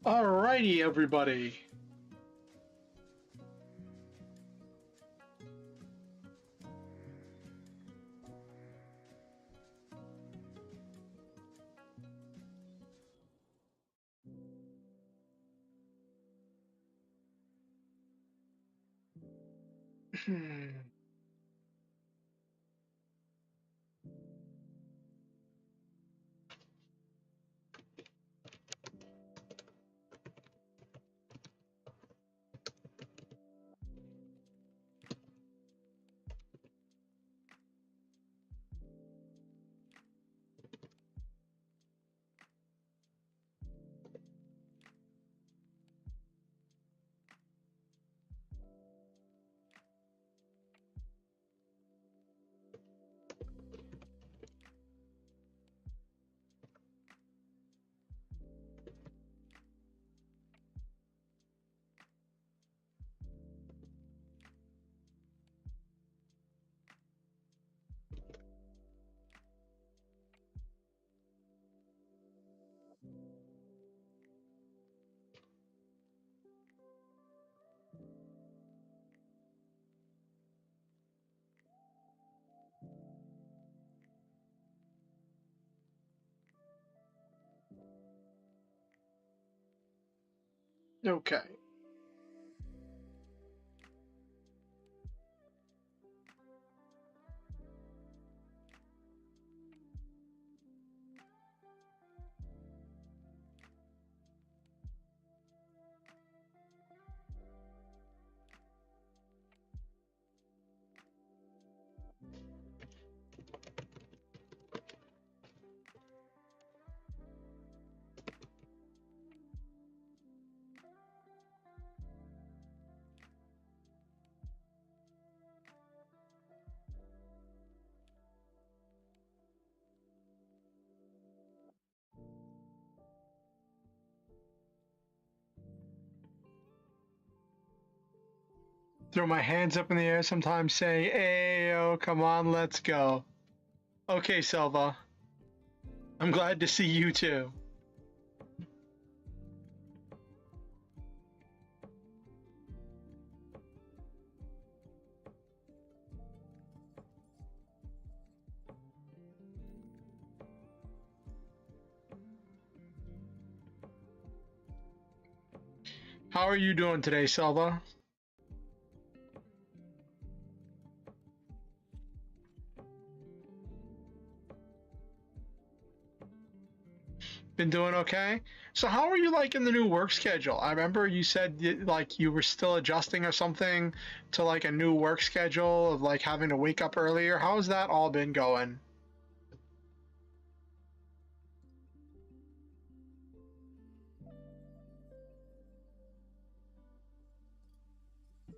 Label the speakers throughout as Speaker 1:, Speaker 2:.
Speaker 1: Alrighty, everybody. Okay. Throw my hands up in the air sometimes, say, "Ayo, come on, let's go." Okay, Selva. I'm glad to see you too. How are you doing today, Selva? Been doing okay? So how are you liking the new work schedule? I remember you said like you were still adjusting or something to like a new work schedule of like having to wake up earlier. How's that all been going?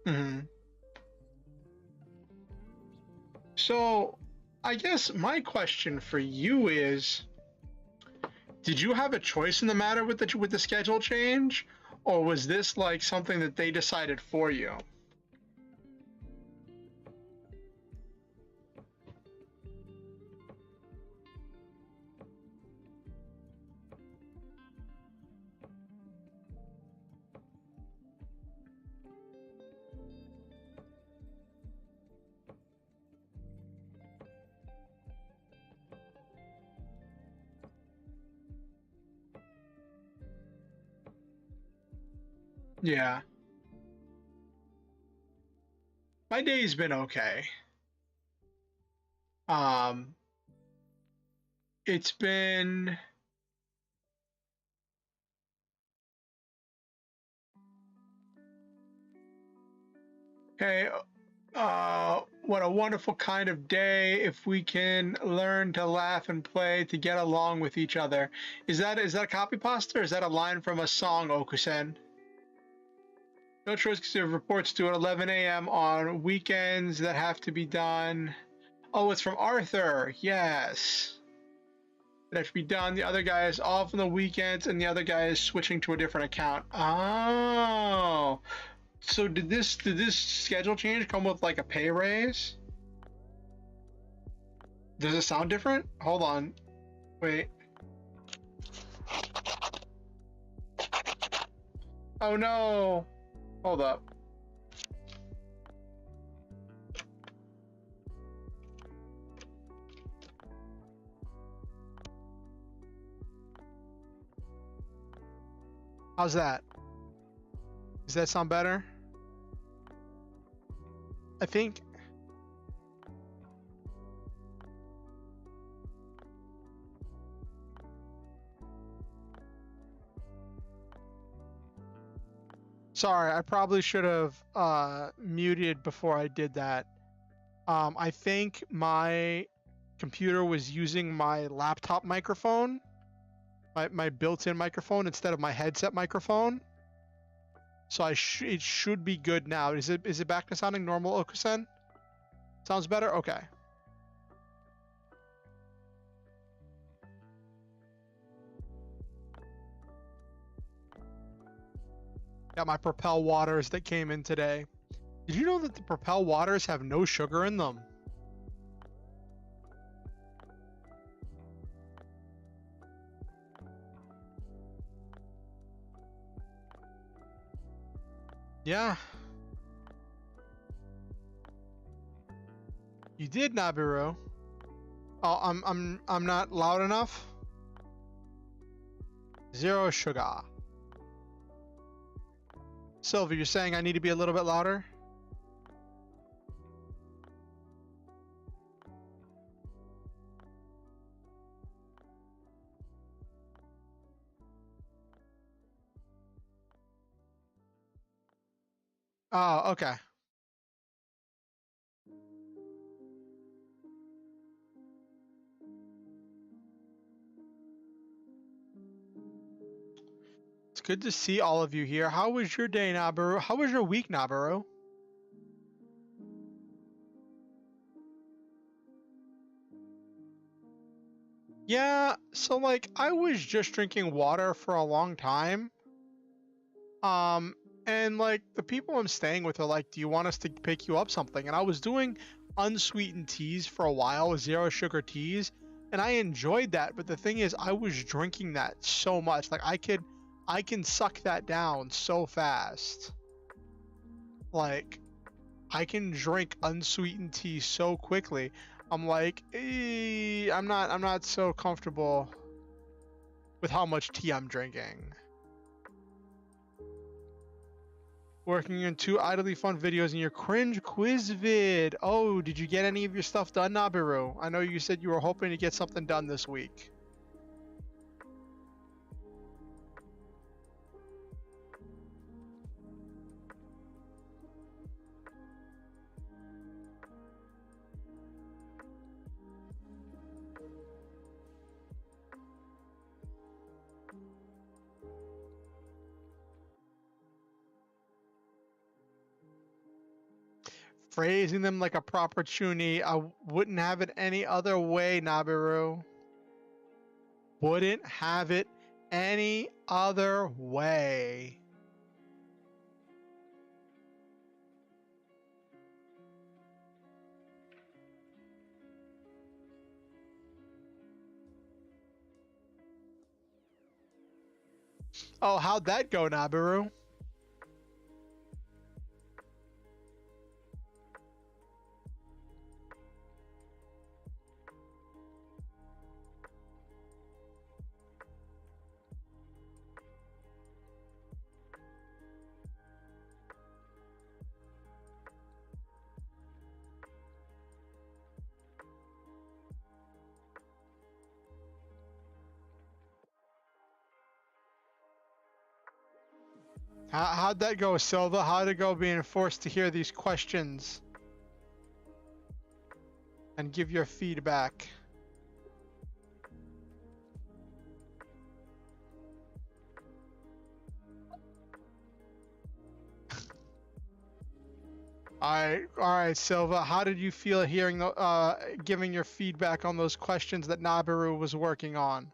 Speaker 1: Hmm. So I guess my question for you is, did you have a choice in the matter with the schedule change, or was this like something that they decided for you? Yeah, my day's been okay. Um, it's been okay. What a wonderful kind of day if we can learn to laugh and play to get along with each other. Is that a copy pasta or is that a line from a song, Okusen? No choice because reports due at 11 a.m. on weekends that have to be done. Oh, it's from Arthur. Yes. That have to be done. The other guy is off on the weekends and the other guy is switching to a different account. Oh. So did this schedule change come with like a pay raise? Does it sound different? Hold on. Wait. Oh no! Hold up. How's that? Does that sound better? I think. Sorry, I probably should have muted before I did that. I think my computer was using my laptop microphone, my built-in microphone instead of my headset microphone. So it should be good now. Is it back to sounding normal, Okusen? Sounds better? Okay. Got my Propel waters that came in today. Did you know that the Propel waters have no sugar in them? Yeah. You did, Nabiru. Oh, I'm not loud enough. Zero sugar. Sylvia, you're saying I need to be a little bit louder? Oh, okay. It's good to see all of you here. How was your day, Nabaru? How was your week, Nabaru? Yeah, so like I was just drinking water for a long time. And like the people I'm staying with are like, "Do you want us to pick you up something?" And I was doing unsweetened teas for a while, zero sugar teas, and I enjoyed that, but the thing is I was drinking that so much. Like I can suck that down so fast. Like I can drink unsweetened tea so quickly. I'm like, I'm not so comfortable with how much tea I'm drinking. Working on 2 idly fun videos in your cringe quiz vid. Oh, did you get any of your stuff done, Nabiru? I know you said you were hoping to get something done this week. Phrasing them like a proper chuny. I wouldn't have it any other way, Nabiru. Wouldn't have it any other way. Oh, how'd that go, Nabiru? How'd that go, Silva? How'd it go being forced to hear these questions and give your feedback? All right, Silva. How did you feel hearing, giving your feedback on those questions that Nabiru was working on?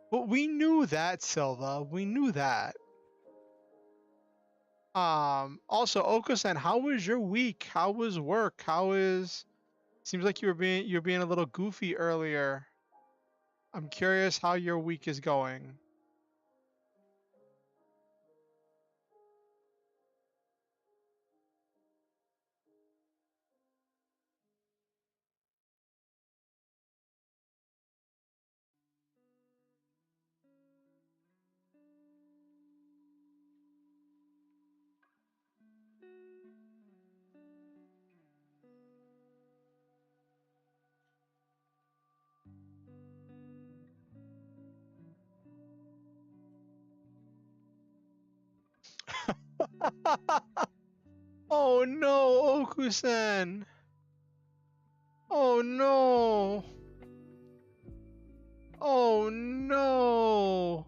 Speaker 1: Well, we knew that, Silva. We knew that. Also, Okusen, how was your week? How was work? Seems like you're being a little goofy earlier. I'm curious how your week is going. Oh no, Okusen. Oh no. Oh no.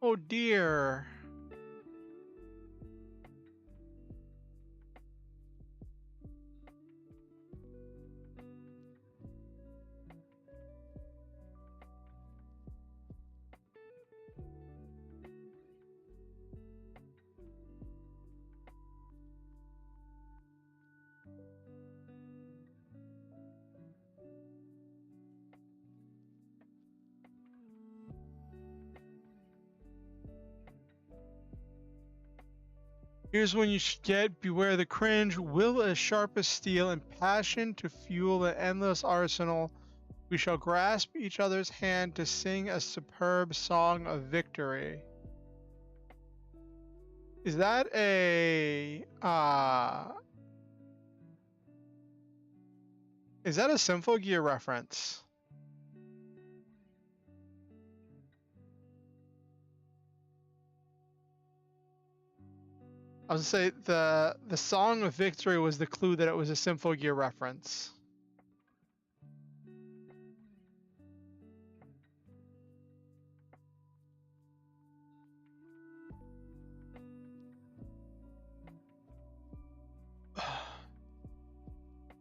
Speaker 1: Oh dear. Here's when you should get: beware the cringe, will as sharp as steel, and passion to fuel an endless arsenal. We shall grasp each other's hand to sing a superb song of victory. Is that a Symphogear reference? I was gonna say the song of victory was the clue that it was a Symphogear reference.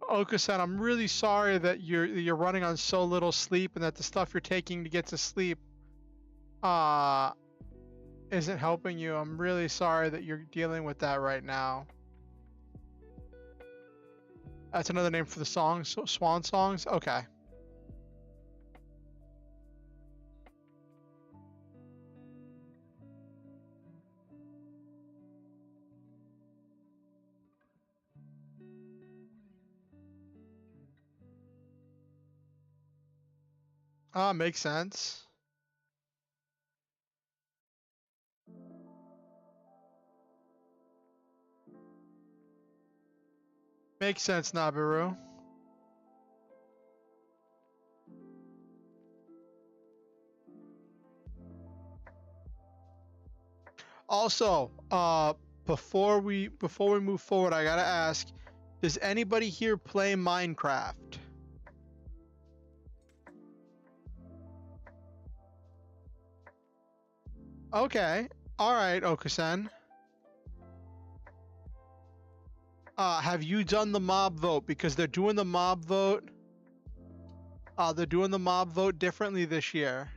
Speaker 1: Okusan, I'm really sorry that you're running on so little sleep and that the stuff you're taking to get to sleep isn't helping you. I'm really sorry that you're dealing with that right now. That's another name for the songs, swan songs? Okay. Makes sense. Makes sense, Nabiru. Also, before we move forward, I gotta ask, does anybody here play Minecraft? Okay. Alright, Okusen. Have you done the mob vote? Because they're doing the mob vote. They're doing the mob vote differently this year.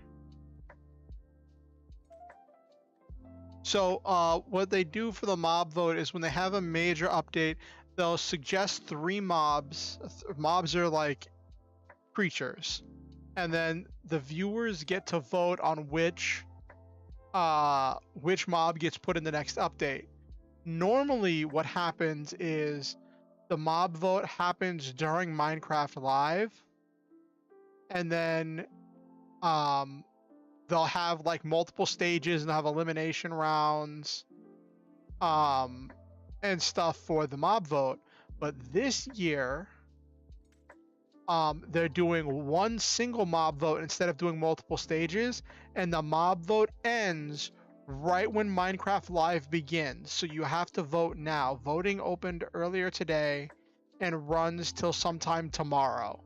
Speaker 1: So, what they do for the mob vote is when they have a major update, they'll suggest 3 mobs. Mobs are like creatures. And then the viewers get to vote on which mob gets put in the next update. Normally, what happens is the mob vote happens during Minecraft Live, and then they'll have like multiple stages and they'll have elimination rounds and stuff for the mob vote. But this year, they're doing one single mob vote instead of doing multiple stages, and the mob vote ends right when Minecraft Live begins. So you have to vote now. Voting opened earlier today and runs till sometime tomorrow.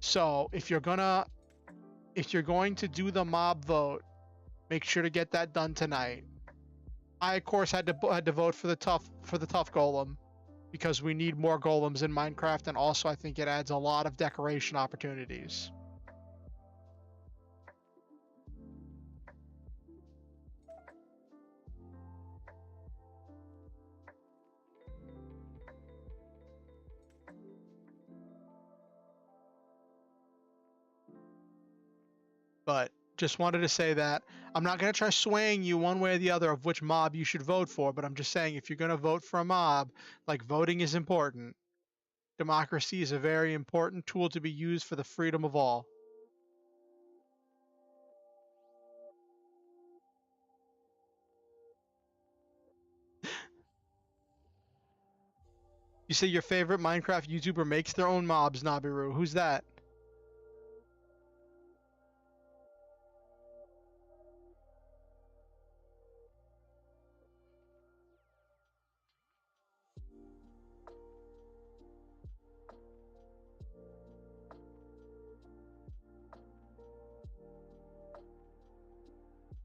Speaker 1: So if you're going to do the mob vote, make sure to get that done tonight. I of course had to vote for the tough golem, because we need more golems in Minecraft, and also I think it adds a lot of decoration opportunities. But just wanted to say that I'm not going to try swaying you one way or the other of which mob you should vote for, but I'm just saying, if you're going to vote for a mob, like, voting is important. Democracy is a very important tool to be used for the freedom of all. You say your favorite Minecraft YouTuber makes their own mobs, Nabiru. Who's that?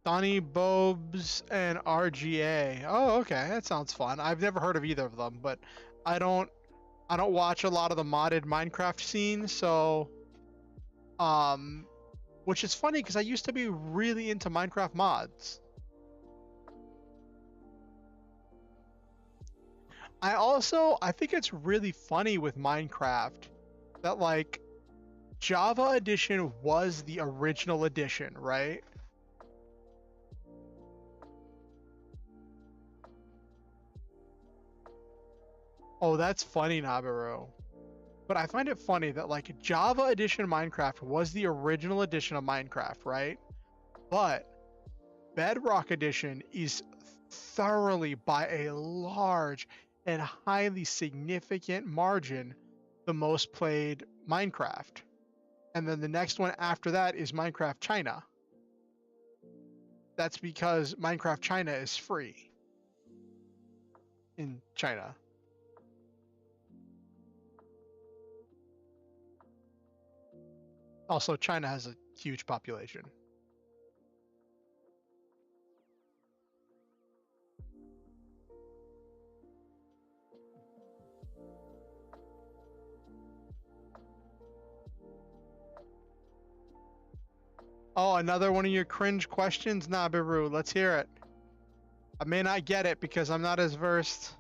Speaker 2: Donnie Bobes and RGA. Oh, okay, that sounds fun. I've never heard of either of them, but I don't watch a lot of the modded Minecraft scene, so which is funny because I used to be really into Minecraft mods. I think it's really funny with Minecraft that like Java edition was the original edition, right? Oh, that's funny, Nabaru. But I find it funny that like Java edition Minecraft was the original edition of Minecraft, right? But Bedrock edition is thoroughly by a large and highly significant margin the most played Minecraft. And then the next one after that is Minecraft China. That's because Minecraft China is free in China. Also, China has a huge population. Oh, another one of your cringe questions, Nabiru. Let's hear it. I may not get it because I'm not as versed.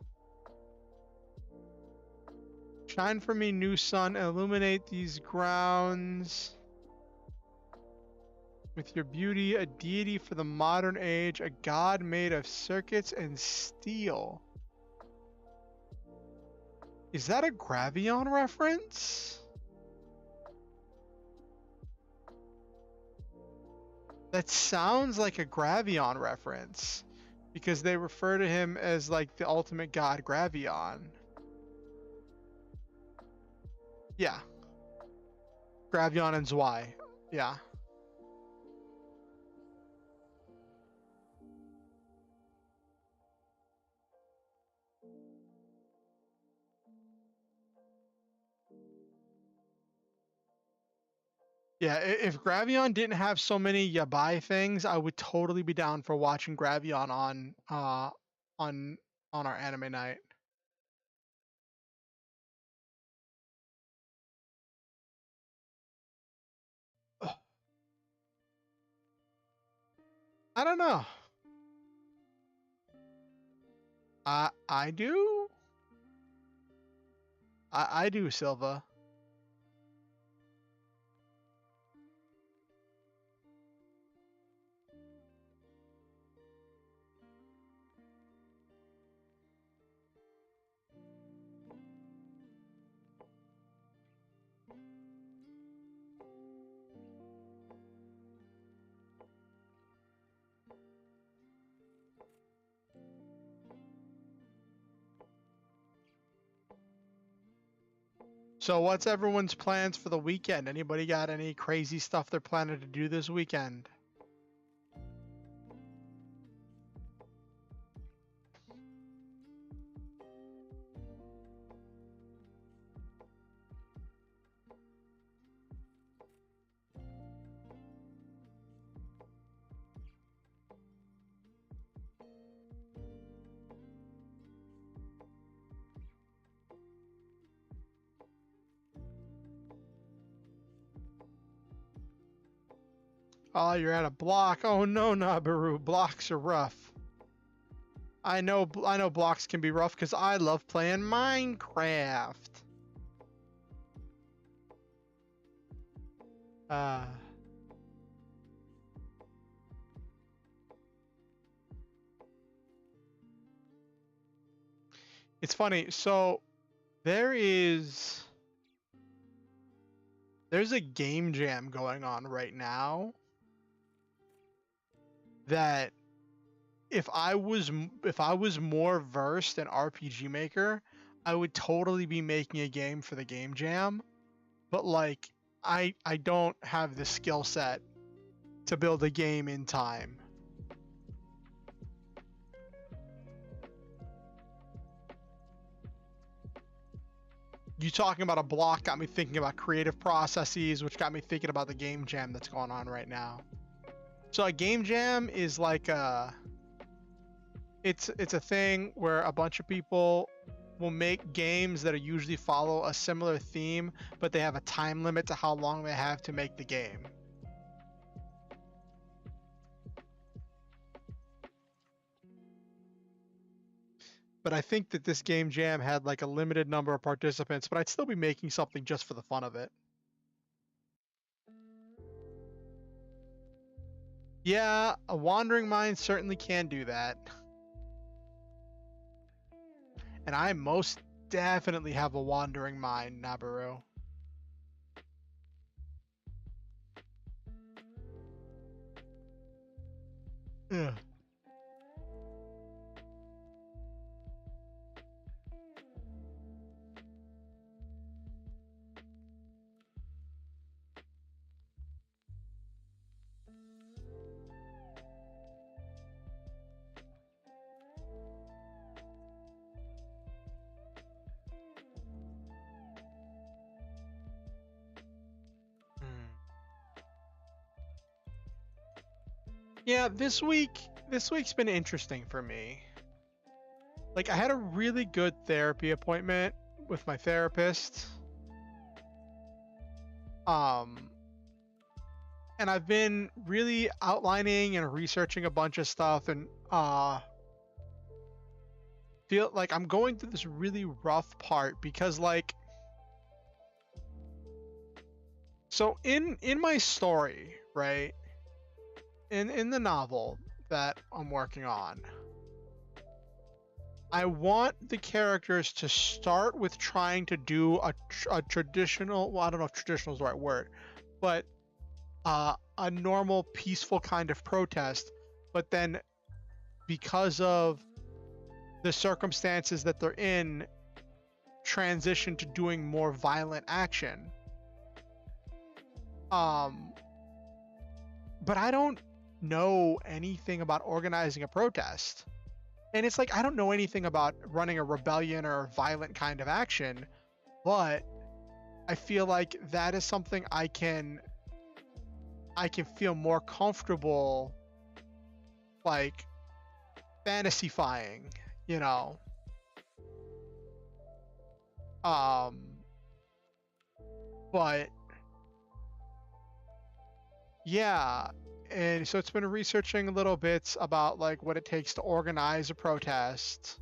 Speaker 2: Shine for me, new sun, illuminate these grounds with your beauty, a deity for the modern age, a god made of circuits and steel. Is that a Gravion reference? That sounds like a Gravion reference because they refer to him as like the ultimate god Gravion. Yeah. Gravion and Zwei. Yeah. Yeah, if Gravion didn't have so many yabai things, I would totally be down for watching Gravion on our anime night. Ugh. I don't know. I do. I do, Silva. So what's everyone's plans for the weekend? Anybody got any crazy stuff they're planning to do this weekend? Oh, you're at a block. Oh no, Nabaru. Blocks are rough. I know blocks can be rough because I love playing Minecraft. It's funny. So there's a game jam going on right now that if I was more versed in RPG Maker, I would totally be making a game for the game jam. But like I don't have the skill set to build a game in time. You talking about a block got me thinking about creative processes, which got me thinking about the game jam that's going on right now. So a game jam is like it's a thing where a bunch of people will make games that are usually follow a similar theme, but they have a time limit to how long they have to make the game. But I think that this game jam had like a limited number of participants, but I'd still be making something just for the fun of it. Yeah, a wandering mind certainly can do that. And I most definitely have a wandering mind, Nabaru. Ugh. Yeah, this week's been interesting for me. Like I had a really good therapy appointment with my therapist. And I've been really outlining and researching a bunch of stuff and feel like I'm going through this really rough part because like so in my story, right? In the novel that I'm working on, I want the characters to start with trying to do a traditional, well, I don't know if traditional is the right word, but a normal peaceful kind of protest, but then because of the circumstances that they're in, transition to doing more violent action. But I don't know anything about organizing a protest. And it's like I don't know anything about running a rebellion or a violent kind of action, but I feel like that is something I can feel more comfortable like fantasyifying, you know. But yeah, and so it's been researching a little bits about like what it takes to organize a protest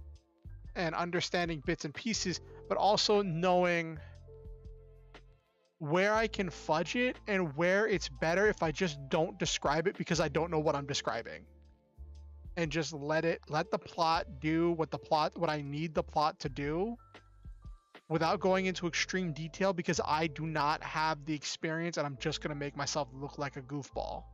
Speaker 2: and understanding bits and pieces, but also knowing where I can fudge it and where it's better if I just don't describe it because I don't know what I'm describing. And just let the plot do what I need the plot to do without going into extreme detail because I do not have the experience and I'm just going to make myself look like a goofball.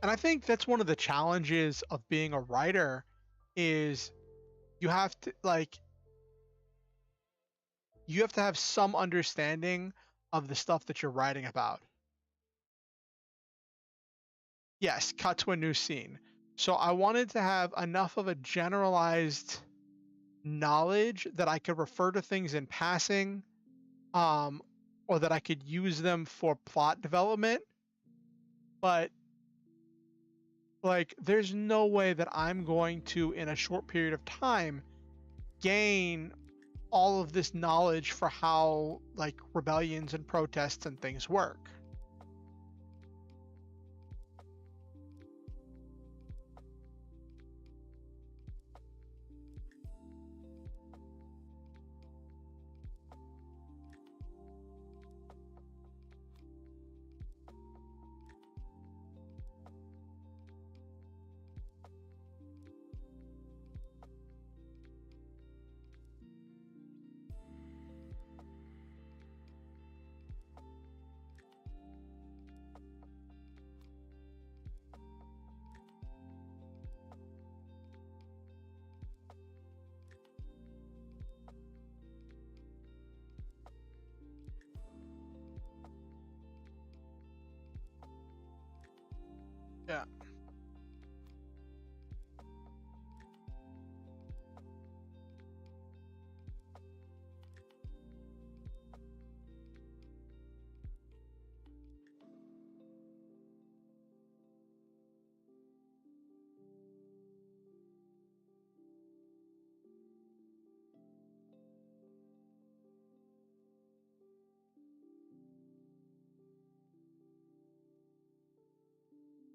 Speaker 2: And I think that's one of the challenges of being a writer is you have to have some understanding of the stuff that you're writing about. Yes, cut to a new scene. So I wanted to have enough of a generalized knowledge that I could refer to things in passing, or that I could use them for plot development. But like, there's no way that I'm going to, in a short period of time, gain all of this knowledge for how like rebellions and protests and things work.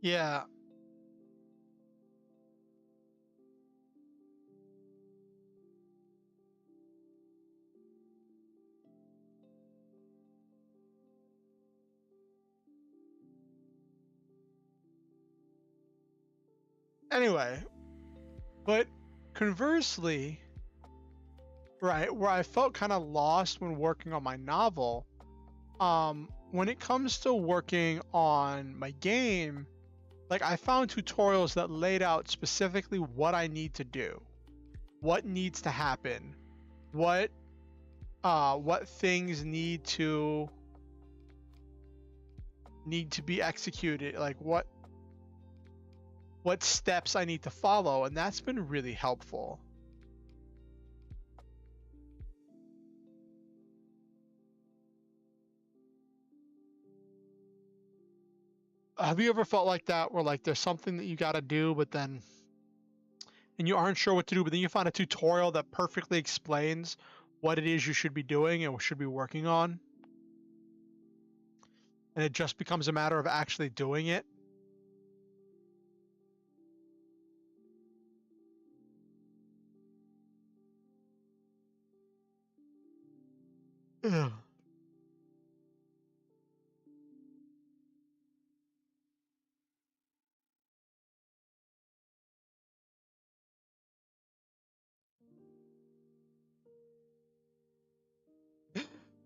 Speaker 2: Yeah. Anyway, but conversely, right, where I felt kind of lost when working on my novel, when it comes to working on my game, like I found tutorials that laid out specifically what I need to do, what needs to happen, what things need to be executed, like what steps I need to follow, and that's been really helpful. Have you ever felt like that, where like there's something that you got to do, but then and you aren't sure what to do, but then you find a tutorial that perfectly explains what it is you should be doing and should be working on, and it just becomes a matter of actually doing it? Ugh.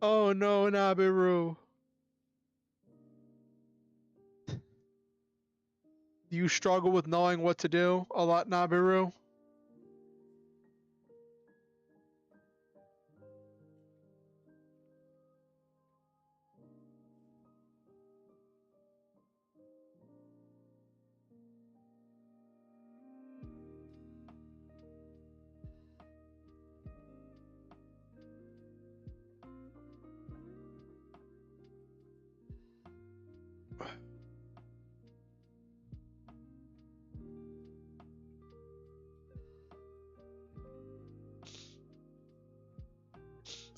Speaker 2: Oh no, Nabiru. Do you struggle with knowing what to do a lot, Nabiru?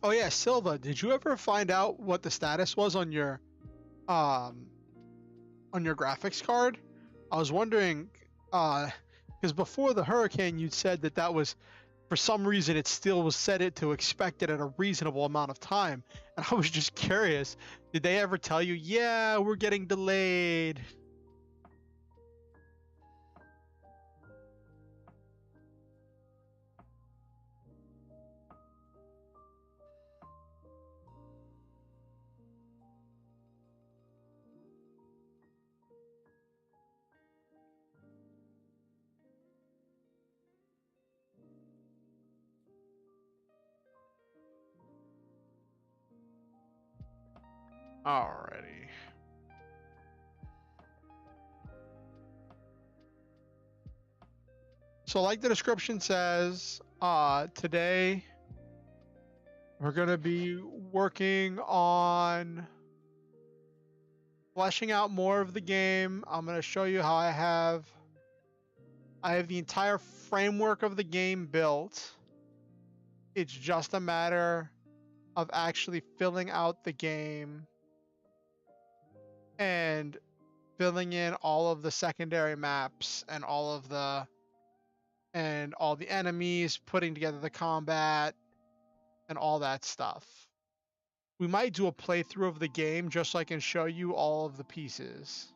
Speaker 2: Oh yeah, Silva, did you ever find out what the status was um on your graphics card? I was wondering, because before the hurricane, you'd said that was, for some reason, it still was set it to expect it at a reasonable amount of time, and I was just curious. Did they ever tell you, yeah, we're getting delayed? Alrighty. So, like the description says, today we're gonna be working on fleshing out more of the game. I'm gonna show you how I have the entire framework of the game built. It's just a matter of actually filling out the game and filling in all of the secondary maps and all the enemies, putting together the combat and all that stuff. We might do a playthrough of the game just so I can show you all of the pieces.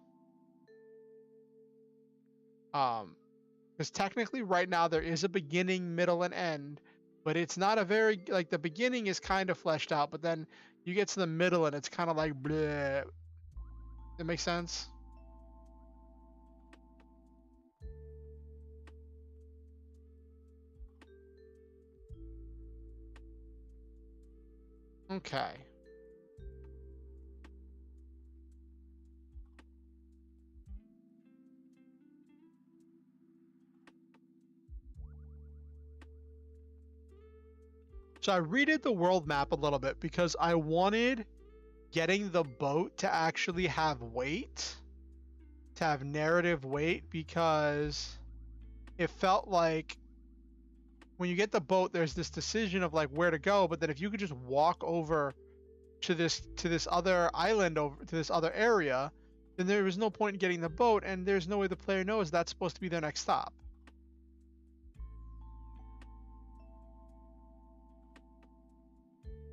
Speaker 2: Because technically right now there is a beginning, middle, and end, but it's not a very, like, the beginning is kind of fleshed out, but then you get to the middle and it's kind of like bleh. That makes sense? Okay. So I redid the world map a little bit because I wanted getting the boat to actually have weight, to have narrative weight, because it felt like when you get the boat, there's this decision of like where to go, but then if you could just walk over to this other island, over to this other area, then there was no point in getting the boat, and there's no way the player knows that's supposed to be their next stop.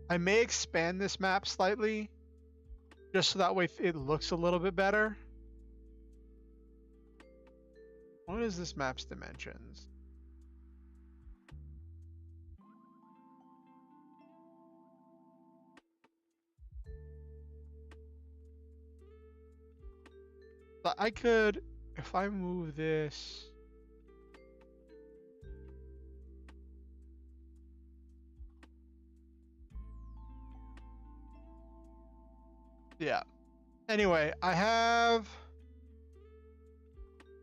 Speaker 2: I may expand this map slightly, just so that way it looks a little bit better. What is this map's dimensions? But I could, if I move this. Yeah. Anyway, I have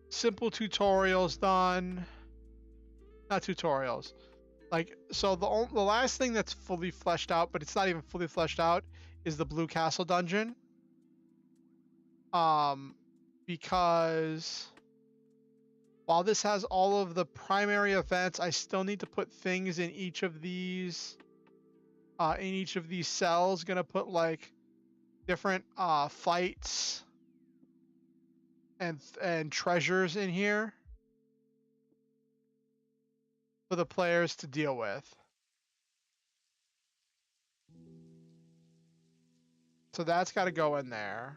Speaker 2: simple tutorials done. Not tutorials. Like, so the last thing that's fully fleshed out, but it's not even fully fleshed out, is the Blue Castle dungeon. Because while this has all of the primary events, I still need to put things in each of these cells. Gonna put like different fights and treasures in here for the players to deal with. So that's got to go in there.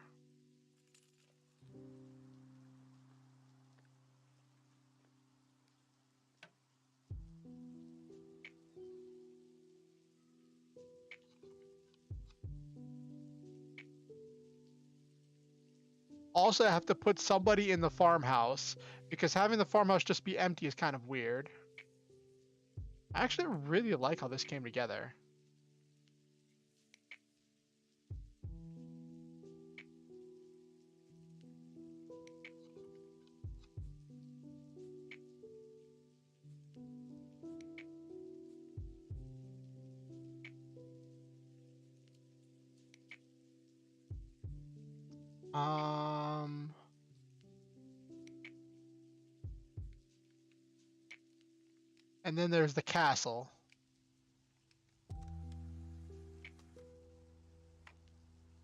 Speaker 2: Also, I have to put somebody in the farmhouse because having the farmhouse just be empty is kind of weird. I actually really like how this came together. And then there's the castle.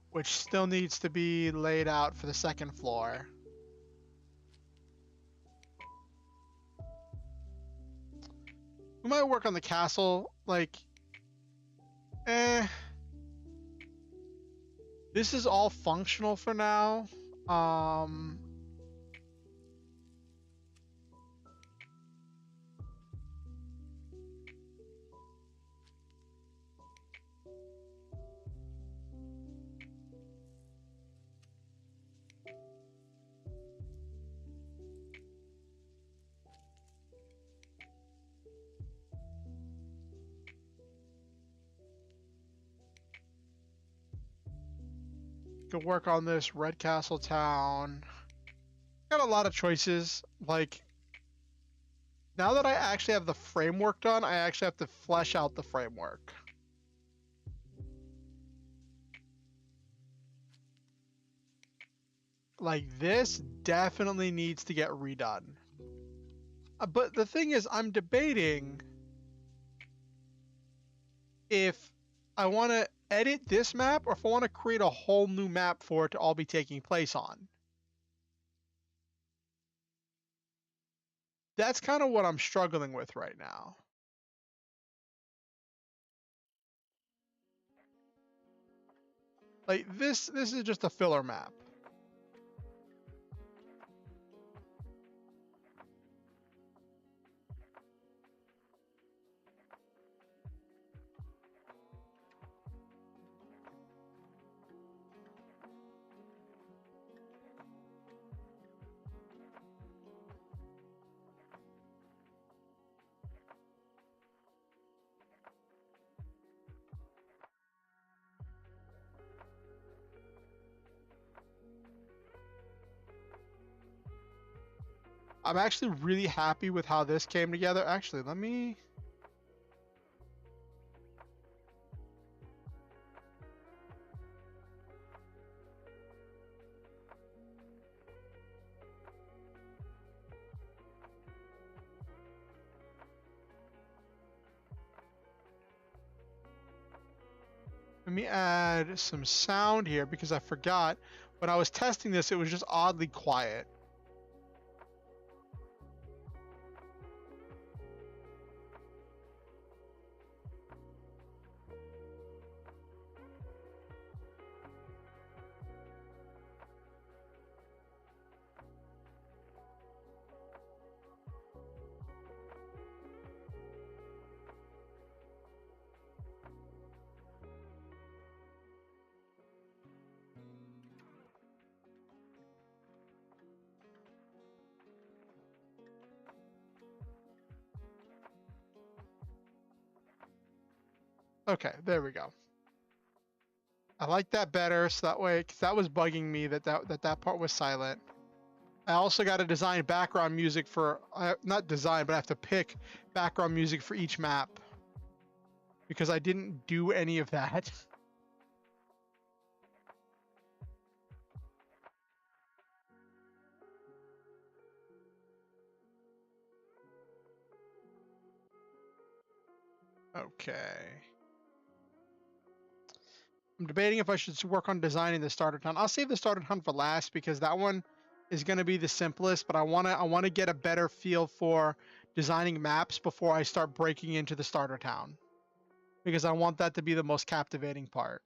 Speaker 2: Which still needs to be laid out for the second floor. We might work on the castle, like, this is all functional for now. Could work on this Red Castle town. Got a lot of choices. Like, now that I actually have the framework done, I actually have to flesh out the framework. Like, this definitely needs to get redone. But the thing is, I'm debating if I want to edit this map or if I want to create a whole new map for it to all be taking place on. That's kind of what I'm struggling with right now. Like, this is just a filler map. I'm actually really happy with how this came together. Actually, let me... Let me add some sound here because I forgot when I was testing this, it was just oddly quiet. Okay, there we go. I like that better, so that way, because that was bugging me that part was silent. I also got to design background music for, not design, but I have to pick background music for each map because I didn't do any of that. Okay. I'm debating if I should work on designing the starter town. I'll save the starter town for last because that one is going to be the simplest, but I want to get a better feel for designing maps before I start breaking into the starter town because I want that to be the most captivating part.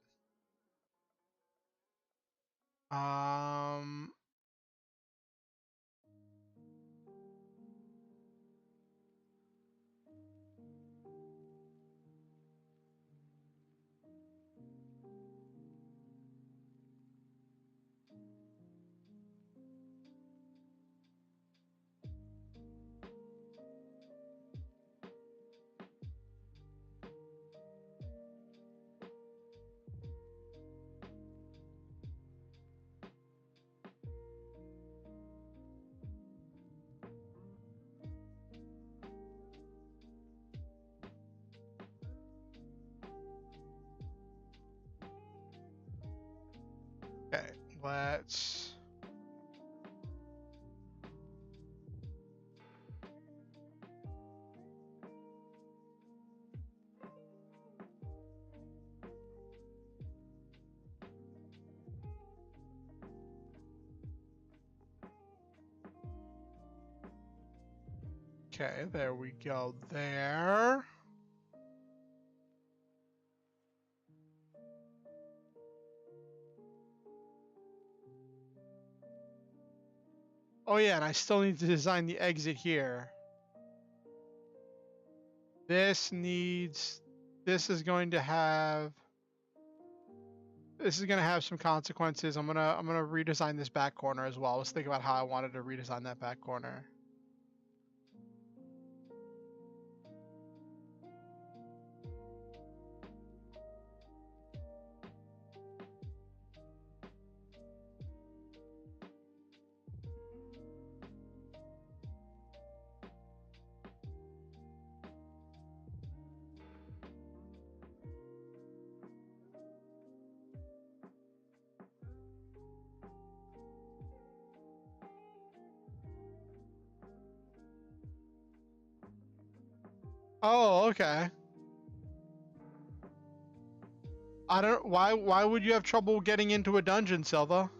Speaker 2: Okay, let's. Okay, there we go there. Oh yeah, and I still need to design the exit here. This is going to have some consequences. I'm gonna redesign this back corner as well. Let's think about how I wanted to redesign that back corner. Oh, okay. I don't. Why would you have trouble getting into a dungeon, Silva?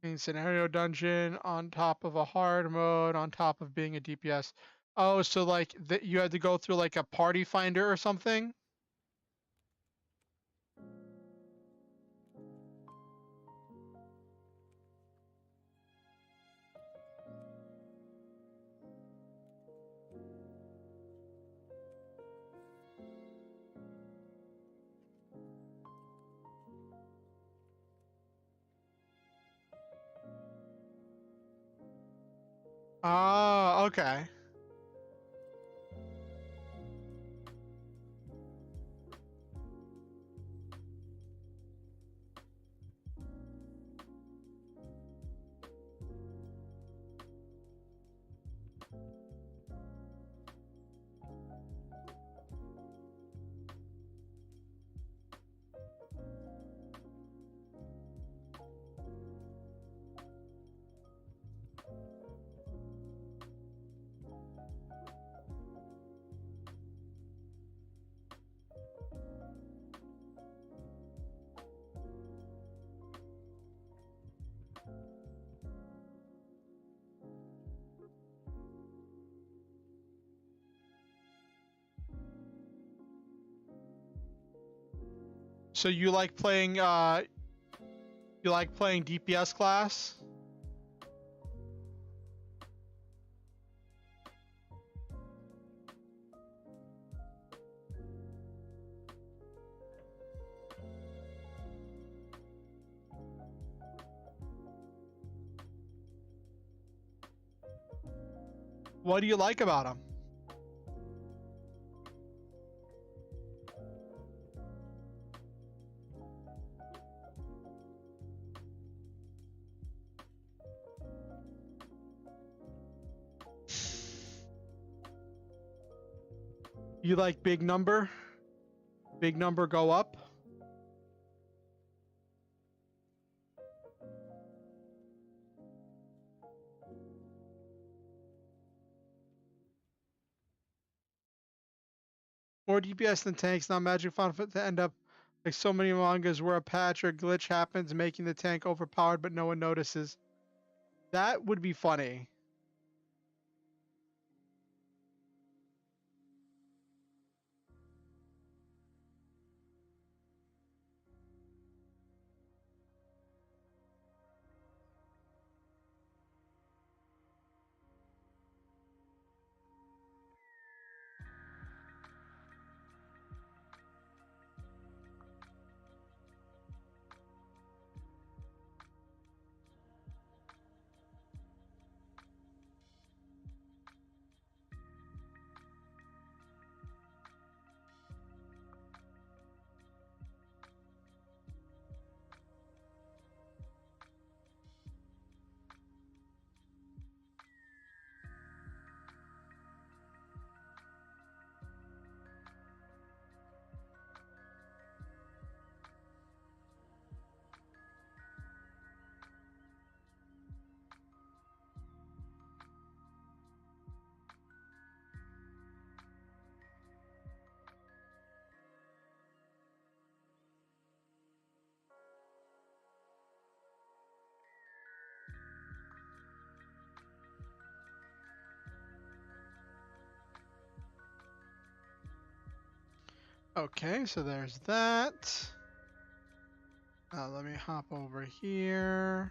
Speaker 2: In scenario dungeon on top of a hard mode on top of being a DPS. Oh, so like that you had to go through like a party finder or something? Oh, okay. So you like playing DPS class? What do you like about him? You like big number? Big number go up? More DPS than tanks, not magic fun to end up like so many mangas where a patch or glitch happens, making the tank overpowered but no one notices. That would be funny. Okay, so there's that. Let me hop over here.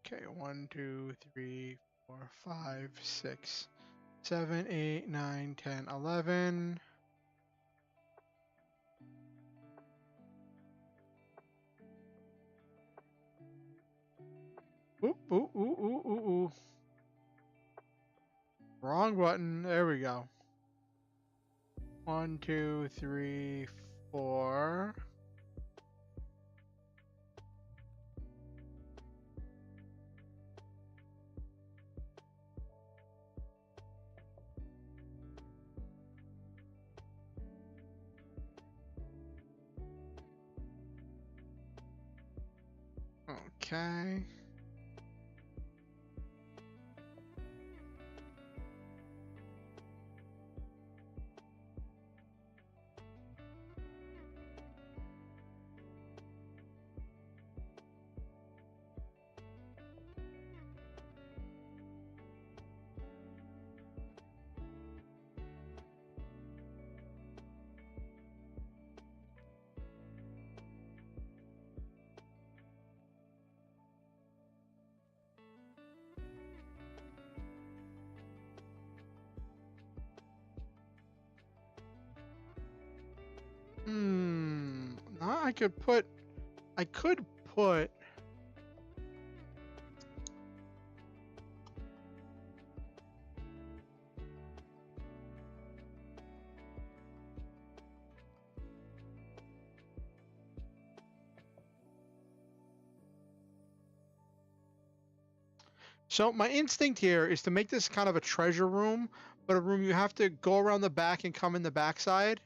Speaker 2: Okay, 1, 2, 3, 4, 5, 6, 7, 8, 9, 10, 11. Ooh, ooh, ooh, ooh, ooh, ooh. Wrong button. There we go. 1, 2, 3, 4. Okay. Now I could put. So my instinct here is to make this kind of a treasure room, but a room you have to go around the back and come in the backside.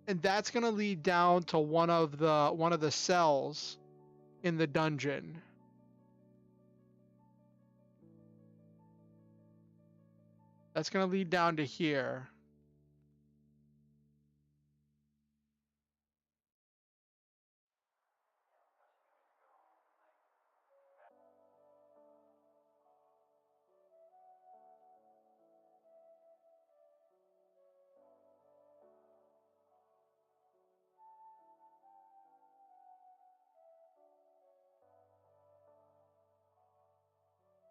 Speaker 2: and that's gonna lead down to one of the cells in the dungeon. That's gonna lead down to here.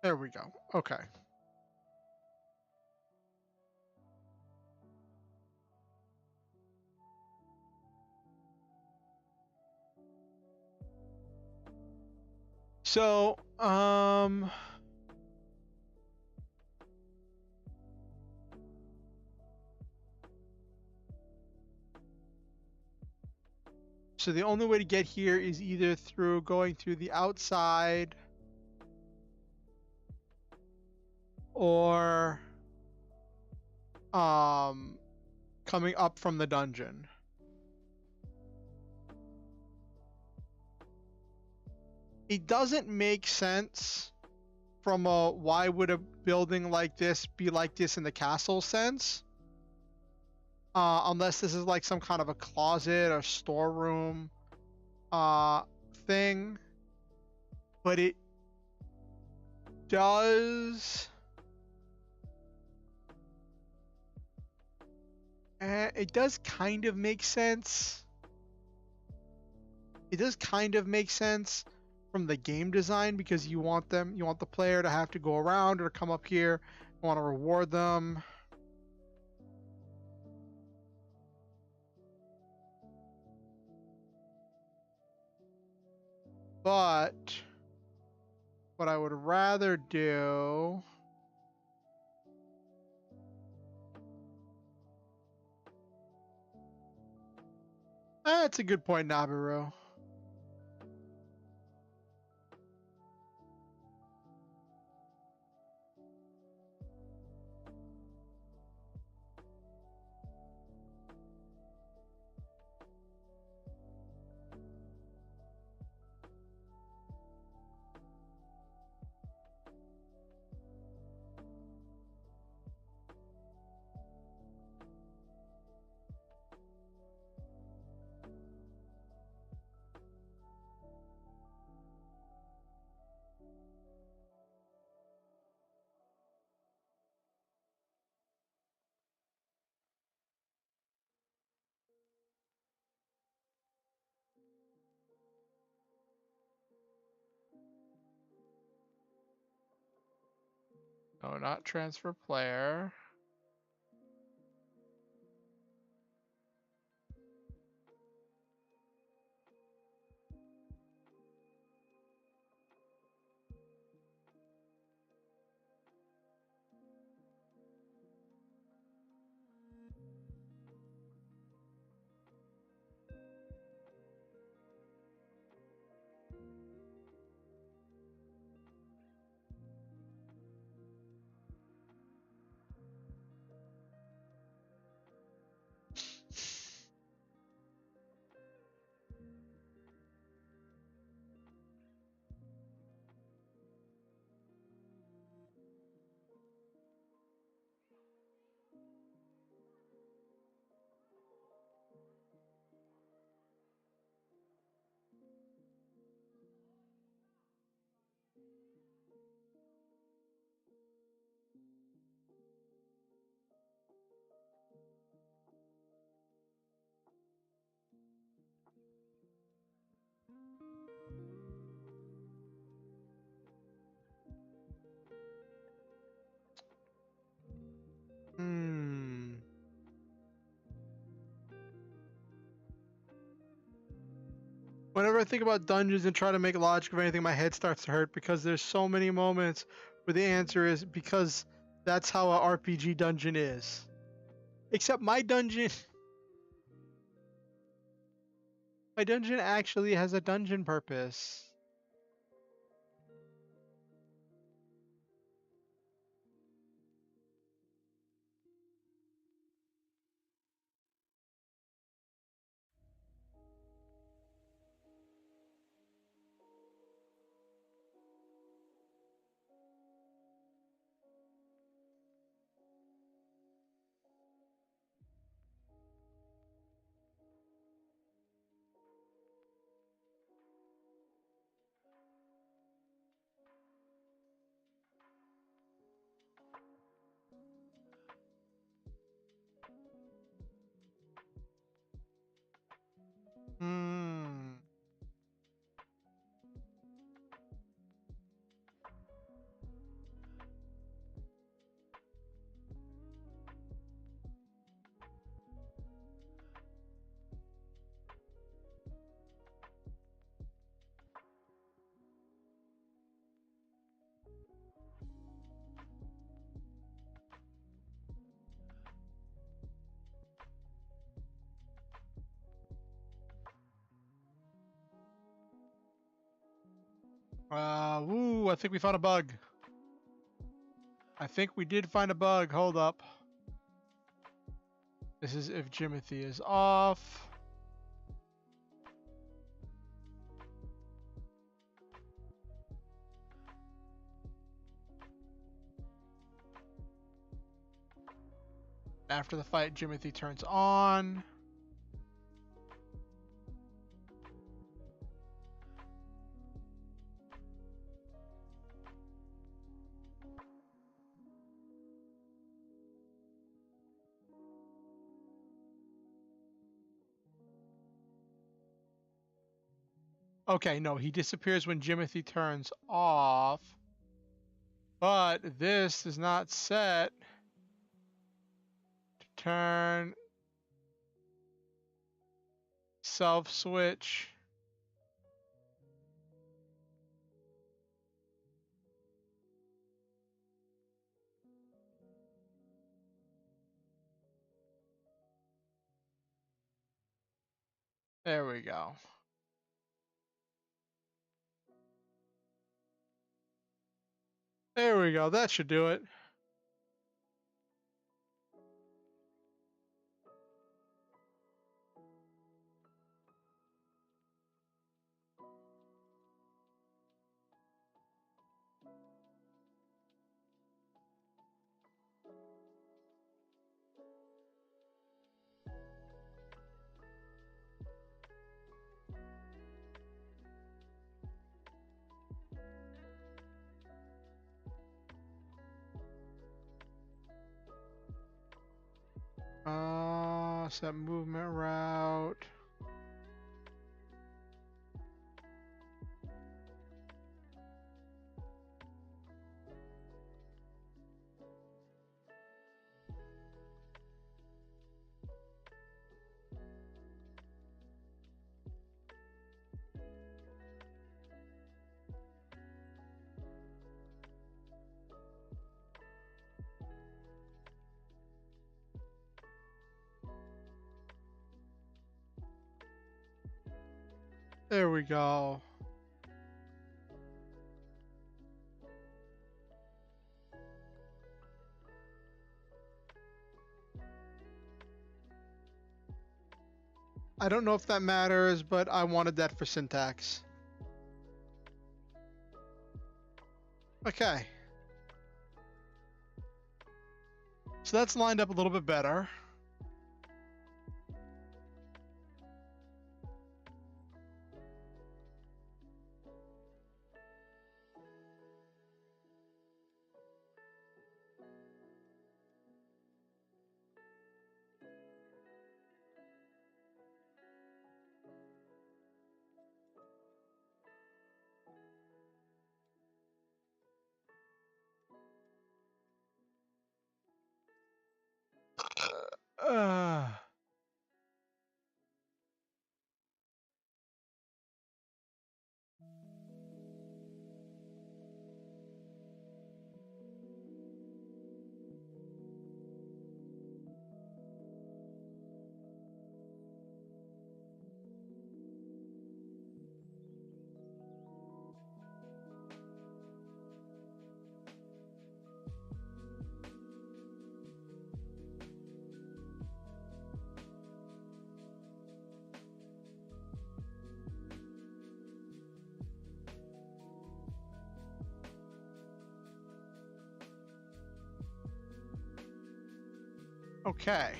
Speaker 2: There we go. Okay. So, so the only way to get here is either through going through the outside or coming up from the dungeon. It doesn't make sense from a why would a building like this be like this in the castle sense, unless this is like some kind of a closet or storeroom thing, but it does kind of make sense. It does kind of make sense from the game design, because you want the player to have to go around or come up here. You want to reward them. But what I would rather do, that's a good point, Nabiru. No, not transfer player. Whenever I think about dungeons and try to make logic of anything, my head starts to hurt, because there's so many moments where the answer is because that's how an RPG dungeon is. Except my dungeon actually has a dungeon purpose. Woo, I think we found a bug. I think we did find a bug. Hold up. This is if Jimothy is off. After the fight, Jimothy turns on. Okay, no, he disappears when Jimothy turns off. But this is not set to turn self-switch. There we go. There we go. That should do it. Set movement route. There we go. I don't know if that matters, but I wanted that for syntax. Okay. So that's lined up a little bit better. Uh, okay.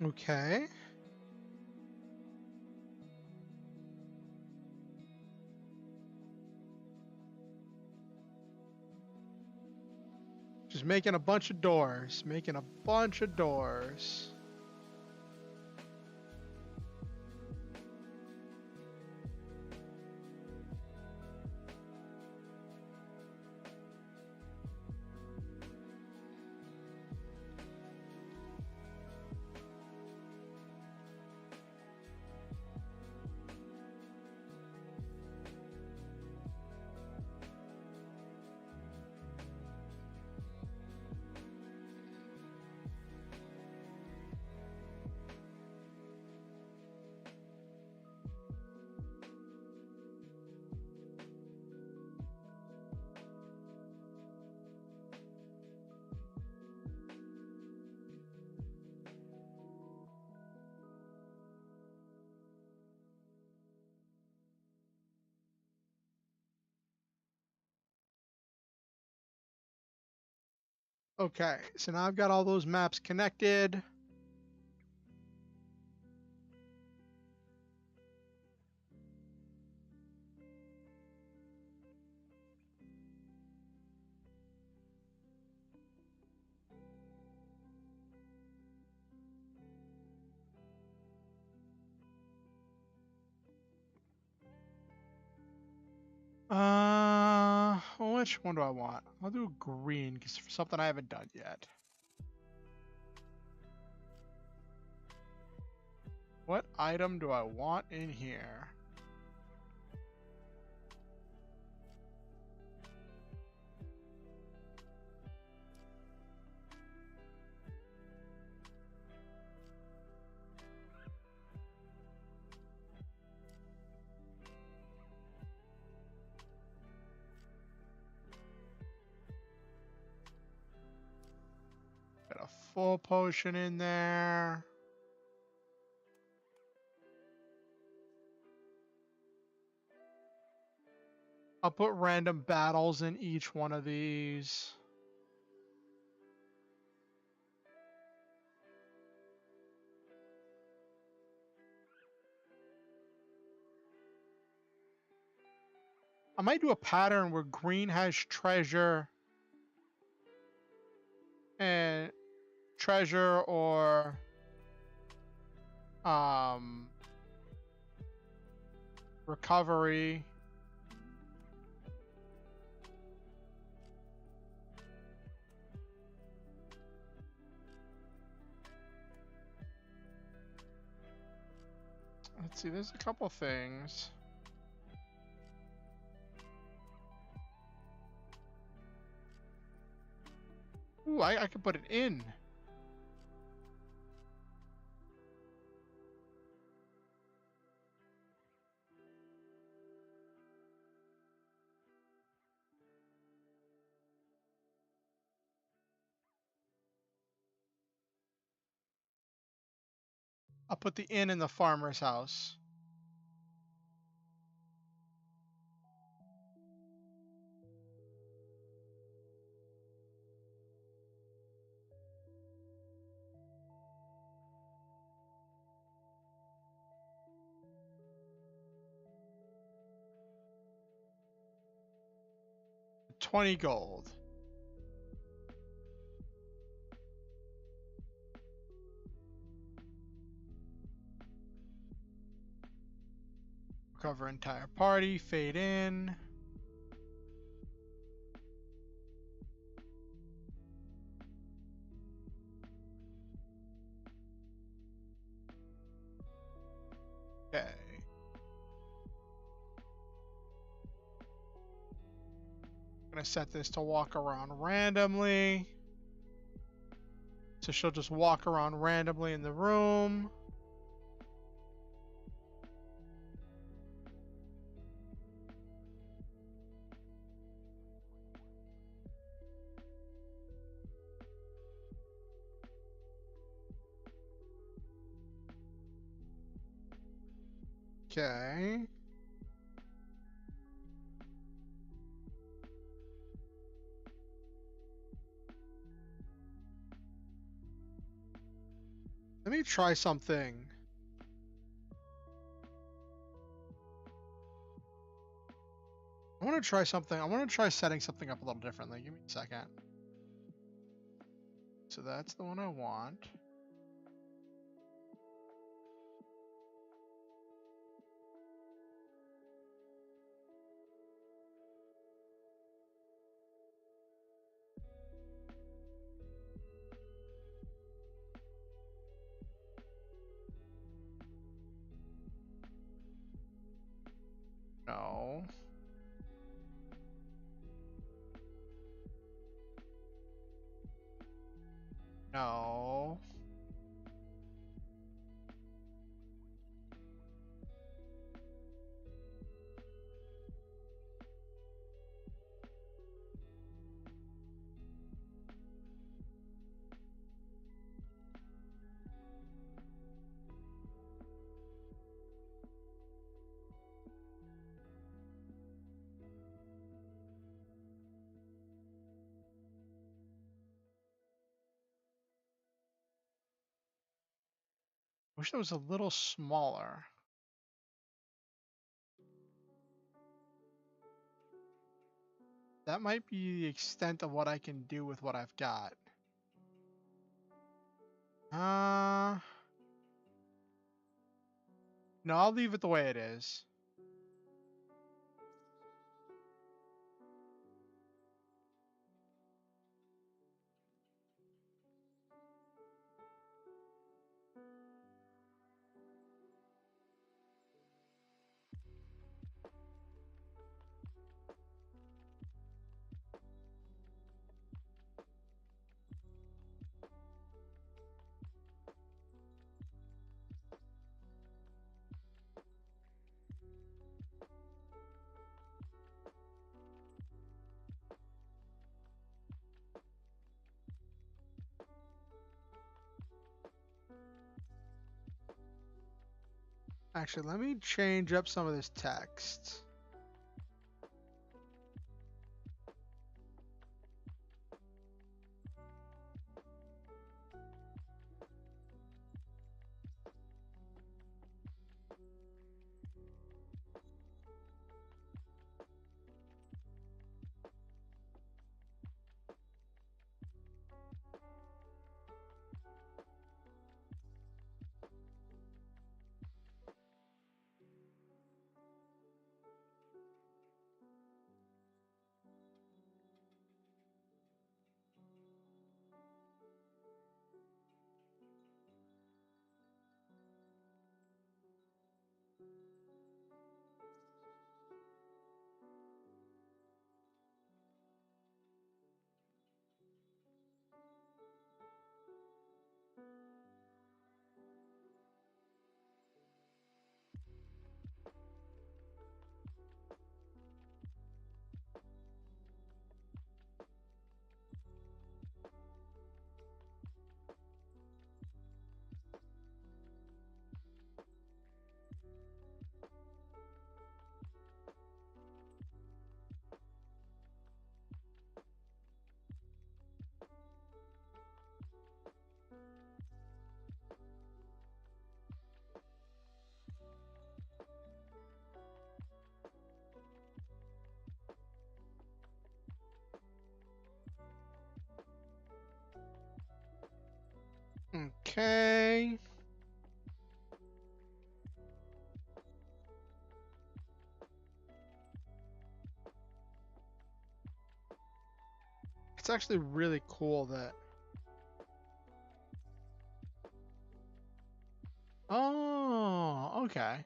Speaker 2: Okay. Just making a bunch of doors. Making a bunch of doors. Okay, so now I've got all those maps connected. Which one do I want? I'll do green because for something I haven't done yet. What item do I want in here? Got a full potion in there. I'll put random battles in each one of these. I might do a pattern where green has treasure and treasure or recovery. Let's see, there's a couple things. Ooh, I could put it in. I'll put the inn in the farmer's house. $20 gold. Cover entire party, fade in. Okay. I'm gonna set this to walk around randomly. So she'll just walk around randomly in the room. Okay. Let me try something. I want to try something. I want to try setting something up a little differently. Give me a second. So that's the one I want. No. No. Wish that was a little smaller. That might be the extent of what I can do with what I've got. No, I'll leave it the way it is. Actually, let me change up some of this text. Okay. It's actually really cool that... Oh, okay.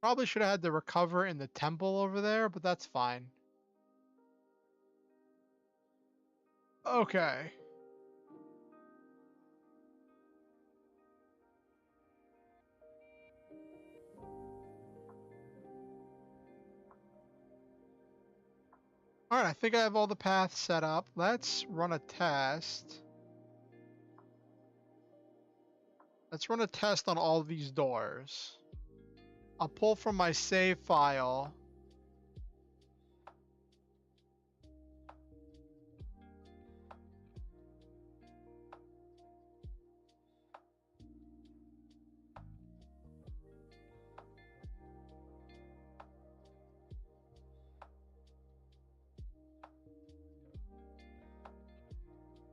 Speaker 2: Probably should have had the recover in the temple over there, but that's fine. Okay. Alright, I think I have all the paths set up. Let's run a test. Let's run a test on all these doors. I'll pull from my save file.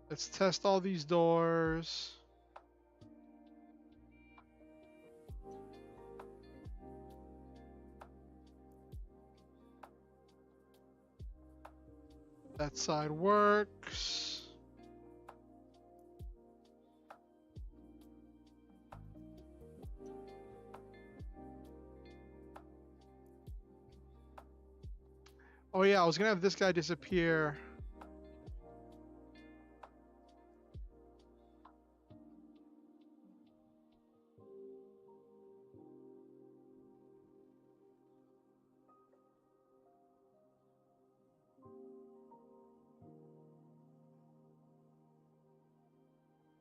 Speaker 2: Let's test all these doors. That side works. Oh yeah, I was gonna have this guy disappear.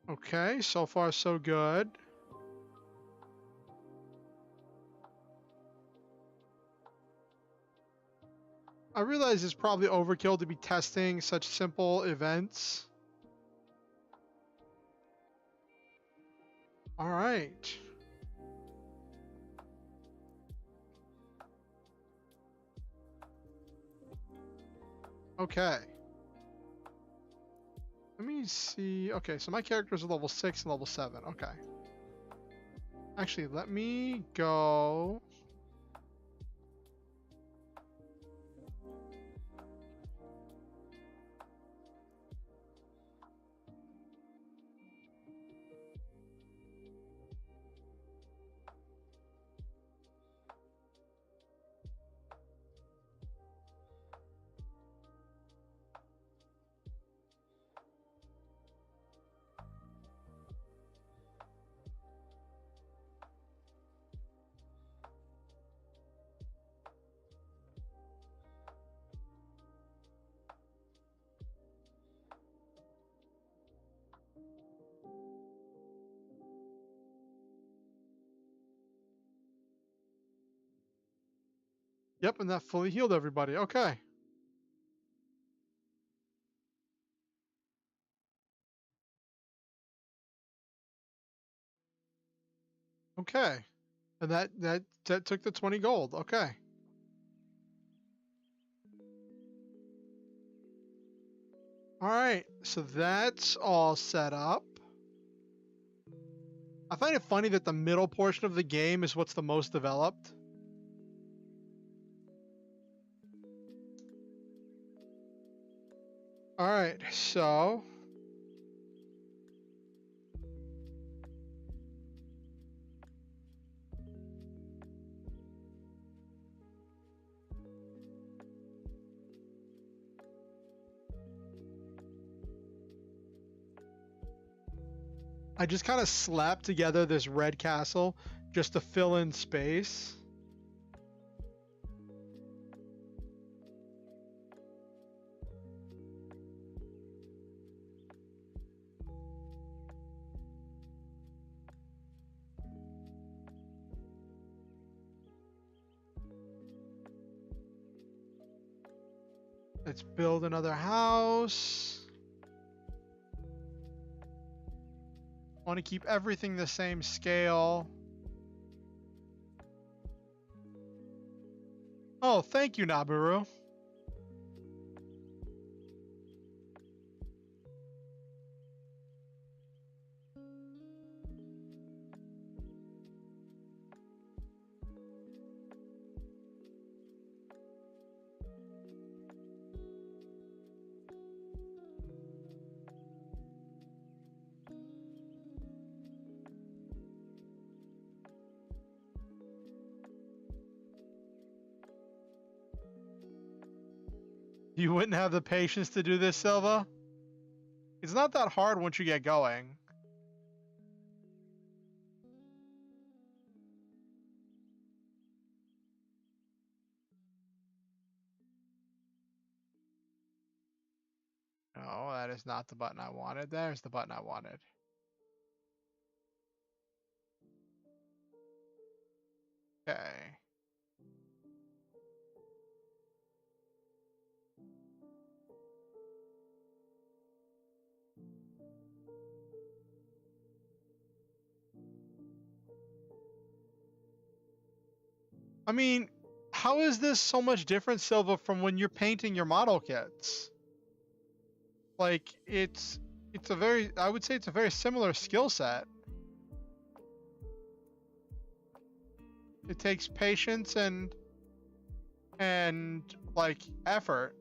Speaker 2: Okay, so far so good. I realize it's probably overkill to be testing such simple events. All right. Okay. Let me see. Okay, so my characters are level 6 and level 7. Okay. Actually, let me go. Yep, and that fully healed everybody. Okay. Okay. And that took the 20 gold. Okay. All right. So that's all set up. I find it funny that the middle portion of the game is what's the most developed. All right. So I just kind of slapped together this red castle just to fill in space. Let's build another house. Want to keep everything the same scale. Oh, thank you, Nabaru. You wouldn't have the patience to do this, Silva? It's not that hard once you get going. No, that is not the button I wanted. There's the button I wanted. Okay. I mean, how is this so much different, Silva, from when you're painting your model kits? Like, it's a very, I would say it's a very similar skill set. It takes patience and like effort.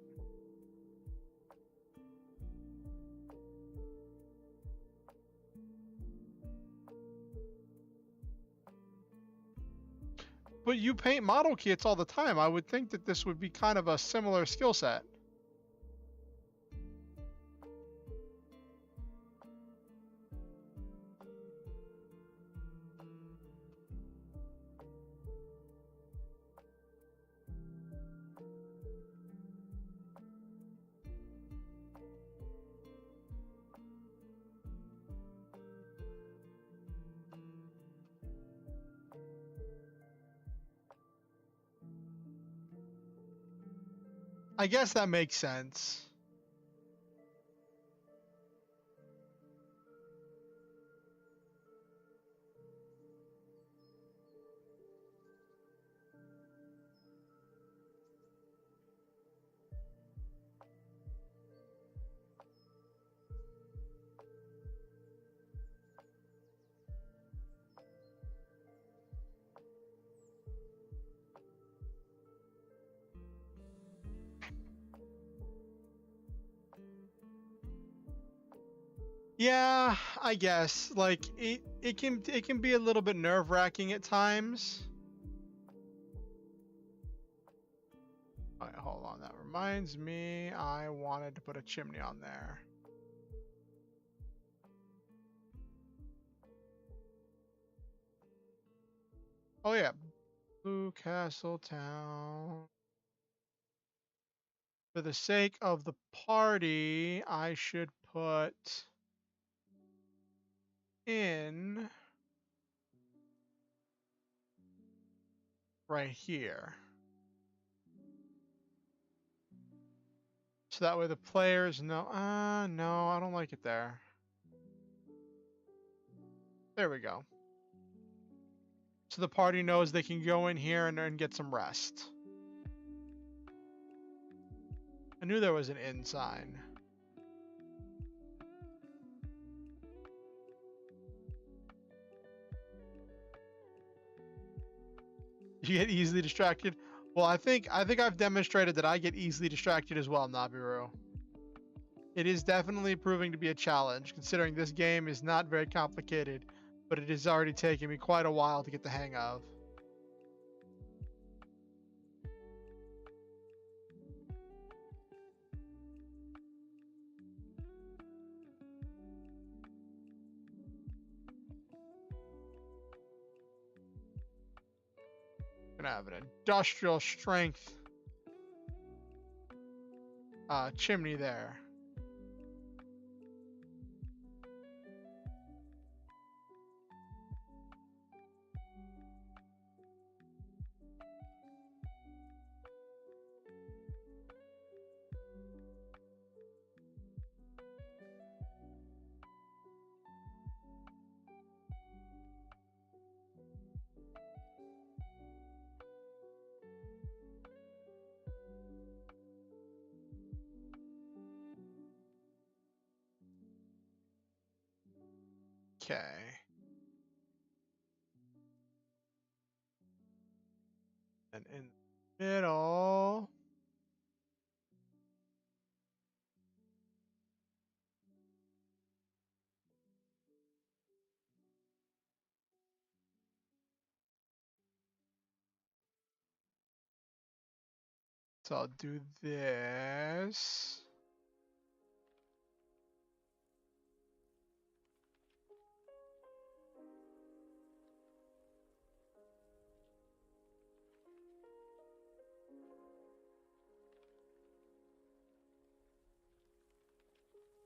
Speaker 2: But you paint model kits all the time. I would think that this would be kind of a similar skill set. I guess that makes sense. Yeah, I guess. Like it can be a little bit nerve-wracking at times. Alright, hold on. That reminds me, I wanted to put a chimney on there. Oh yeah, Blue Castle Town. For the sake of the party, I should put in right here. So that way the players know, no, I don't like it there. There we go. So the party knows they can go in here and get some rest. I knew there was an inn sign. You get easily distracted? Well, I think I've demonstrated that I get easily distracted as well, Nabiru. It is definitely proving to be a challenge, considering this game is not very complicated, but it has already taken me quite a while to get the hang of. Gonna have an industrial strength chimney there. Okay. And in the middle. So I'll do this.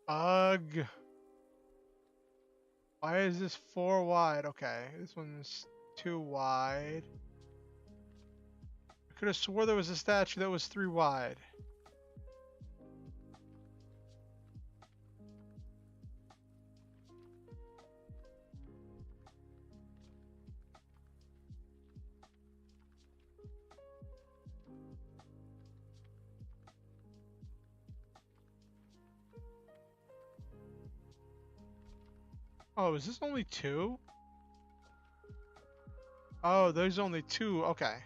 Speaker 2: Ugh. Why is this 4 wide? Okay, this one's 2 wide. I could have swore there was a statue that was 3 wide. Oh, is this only 2? Oh, there's only 2. Okay.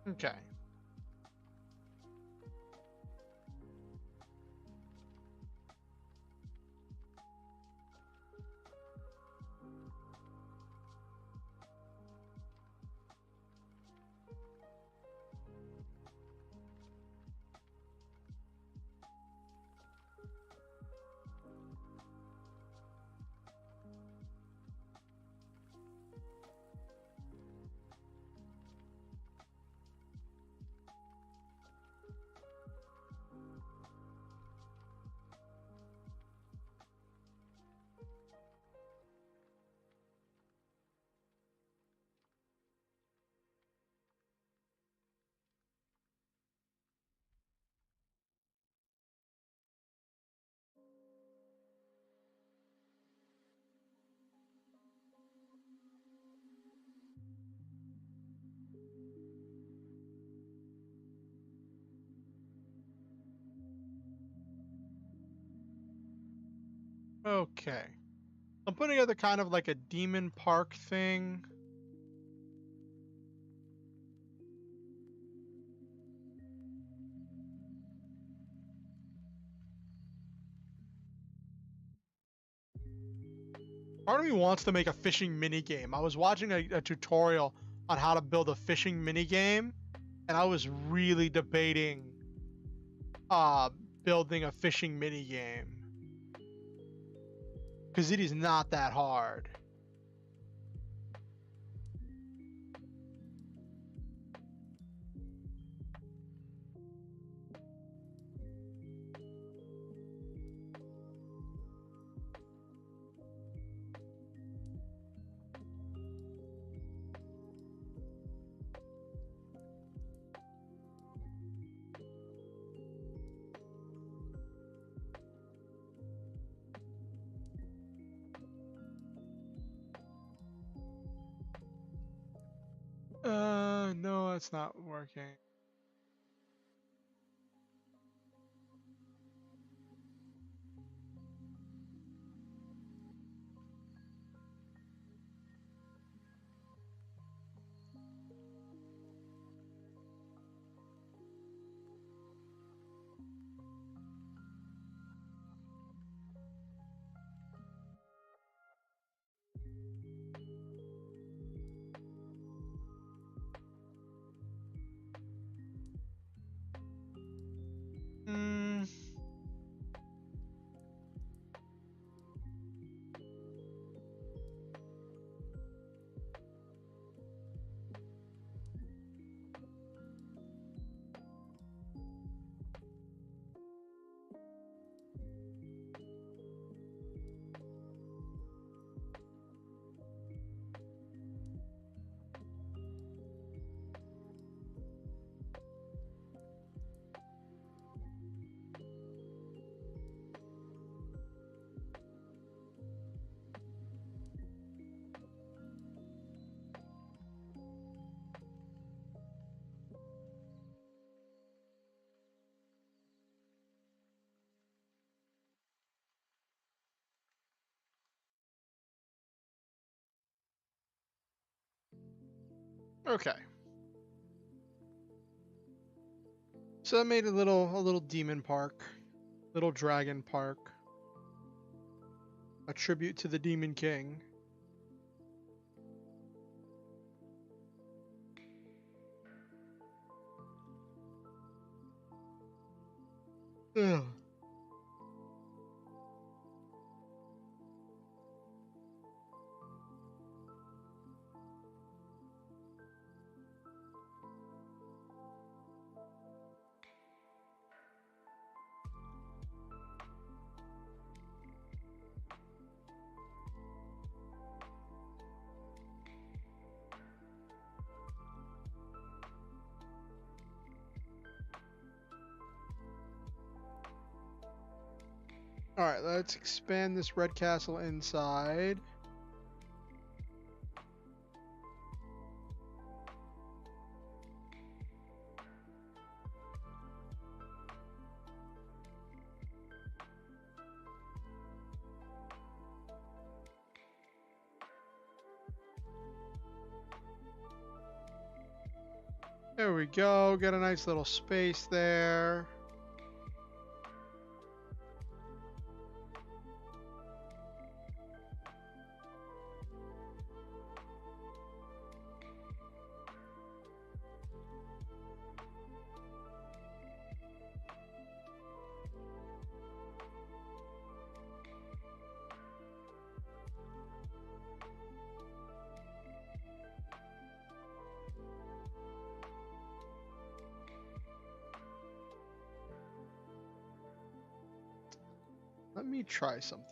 Speaker 2: Okay. Okay. I'm putting together kind of like a demon park thing. Part of me wants to make a fishing mini game. I was watching a tutorial on how to build a fishing mini game, and I was really debating uh building a fishing mini game because it is not that hard. No, it's not working. Mm, okay. So I made a little demon park, little dragon park, a tribute to the Demon King. Ugh. All right, let's expand this red castle inside. There we go. Get a nice little space there. Let me try something.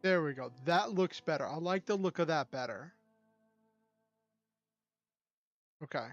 Speaker 2: There we go. That looks better. I like the look of that better. Okay.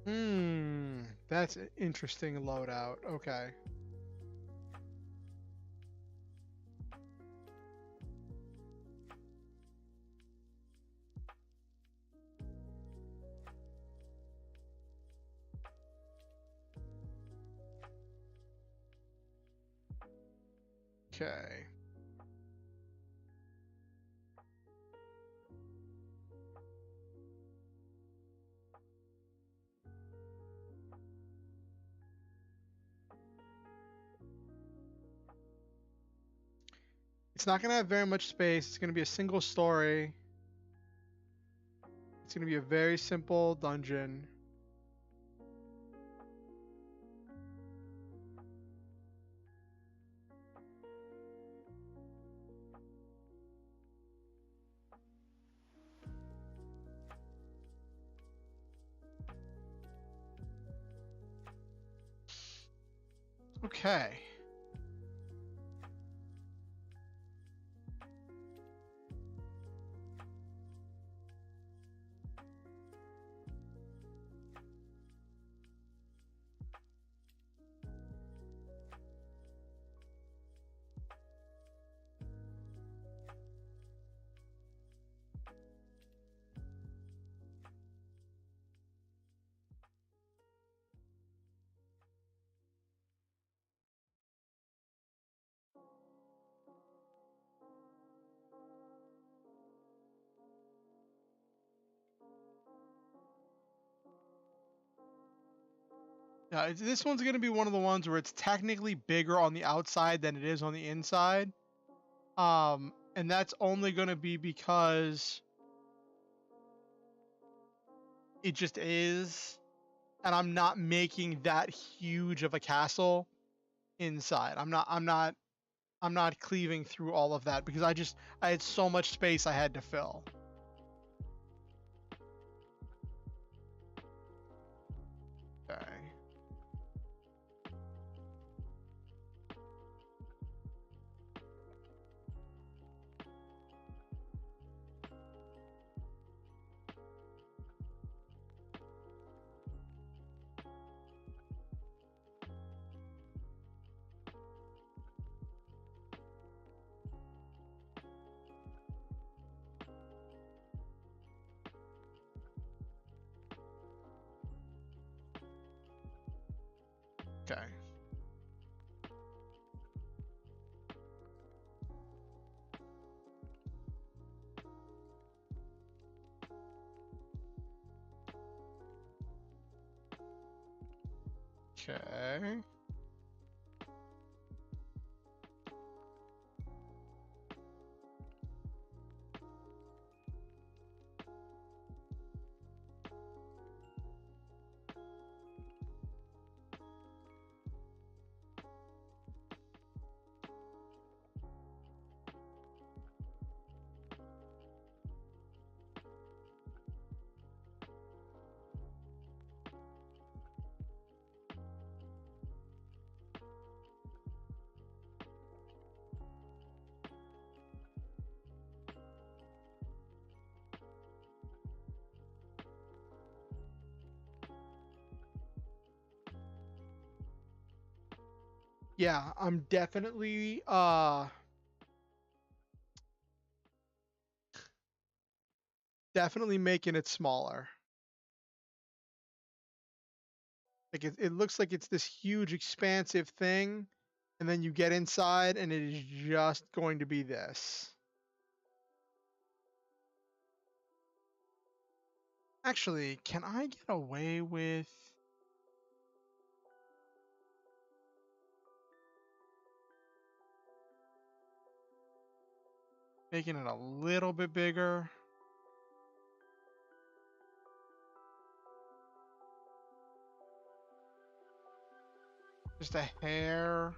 Speaker 2: Mm, that's an interesting loadout. Okay. Okay. It's not going to have very much space. It's going to be a single story. It's going to be a very simple dungeon. Okay. Yeah, this one's going to be one of the ones where it's technically bigger on the outside than it is on the inside. And that's only going to be because it just is. And I'm not making that huge of a castle inside. I'm not cleaving through all of that because I had so much space I had to fill. Okay. Okay. Okay. Yeah, I'm definitely making it smaller. Like it looks like it's this huge expansive thing, and then you get inside and it is just going to be this. Actually, can I get away with making it a little bit bigger? Just a hair.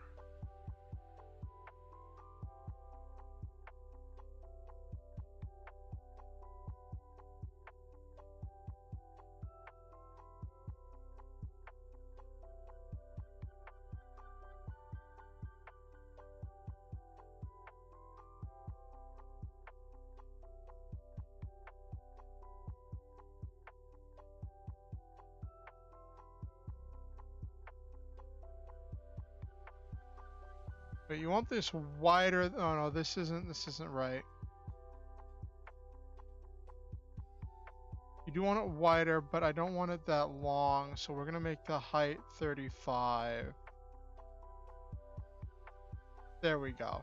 Speaker 2: But you want this wider. Oh no, this isn't right. You do want it wider, but I don't want it that long, so we're gonna make the height 35. There we go.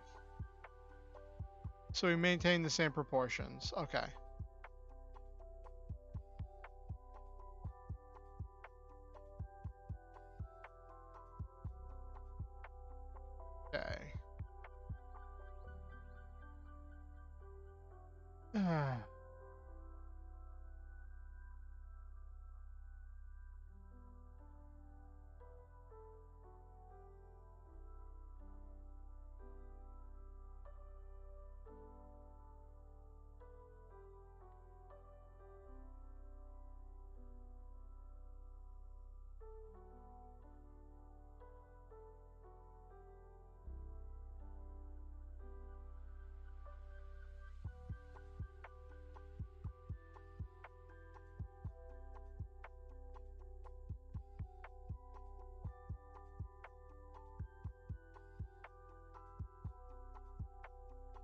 Speaker 2: So we maintain the same proportions. Okay. Okay.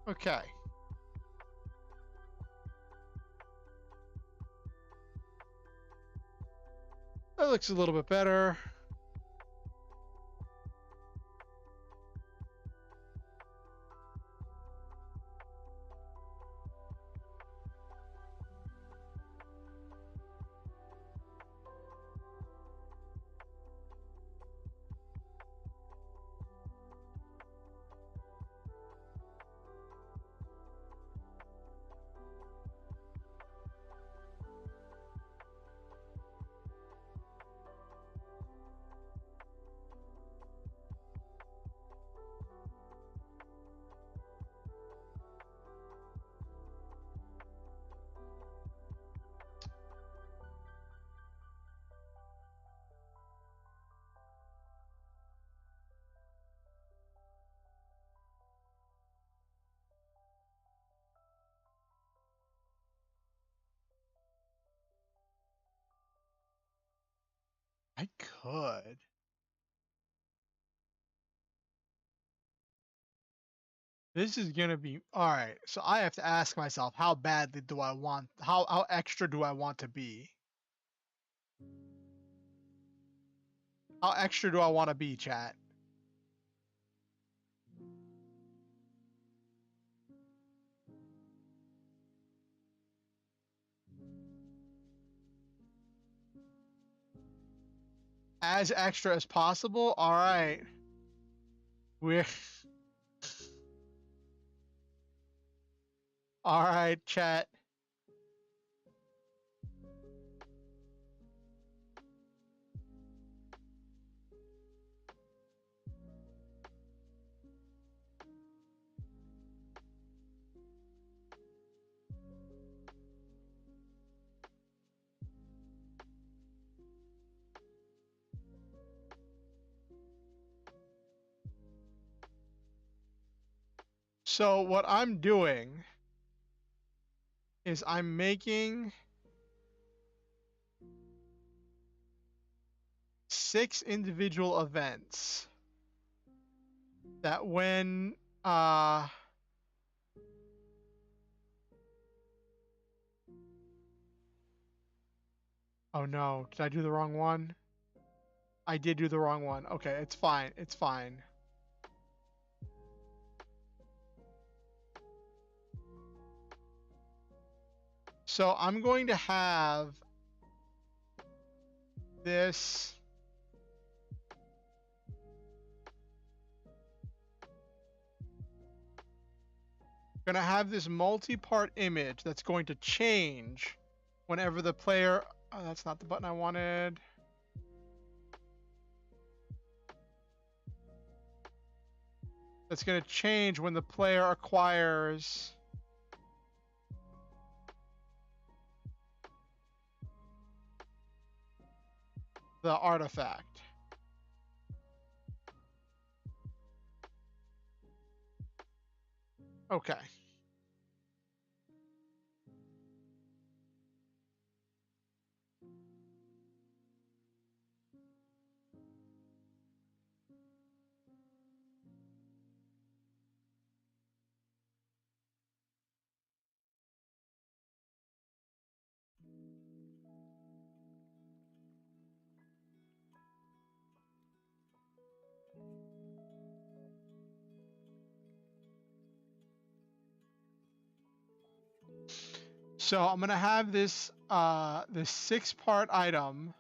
Speaker 2: Okay. That looks a little bit better. I could. This is gonna be all right. So I have to ask myself, how badly do I want? How extra do I want to be? How extra do I want to be, chat? As extra as possible? All right. We're... All right, chat. So what I'm doing is I'm making 6 individual events that when oh no, did I do the wrong one? I did do the wrong one. Okay, it's fine. It's fine. So I'm going to have this multi-part image that's going to change whenever the player... Oh, that's not the button I wanted. That's going to change when the player acquires the artifact. Okay. So I'm gonna have this 6-part item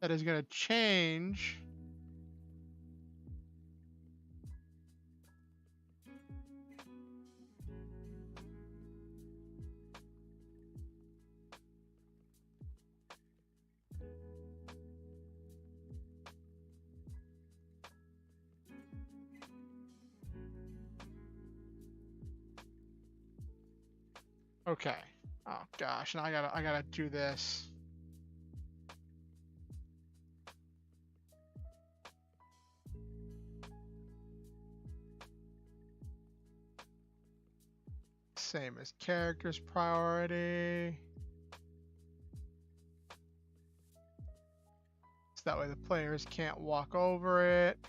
Speaker 2: that is gonna change Okay. Oh gosh, now I gotta do this. Same as characters priority. So that way the players can't walk over it.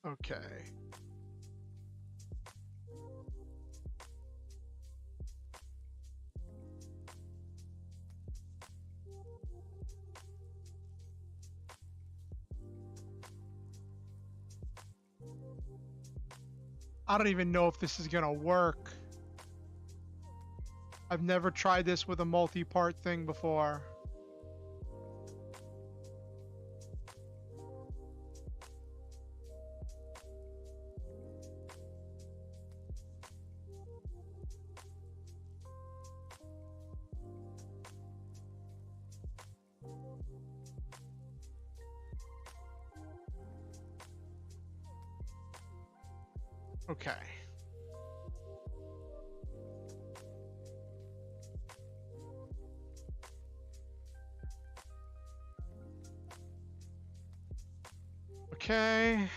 Speaker 2: Okay. I don't even know if this is gonna work. I've never tried this with a multi-part thing before. Okay. Okay.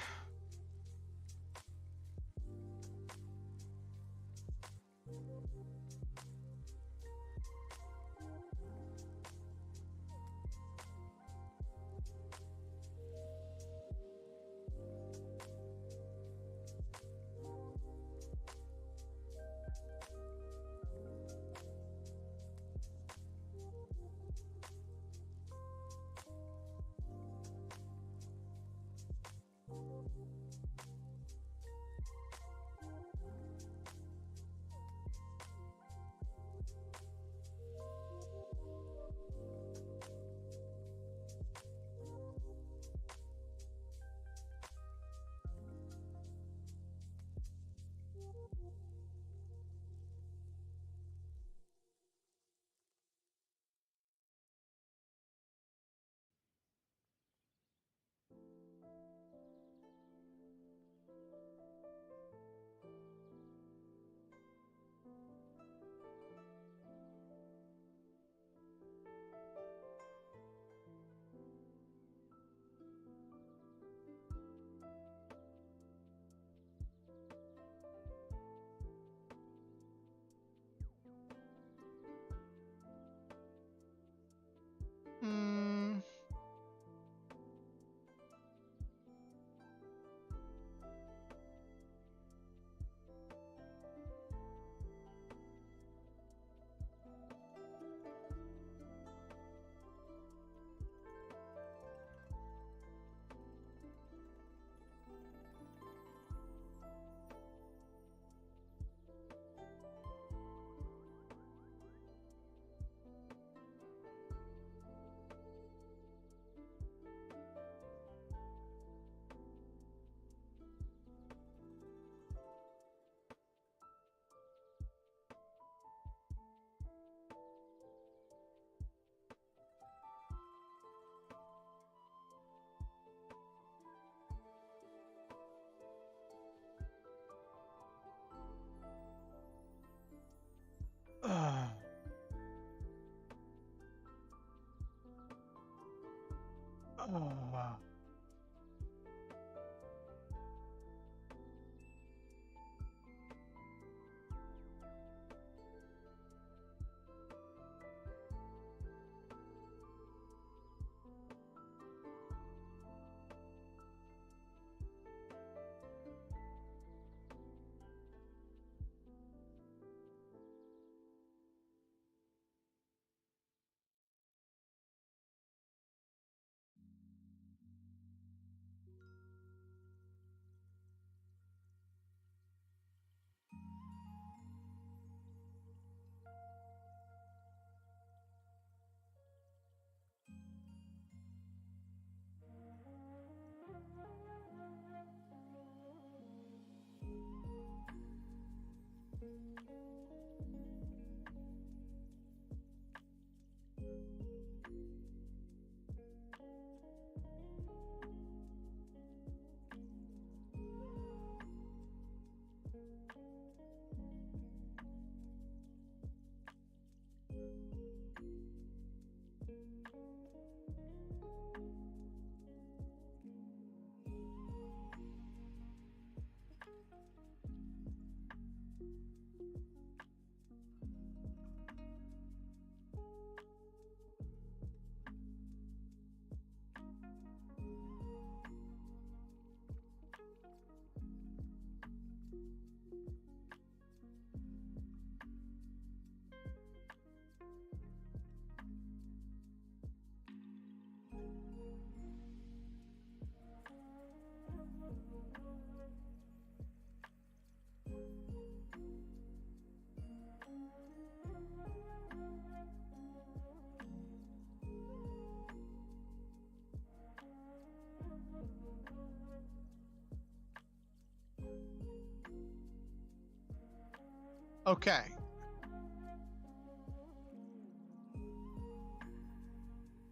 Speaker 2: Okay.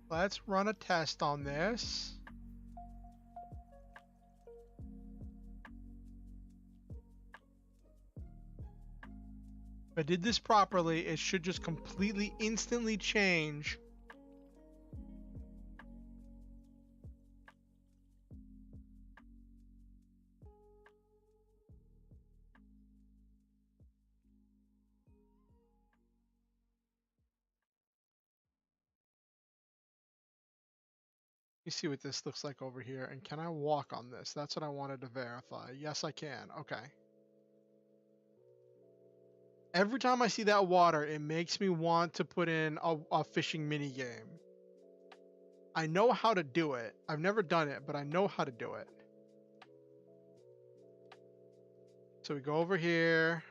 Speaker 2: Let's run a test on this. If I did this properly, it should just completely instantly change. Let me see what this looks like over here. And can I walk on this? That's what I wanted to verify. Yes, I can. Okay. Every time I see that water, it makes me want to put in a fishing mini game. I know how to do it. I've never done it, but I know how to do it. So we go over here.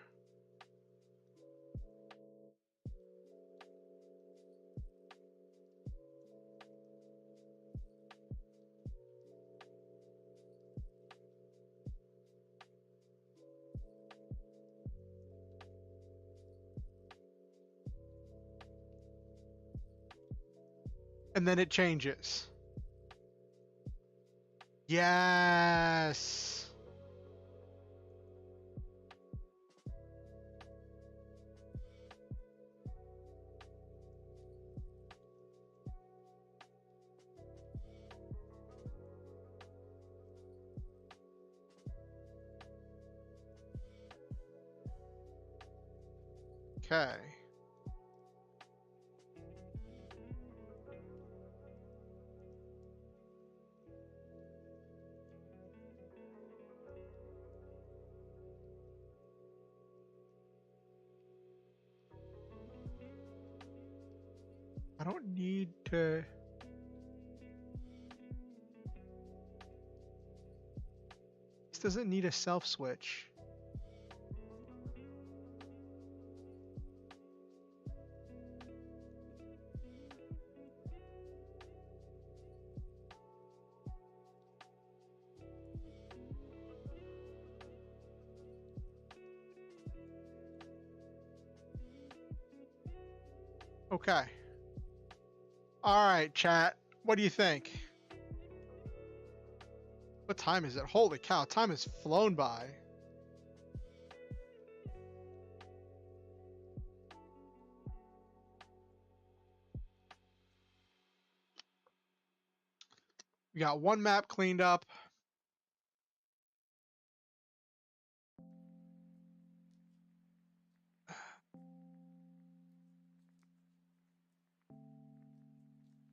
Speaker 2: And then it changes. Yes. Okay. I don't need to... This doesn't need a self switch. Okay. All right, chat. What do you think? What time is it? Holy cow, time has flown by. We got one map cleaned up.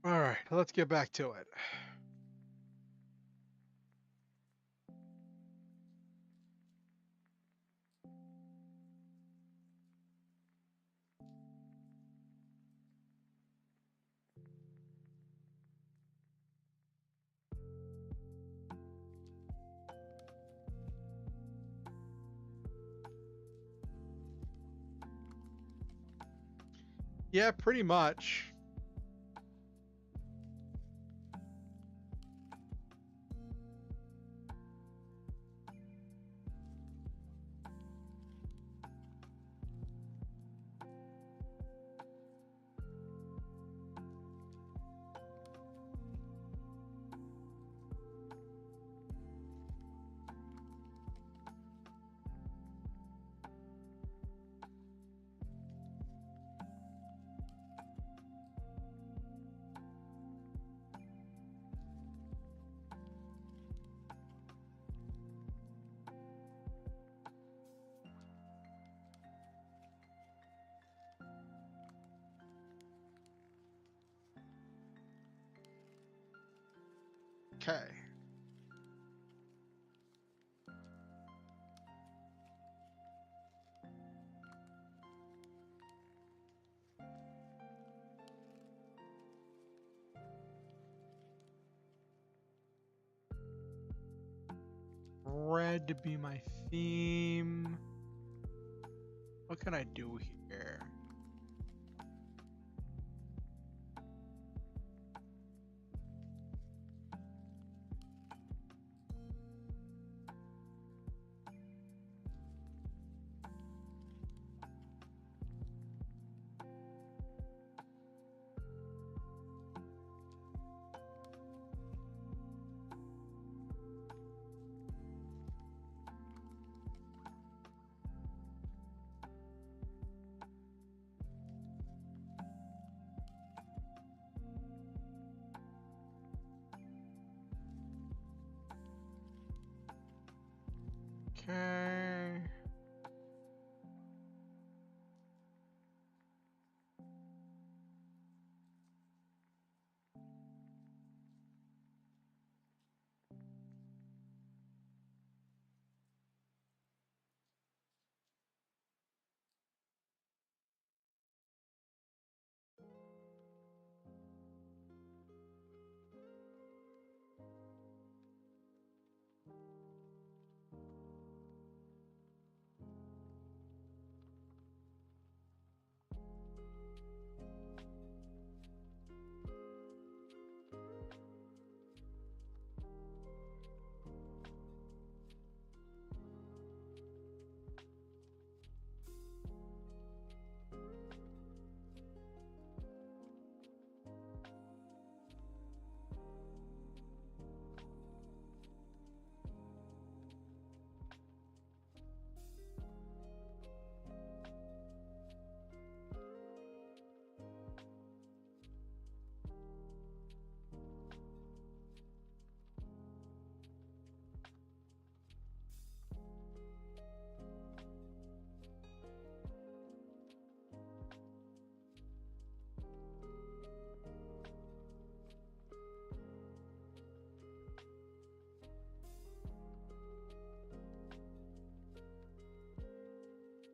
Speaker 2: All right, let's get back to it. Yeah, pretty much. Okay. Red to be my theme. What can I do here? Okay.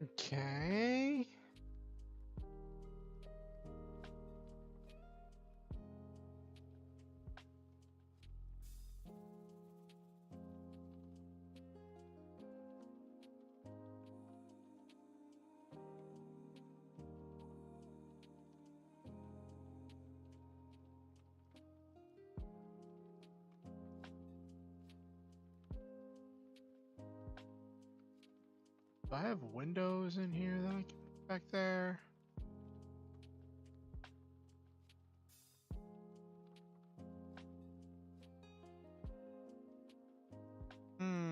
Speaker 2: Okay. Do I have windows in here that I can put back there? Hmm.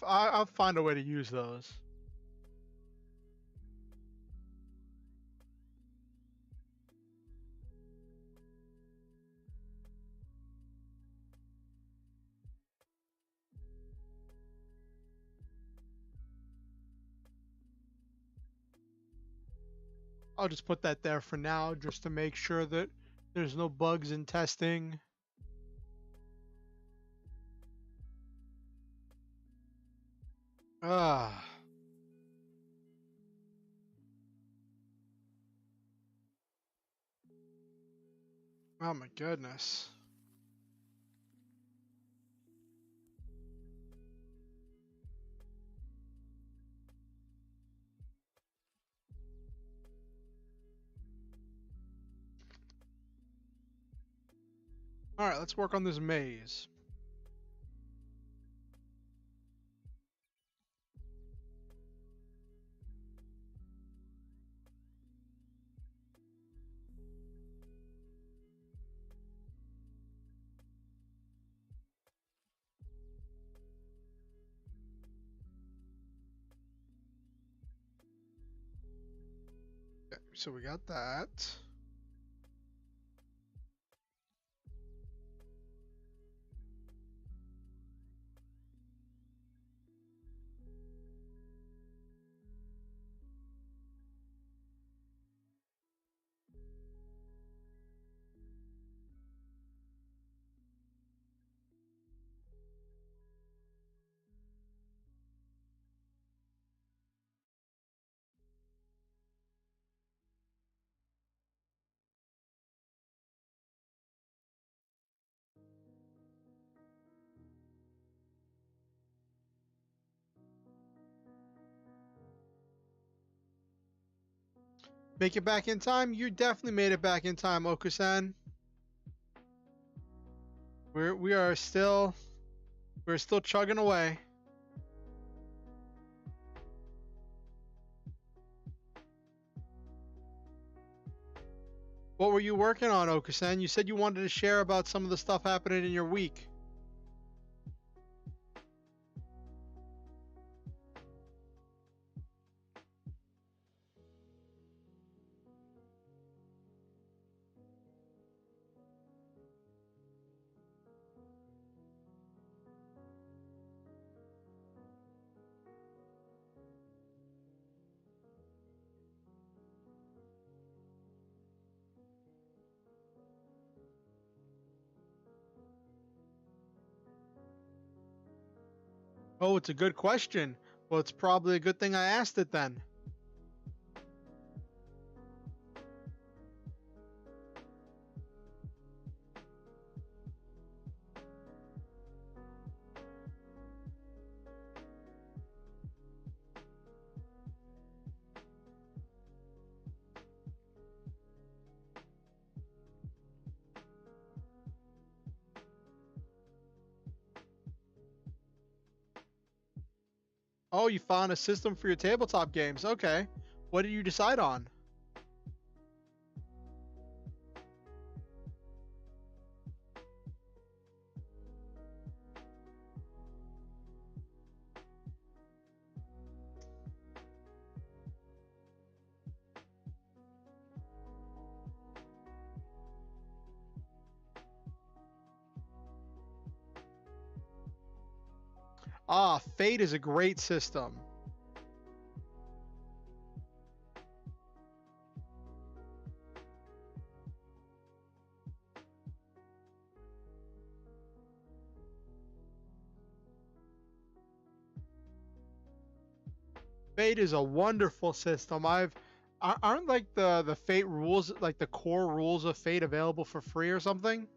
Speaker 2: I'll find a way to use those. I'll just put that there for now, just to make sure that there's no bugs in testing. Ah. Oh my goodness. All right, let's work on this maze. Okay, so we got that. Make it back in time? You definitely made it back in time, Okusan. We're still chugging away. What were you working on, Okusan? You said you wanted to share about some of the stuff happening in your week. Oh, it's a good question. Well, it's probably a good thing I asked it then. Oh, you found a system for your tabletop games. Okay. What did you decide on? Ah, Fate is a great system. Fate is a wonderful system. Aren't like the Fate rules, like the core rules of Fate, available for free or something?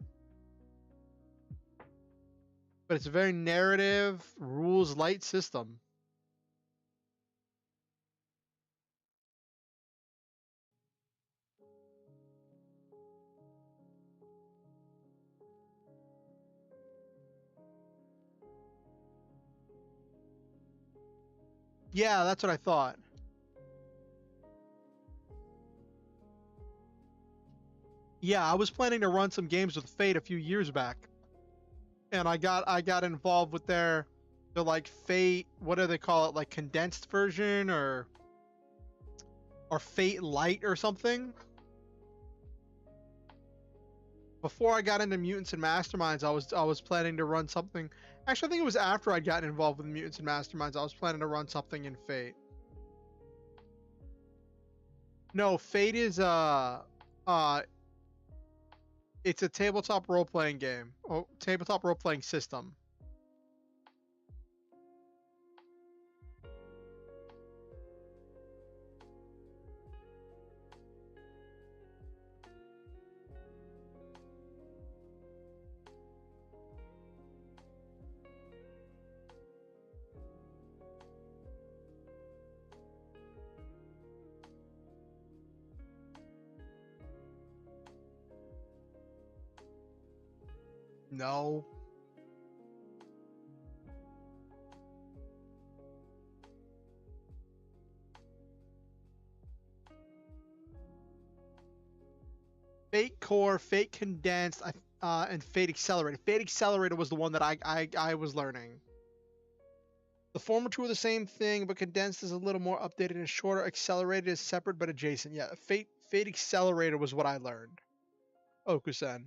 Speaker 2: But it's a very narrative, rules light system. Yeah, that's what I thought. Yeah, I was planning to run some games with Fate a few years back, and I got involved with their like Fate, what do they call it, like condensed version or Fate Light or something. Before I got into Mutants and Masterminds, I was planning to run something. Actually, I think it was after I'd gotten involved with Mutants and Masterminds, I was planning to run something in Fate. No, Fate is uh it's a tabletop role playing game. Oh, tabletop role playing system. No. Fate Core, Fate Condensed, and Fate Accelerated. Fate Accelerated was the one that I was learning. The former two are the same thing, but Condensed is a little more updated and shorter. Accelerated is separate but adjacent. Yeah, Fate Accelerated was what I learned. Okusen.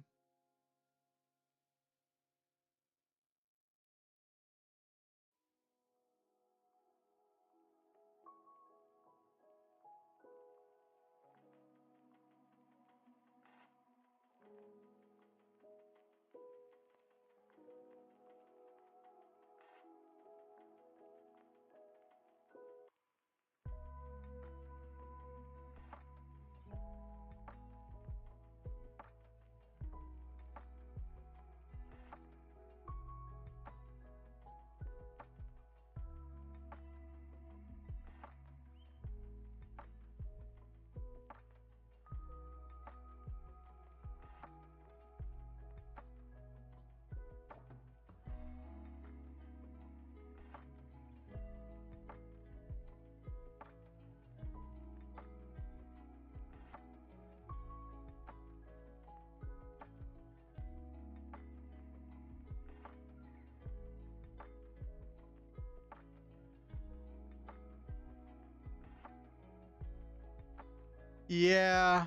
Speaker 2: Yeah,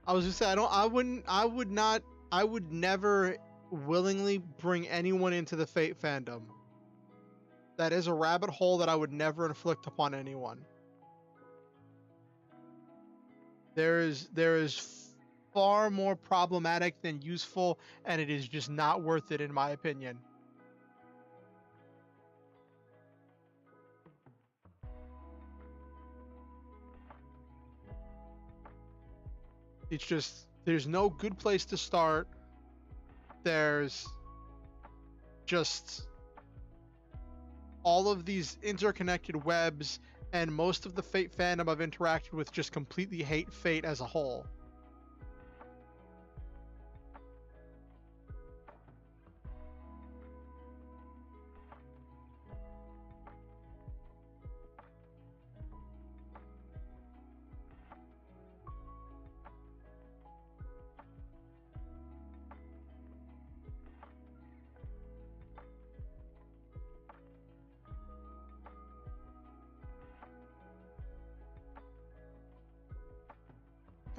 Speaker 2: I was just say I would never willingly bring anyone into the Fate fandom. That is a rabbit hole that I would never inflict upon anyone. There is far more problematic than useful, and it is just not worth it in my opinion. It's just there's no good place to start. There's just all of these interconnected webs, and most of the Fate fandom I've interacted with just completely hate Fate as a whole.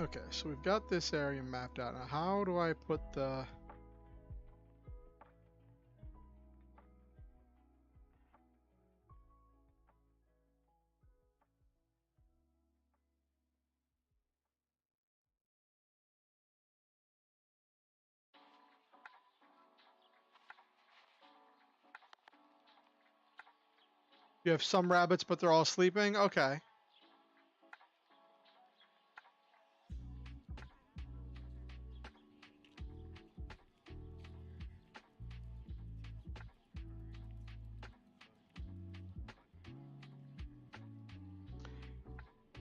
Speaker 2: Okay, so we've got this area mapped out. Now, how do I put the... You have some rabbits, but they're all sleeping? Okay.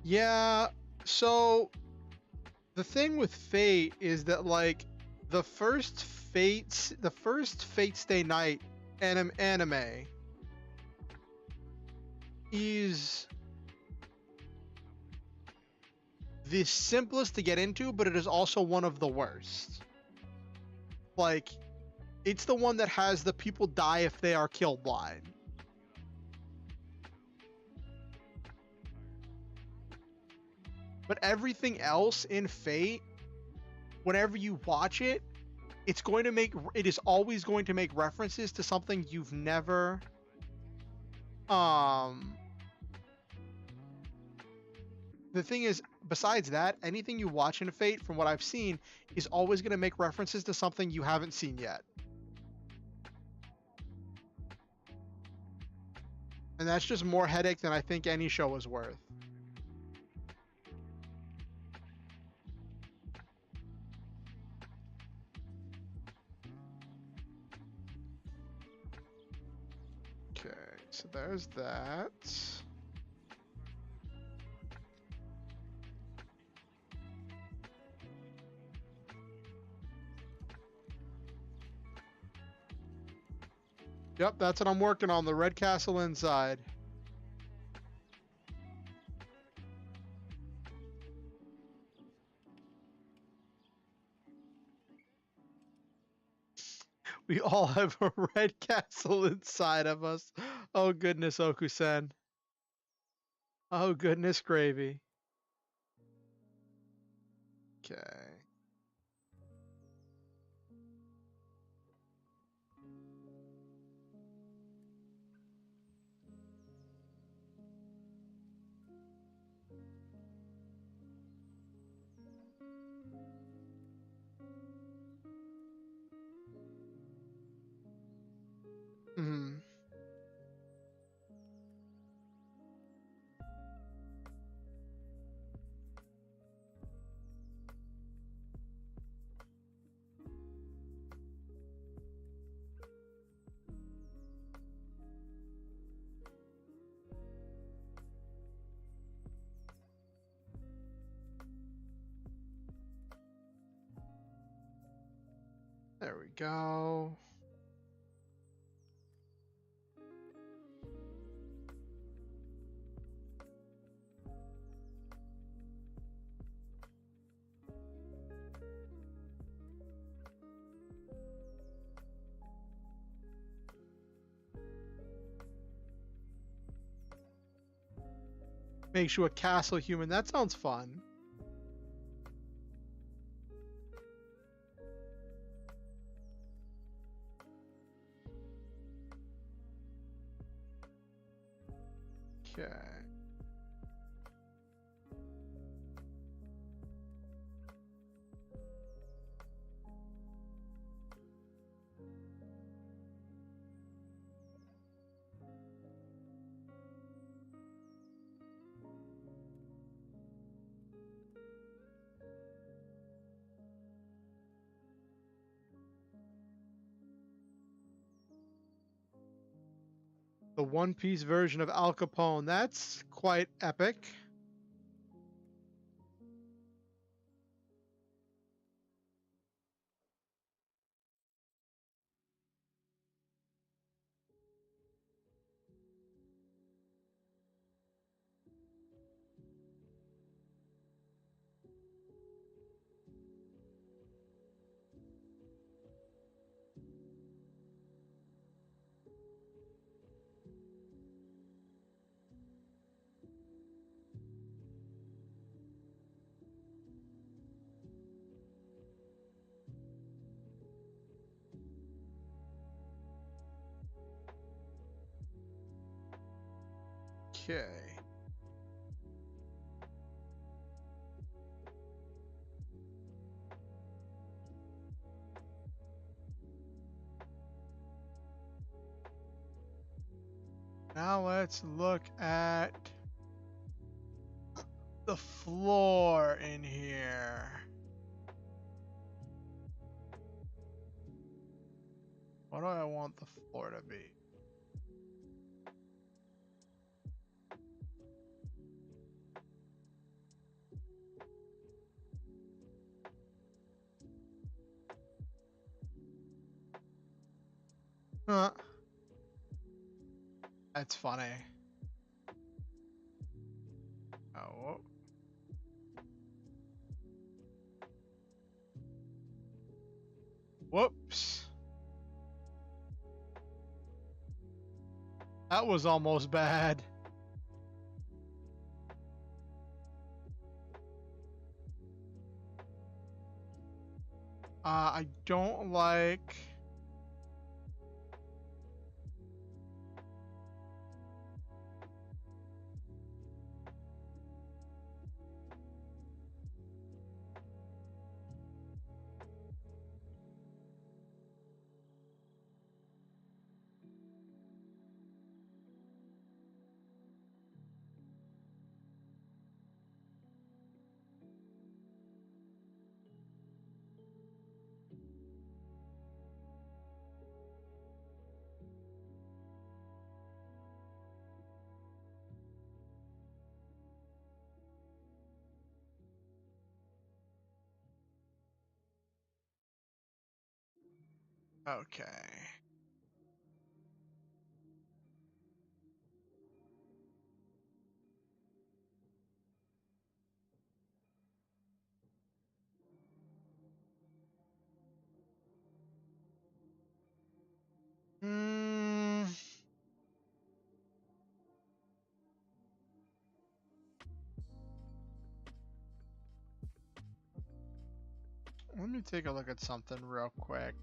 Speaker 2: Yeah, so the thing with Fate is that like the first Fate Stay Night anime is the simplest to get into, but it is also one of the worst. Like, it's the one that has the people die if they are killed line. But everything else in Fate, whenever you watch it, it is always going to make references to something you've never the thing is, besides that, anything you watch in Fate, from what I've seen, is always going to make references to something you haven't seen yet. And that's just more headache than I think any show is worth. Okay, so there's that. Yep, that's what I'm working on, the Red Castle inside. We all have a Red Castle inside of us. Oh goodness, Okusen. Oh goodness gravy. Okay. Hmm. There we go. Makes you a castle human. That sounds fun. Okay. The One Piece version of Al Capone. That's quite epic. Okay. Now let's look at the floor in here. What do I want the floor to be? Huh. That's funny. Oh. Whoops. That was almost bad. I don't like... Okay. Hmm. Let me take a look at something real quick.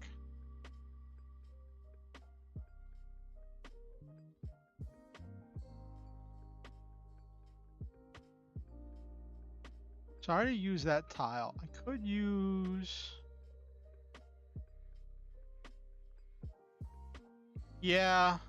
Speaker 2: So I already used that tile. I could use... Yeah.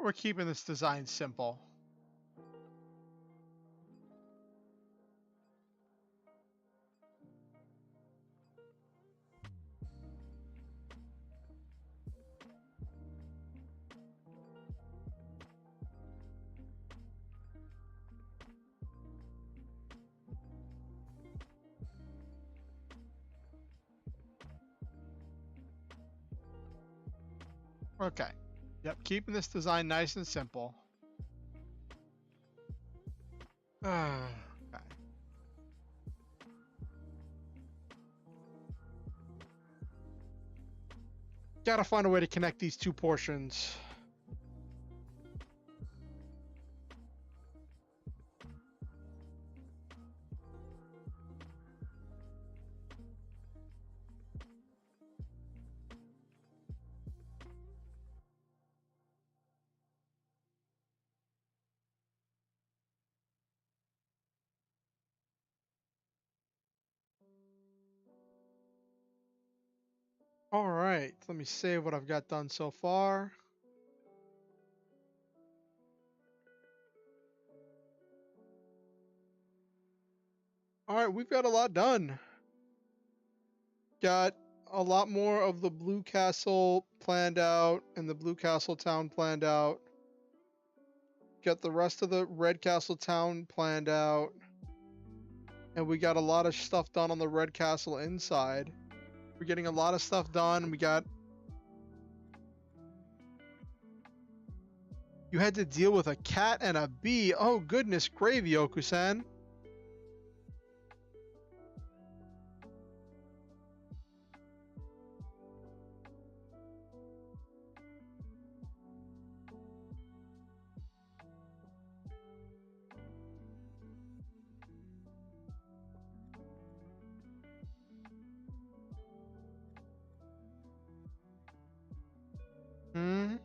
Speaker 2: We're keeping this design simple. Okay. Yep, keeping this design nice and simple. Okay. Gotta find a way to connect these two portions. All right, let me save what I've got done so far. All right, we've got a lot done. Got a lot more of the Blue Castle planned out and the Blue Castle town planned out. Got the rest of the Red Castle town planned out. And we got a lot of stuff done on the Red Castle inside. We're getting a lot of stuff done. We got... You had to deal with a cat and a bee. Oh, goodness gravy, Okusan. Hmm?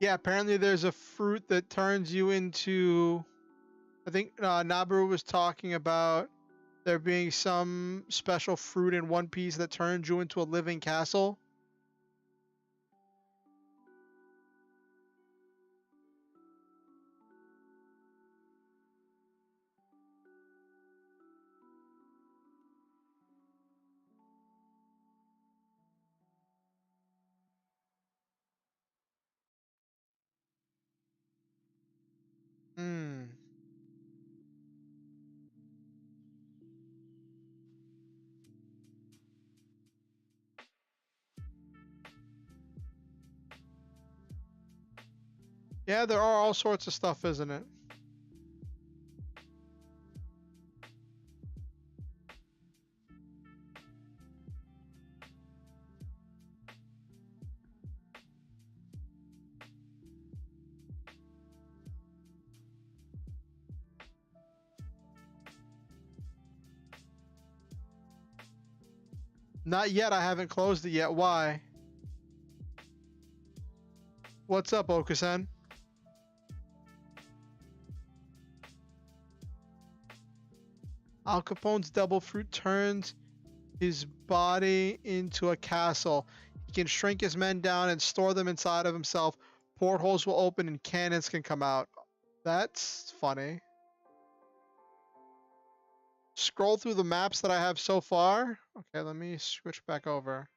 Speaker 2: Yeah, apparently there's a fruit that turns you into... I think Nabaru was talking about there being some special fruit in One Piece that turns you into a living castle. Hmm. Yeah, there are all sorts of stuff, isn't it? Not yet. I haven't closed it yet. Why? What's up, Okusan? Al Capone's double fruit turns his body into a castle. He can shrink his men down and store them inside of himself. Portholes will open and cannons can come out. That's funny. Scroll through the maps that I have so far. Okay, let me switch back over.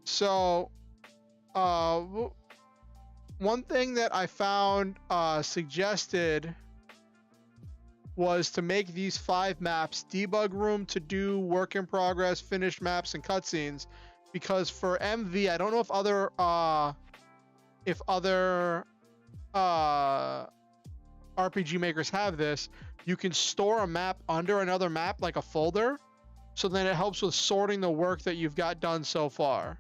Speaker 2: So, one thing that I found suggested was to make these 5 maps: debug room, to do, work in progress, finished maps, and cutscenes. Because for MV, I don't know if other RPG makers have this. You can store a map under another map, like a folder, so then it helps with sorting the work that you've got done so far.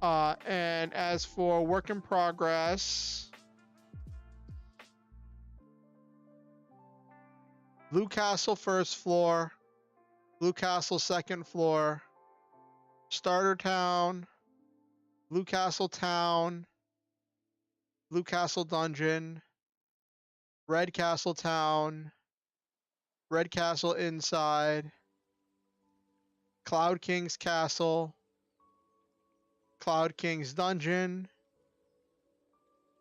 Speaker 2: And as for work in progress, Blue Castle first floor, Blue Castle second floor, Starter Town, Blue Castle Town, Blue Castle Dungeon, Red Castle Town, Red Castle Inside, Cloud King's Castle, Cloud King's Dungeon,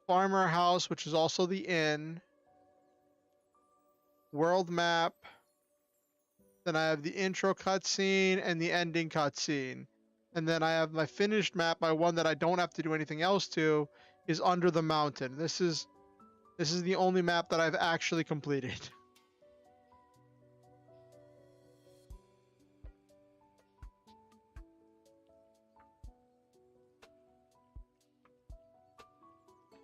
Speaker 2: farmer house, which is also the inn, world map. Then I have the intro cutscene and the ending cutscene. And then I have my finished map, my one that I don't have to do anything else to, is Under the Mountain. This is the only map that I've actually completed.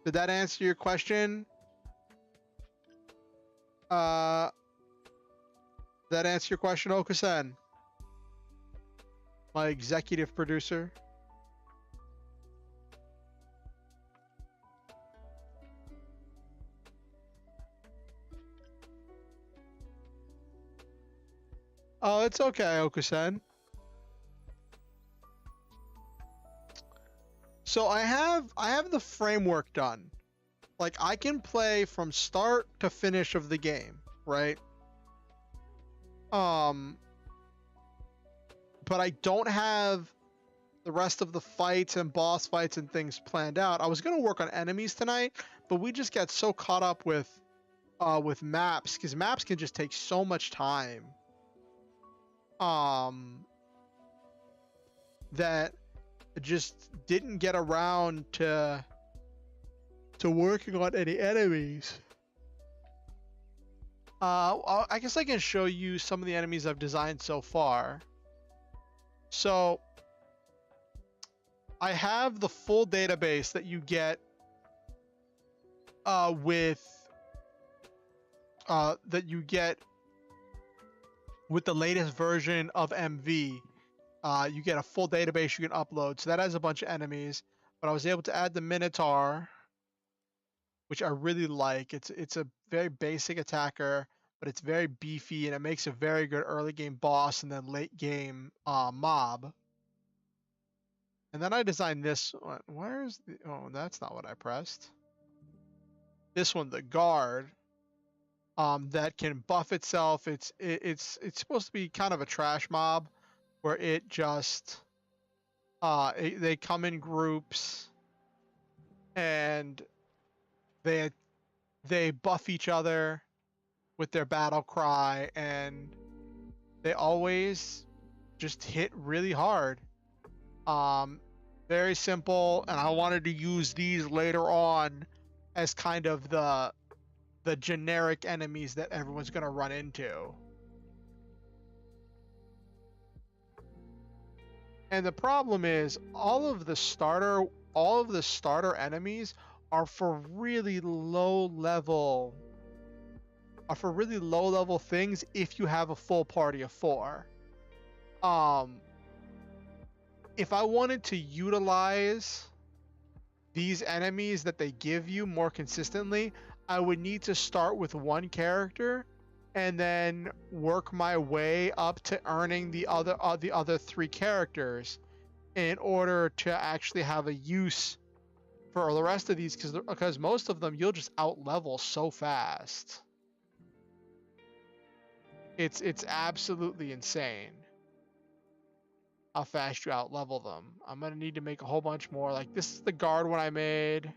Speaker 2: Did that answer your question? That answer your question, Okusen? My executive producer. Oh, it's okay, Okusen. So I have the framework done. Like, I can play from start to finish of the game, right? But I don't have the rest of the fights and boss fights and things planned out. I was gonna work on enemies tonight, but we just got so caught up with maps, because maps can just take so much time. That I just didn't get around to working on any enemies. I guess I can show you some of the enemies I've designed so far. So I have the full database that you get with the latest version of MV. You get a full database you can upload. So that has a bunch of enemies. But I was able to add the Minotaur, which I really like. It's a very basic attacker, but it's very beefy, and it makes a very good early game boss and then late game mob. And then I designed this one. Where's the... Oh, that's not what I pressed. This one, the guard, that can buff itself. It's supposed to be kind of a trash mob, where it just they come in groups and they buff each other with their battle cry, and they always just hit really hard. Very simple, and I wanted to use these later on as kind of the generic enemies that everyone's gonna run into. And the problem is all of the starter enemies are for really low level things if you have a full party of 4. If I wanted to utilize these enemies that they give you more consistently, I would need to start with one character and then work my way up to earning the other 3 characters in order to actually have a use for the rest of these, because most of them you'll just out level so fast. It's absolutely insane how fast you out level them. I'm gonna need to make a whole bunch more. Like, this is the guard one I made.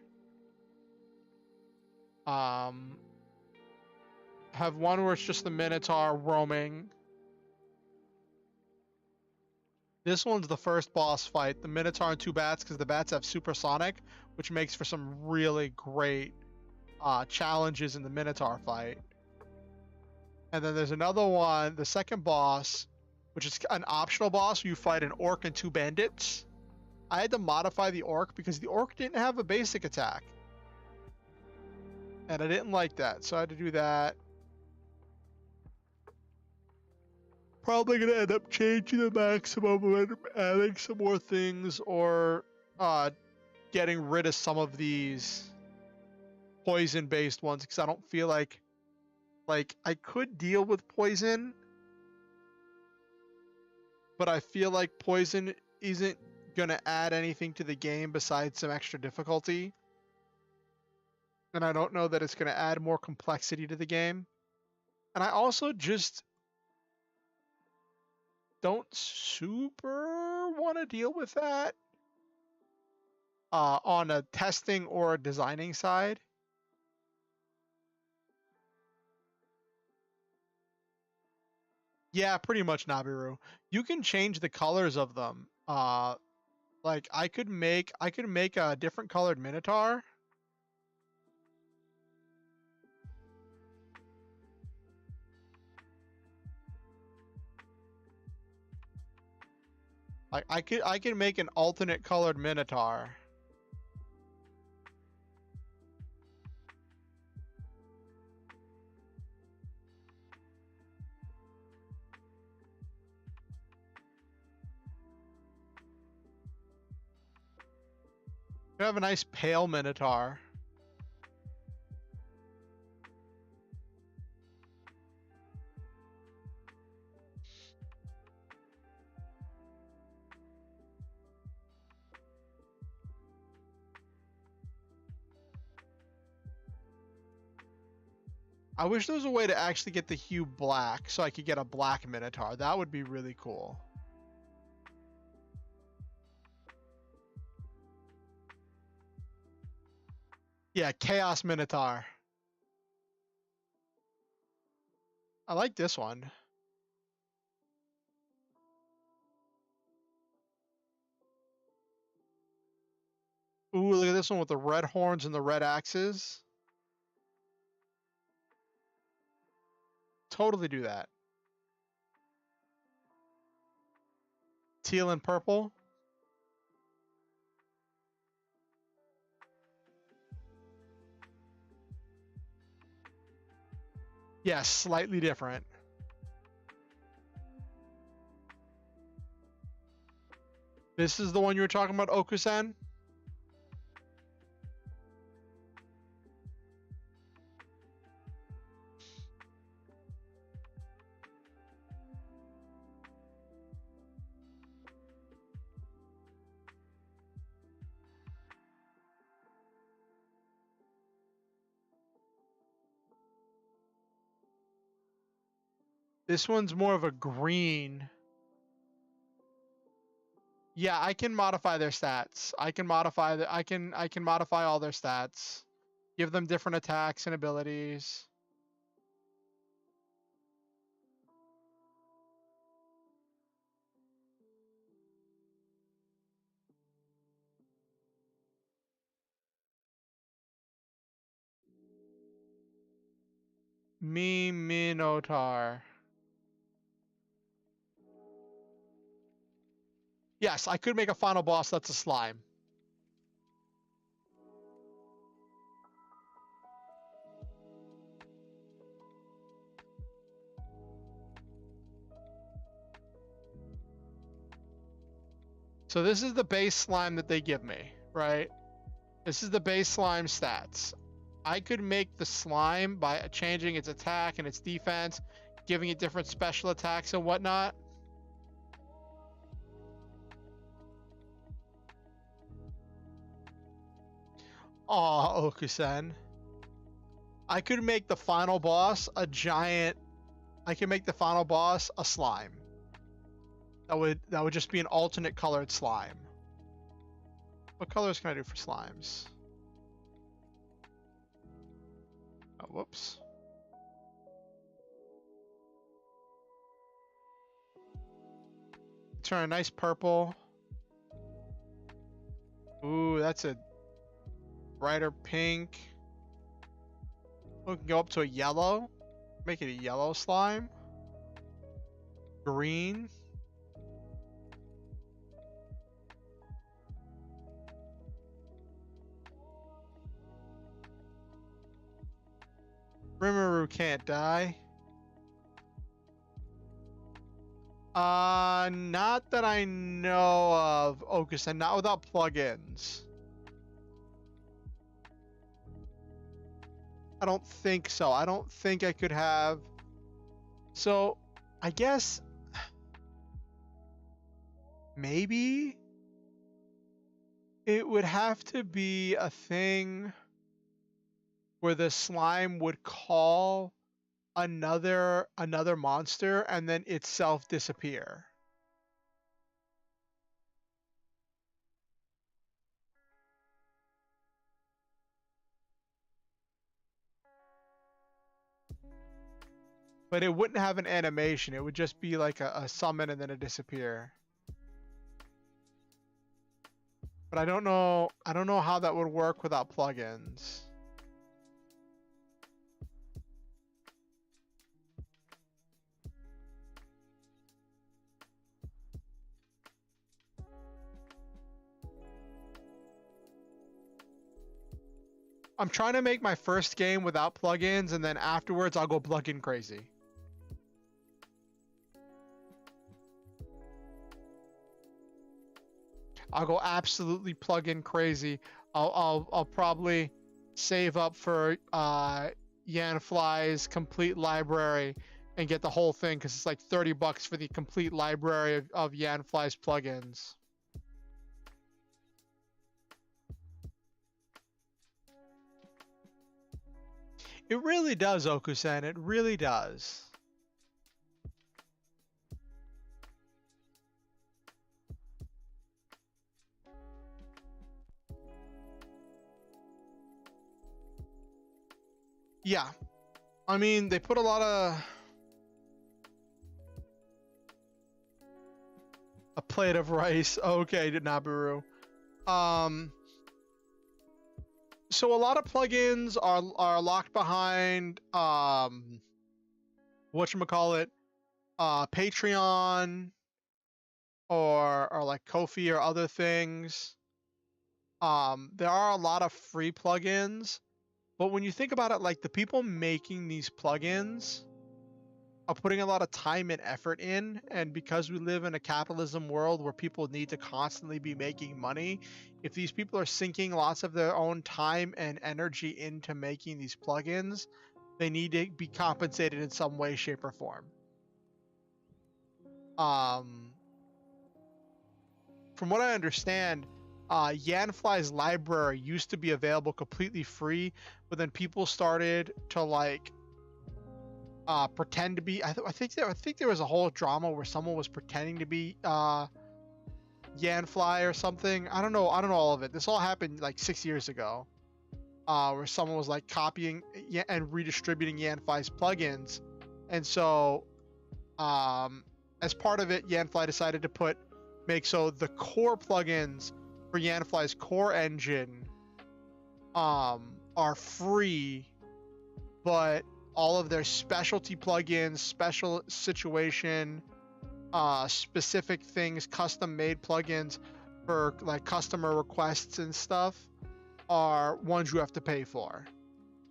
Speaker 2: Have one where it's just the Minotaur roaming. This one's the first boss fight, the Minotaur and 2 bats, because the bats have supersonic, which makes for some really great challenges in the Minotaur fight. And then there's another one, the second boss, which is an optional boss where you fight an orc and 2 bandits. I had to modify the orc because the orc didn't have a basic attack. And I didn't like that, so I had to do that. Probably gonna end up changing the maximum and adding some more things, or getting rid of some of these poison-based ones, because I don't feel like I could deal with poison, but I feel like poison isn't gonna add anything to the game besides some extra difficulty. And I don't know that it's gonna add more complexity to the game. And I also just don't super want to deal with that. on a testing or a designing side. Yeah, pretty much, Nabiru. You can change the colors of them. Like I could make a different colored Minotaur. Like I could make an alternate colored Minotaur. You have a nice pale Minotaur. I wish there was a way to actually get the hue black so I could get a black Minotaur. That would be really cool. Yeah, Chaos Minotaur. I like this one. Ooh, look at this one with the red horns and the red axes. Totally do that. Teal and purple. Yes, slightly different. This is the one you were talking about, Okusen? This one's more of a green. Yeah, I can modify their stats. I can modify all their stats. Give them different attacks and abilities. Minotaur. Yes, I could make a final boss that's a slime. So this is the base slime that they give me, right? This is the base slime stats. I could make the slime by changing its attack and its defense, giving it different special attacks and whatnot. Aw, Okusen. I could make the final boss a giant. I can make the final boss a slime. That would just be an alternate colored slime. What colors can I do for slimes? Oh, whoops. Turn a nice purple. Ooh, that's a brighter pink. We can go up to a yellow. Make it a yellow slime. Green. Rimuru can't die. Not that I know of, Okusen, not without plugins. I don't think so. I don't think I could have. So, I guess maybe it would have to be a thing where the slime would call another monster and then itself disappear. but it wouldn't have an animation. It would just be like a summon and then a disappear. But I don't know how that would work without plugins. I'm trying to make my first game without plugins, and then afterwards I'll go plugin crazy. I'll go absolutely plugin crazy. I'll probably save up for Yanfly's complete library and get the whole thing, because it's like $30 for the complete library of Yanfly's plugins. It really does, Okusen. It really does. Yeah. I mean, they put a lot of... A plate of rice. Okay, Nabaru. So a lot of plugins are locked behind whatchamacallit, Patreon or like Ko-fi or other things. There are a lot of free plugins, but when you think about it, like the people making these plugins are putting a lot of time and effort in, and because we live in a capitalism world where people need to constantly be making money, if these people are sinking lots of their own time and energy into making these plugins, they need to be compensated in some way, shape, or form. From what I understand, Yanfly's library used to be available completely free, but then people started to like pretend to be. I think there was a whole drama where someone was pretending to be Yanfly or something. I don't know all of it. This all happened like 6 years ago, where someone was like copying and redistributing Yanfly's plugins, and so as part of it, Yanfly decided to make so the core plugins for Yanfly's core engine are free, but all of their specialty plugins, special situation, specific things, custom made plugins for like customer requests and stuff are ones you have to pay for.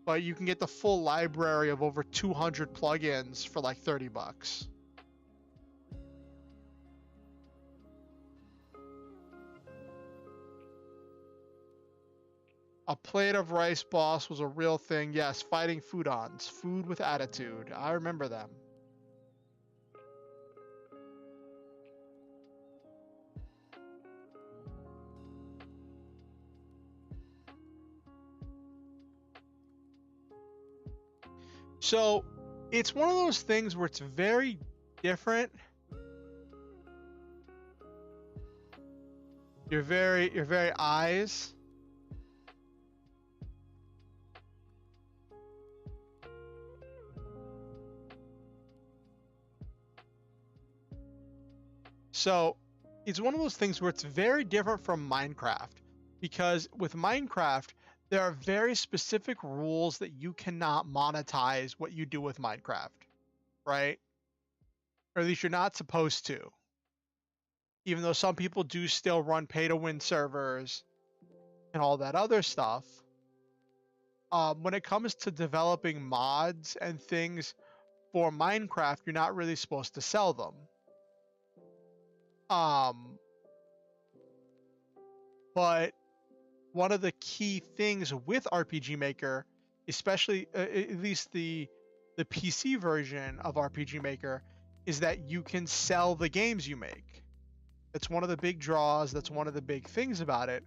Speaker 2: But you can get the full library of over 200 plugins for like $30. A plate of rice boss was a real thing. Yes, fighting foodons. Food with attitude. I remember them. So, it's one of those things where it's very different. You're very eyes. So it's one of those things where it's very different from Minecraft, because with Minecraft, there are very specific rules that you cannot monetize what you do with Minecraft, right? Or at least you're not supposed to. Even though some people do still run pay-to-win servers and all that other stuff. When it comes to developing mods and things for Minecraft, you're not really supposed to sell them. But one of the key things with RPG Maker, especially at least the PC version of RPG Maker, is that you can sell the games you make. That's one of the big draws. That's one of the big things about it.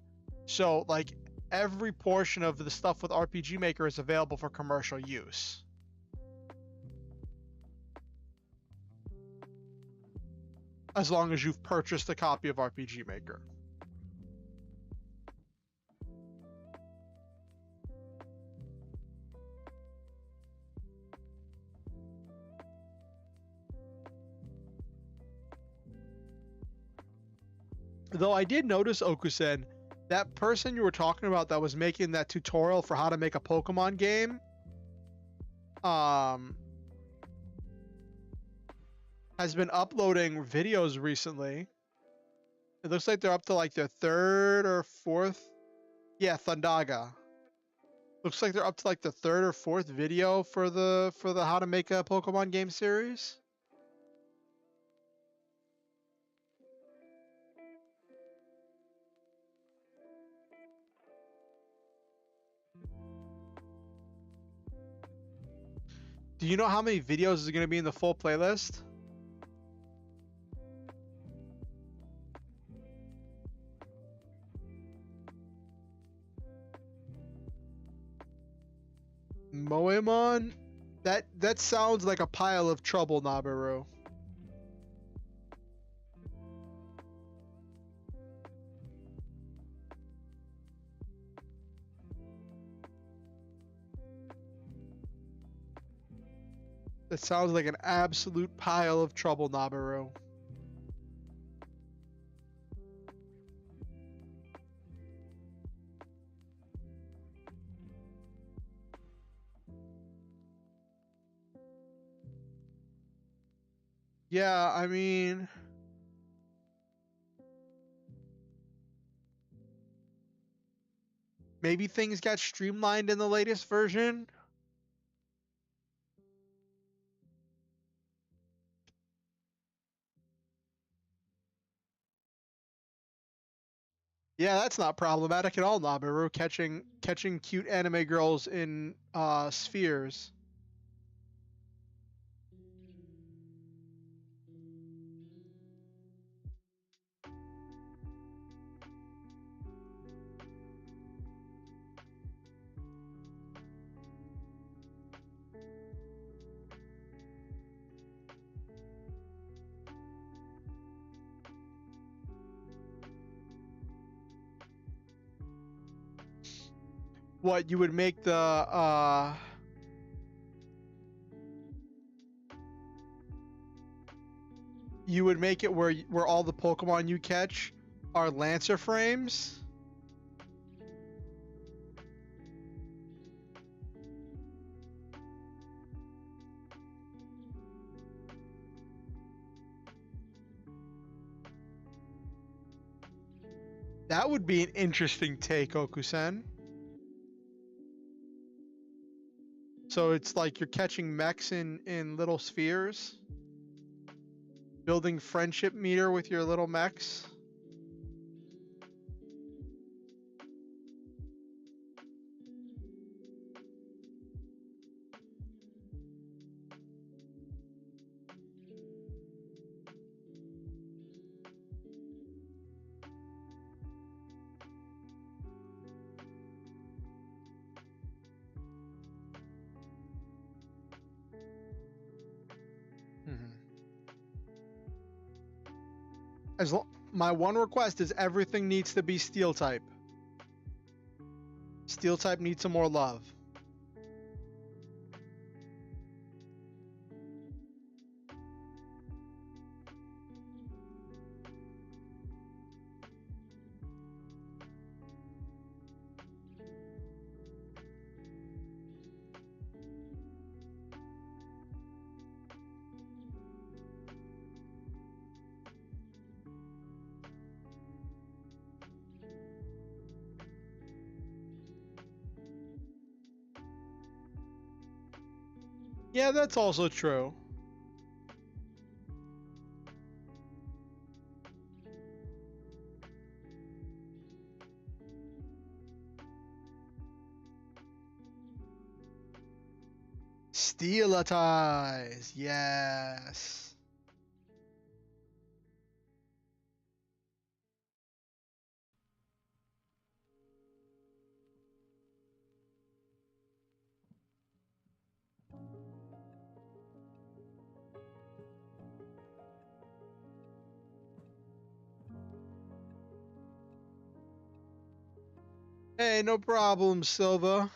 Speaker 2: So like every portion of the stuff with RPG Maker is available for commercial use. As long as you've purchased a copy of RPG Maker. Though I did notice, Okusen, that person you were talking about that was making that tutorial for how to make a Pokemon game, has been uploading videos recently. It looks like they're up to like their third or fourth. Yeah, Thundaga. Looks like they're up to like the third or fourth video for the how to make a Pokemon game series. Do you know how many videos is going to be in the full playlist? Moemon? That sounds like a pile of trouble, Nabaru. That sounds like an absolute pile of trouble, Nabaru. Yeah, I mean, maybe things got streamlined in the latest version. Yeah, that's not problematic at all, Nabaru. Catching cute anime girls in spheres. What you would make the you would make it where all the Pokemon you catch are Lancer frames? That would be an interesting take, Okusen. So it's like you're catching mechs in little spheres, building friendship meter with your little mechs. My one request is everything needs to be steel type. Steel type needs some more love. Yeah, that's also true. Steelitize, yes. Hey, no problem, Silva.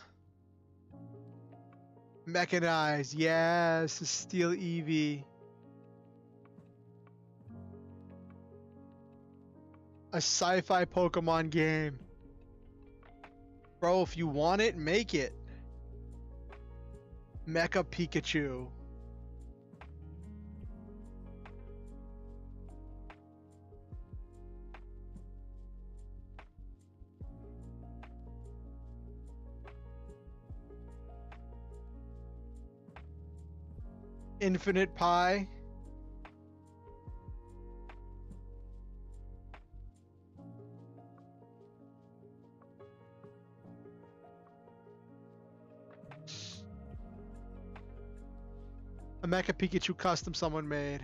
Speaker 2: Mechanized, yes, Steel Eevee. A sci-fi Pokemon game. Bro, if you want it, make it. Mecha Pikachu. Infinite Pie. A Mecha Pikachu custom someone made.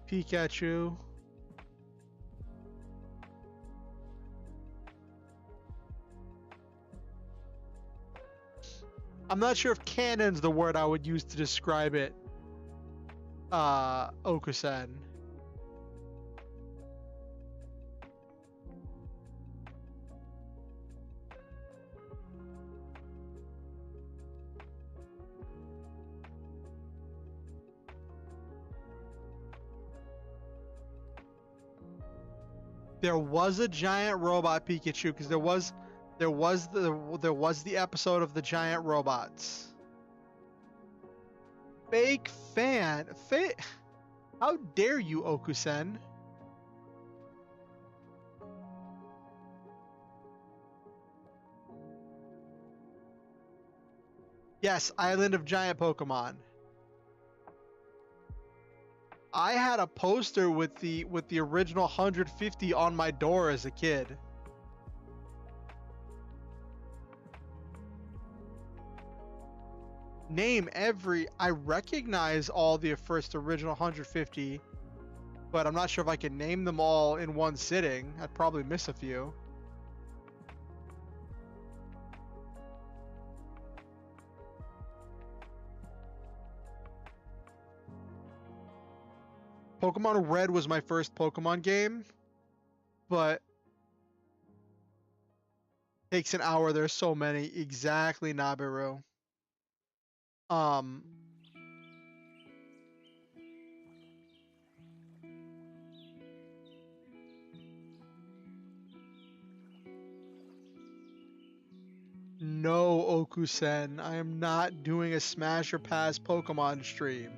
Speaker 2: Pikachu. I'm not sure if canon's the word I would use to describe it. Okusen. There was a giant robot Pikachu because there was the episode of the giant robots. Fake fan. How dare you, Okusen? Yes, Island of Giant Pokemon. I had a poster with the original 150 on my door as a kid. I recognize all the first original 150, but I'm not sure if I can name them all in one sitting. I'd probably miss a few. Pokemon Red was my first Pokemon game, but takes an hour. There's so many. Exactly, Nabiru. No, Okusen. I am not doing a Smash or Pass Pokemon stream.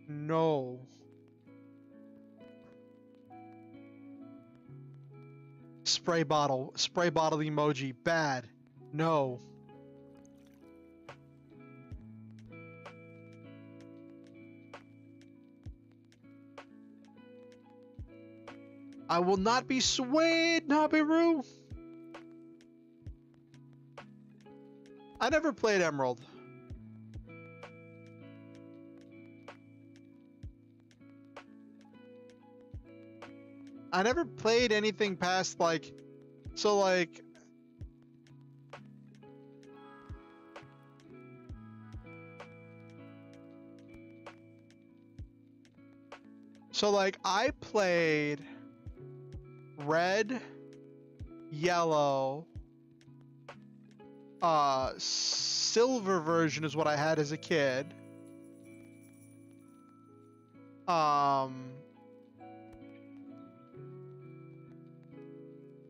Speaker 2: No. Spray bottle emoji. Bad. No. I will not be swayed, Nabiru. I never played Emerald. I never played anything past I played Red, Yellow, Silver version is what I had as a kid.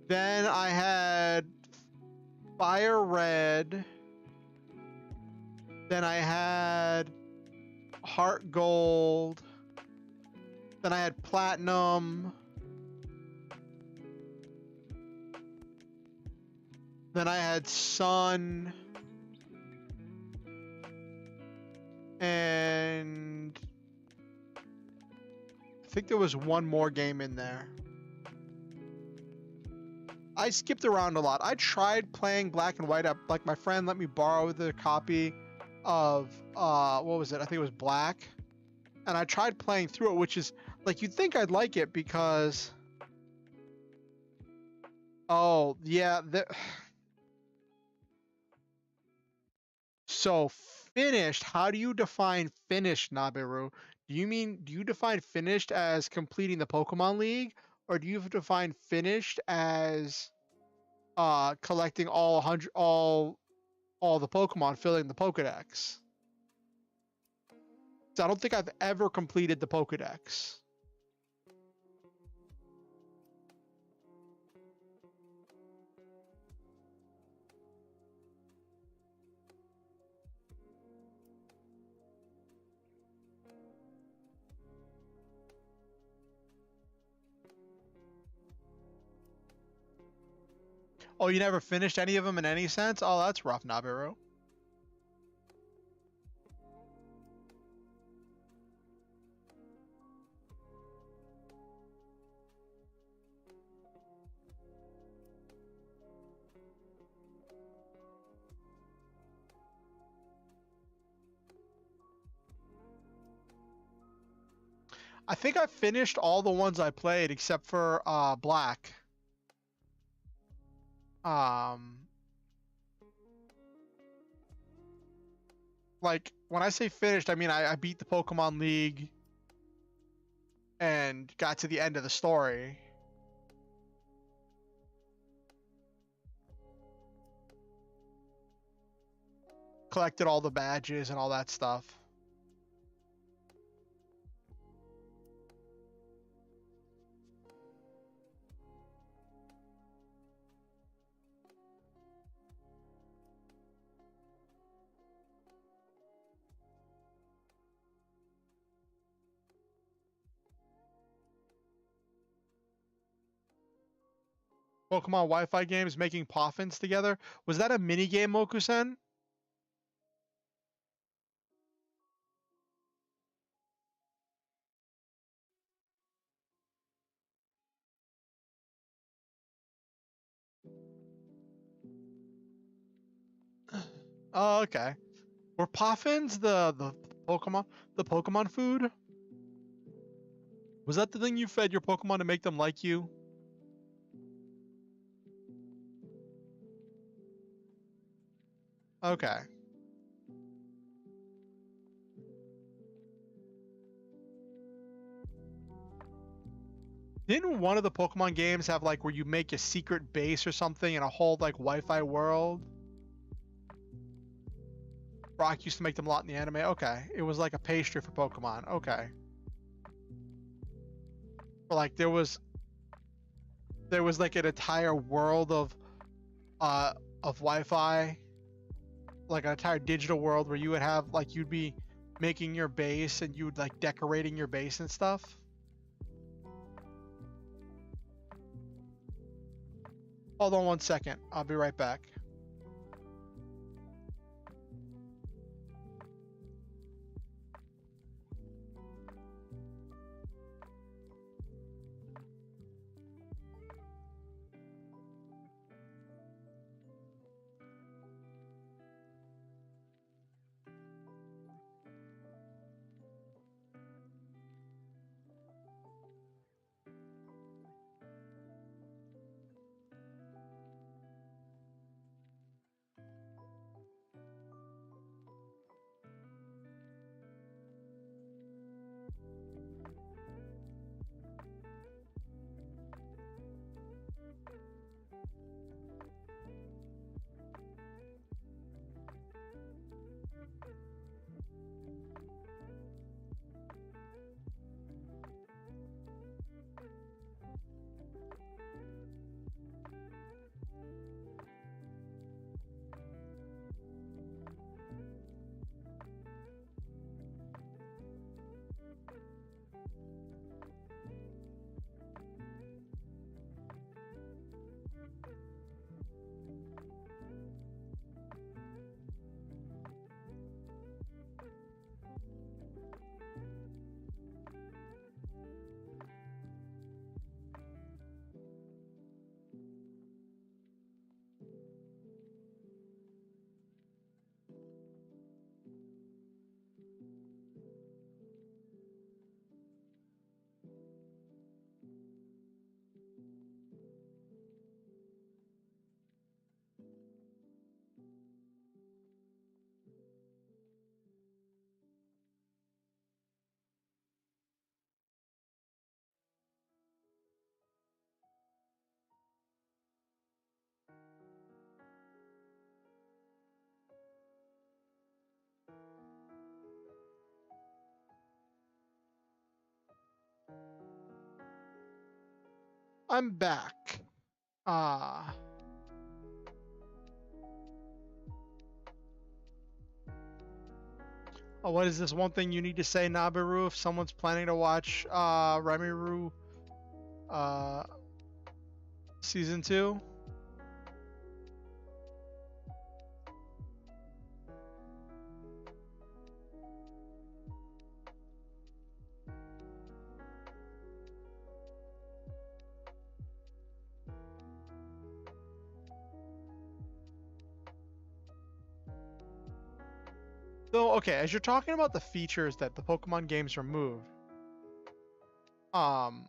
Speaker 2: Then I had Fire Red. Then I had Heart Gold. Then I had Platinum. Then I had Sun. And I think there was one more game in there. I skipped around a lot. I tried playing Black and White. Like, my friend let me borrow the copy of, what was it? I think it was Black. And I tried playing through it, which is, like, you'd think I'd like it because... Oh, yeah. So, finished. How do you define finished, Nabiru? Do you define finished as completing the Pokemon League? Or do you define finished as collecting all the Pokemon, filling the Pokedex? So I don't think I've ever completed the Pokedex. Oh, you never finished any of them in any sense? Oh, that's rough, Nabiru. I think I finished all the ones I played except for Black. Like when I say finished, I mean I beat the Pokemon League and got to the end of the story. Collected all the badges and all that stuff. Pokemon Wi-Fi games making Poffins together. Was that a mini game, Mokusen? Oh, okay. Were Poffins the Pokemon food? Was that the thing you fed your Pokemon to make them like you? Okay. Didn't one of the Pokemon games have like where you make a secret base or something in a whole like Wi-Fi world? Brock used to make them a lot in the anime. Okay. It was like a pastry for Pokemon. Okay. But like there was like an entire world of Wi-Fi, like an entire digital world where you would have like you'd be making your base and you would like decorating your base and stuff. Hold on one second. I'll be right back. I'm back. Oh, what is this one thing you need to say, Nabaru, if someone's planning to watch Remiru season 2? So, okay, as you're talking about the features that the Pokemon games removed, when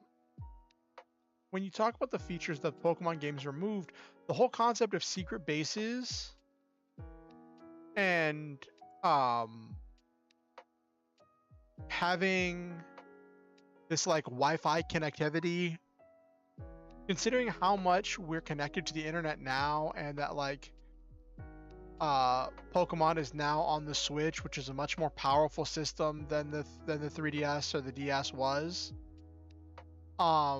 Speaker 2: you talk about the features that Pokemon games removed, the whole concept of secret bases and having this like Wi-Fi connectivity, considering how much we're connected to the internet now, and that like Pokemon is now on the Switch, which is a much more powerful system than the 3DS or the DS was. I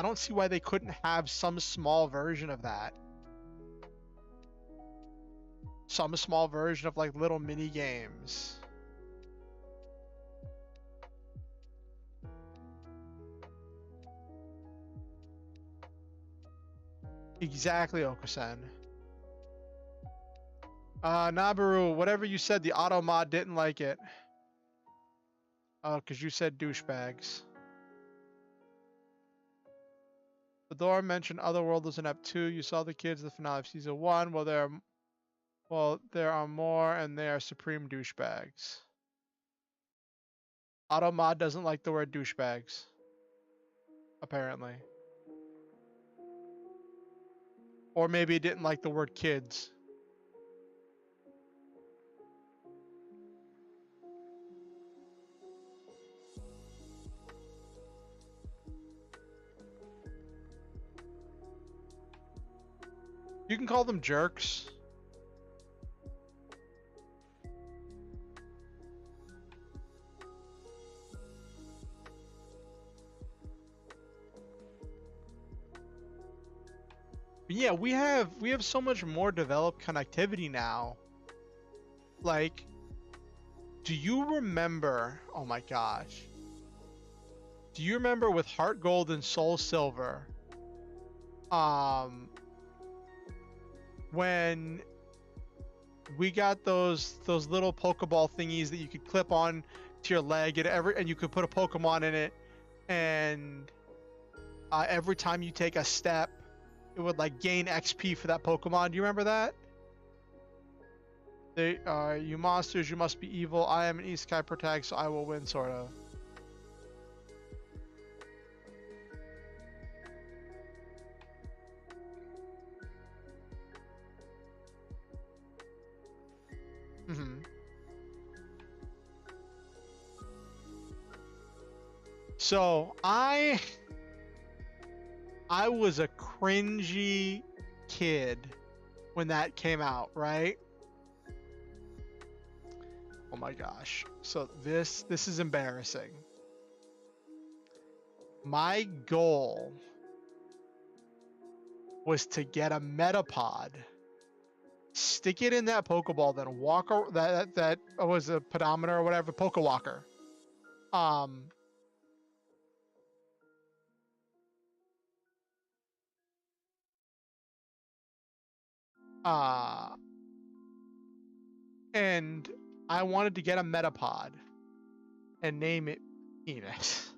Speaker 2: don't see why they couldn't have some small version of that. Some small version of like little mini games. Exactly, Okusen. Nabaru, whatever you said, the auto mod didn't like it. Oh, because you said douchebags. Fedora mentioned Otherworld was in Ep 2. You saw the kids in the finale of Season 1. Well, there are more, and they are supreme douchebags. Auto mod doesn't like the word douchebags. Apparently. Or maybe it didn't like the word kids. You can call them jerks. But yeah, we have so much more developed connectivity now. Like, do you remember, oh my gosh. Do you remember with Heart Gold and Soul Silver, when we got those little Pokeball thingies that you could clip on to your leg, and you could put a Pokemon in it, and every time you take a step, it would like gain XP for that Pokemon. Do you remember that? They are you monsters, you must be evil. I am an Isekai protagonist, so I will win, sort of. So I was a cringy kid when that came out, right? Oh my gosh. So this is embarrassing. My goal was to get a Metapod, stick it in that Pokeball, then walk that was a pedometer or whatever, Pokewalker. And I wanted to get a Metapod and name it Penis.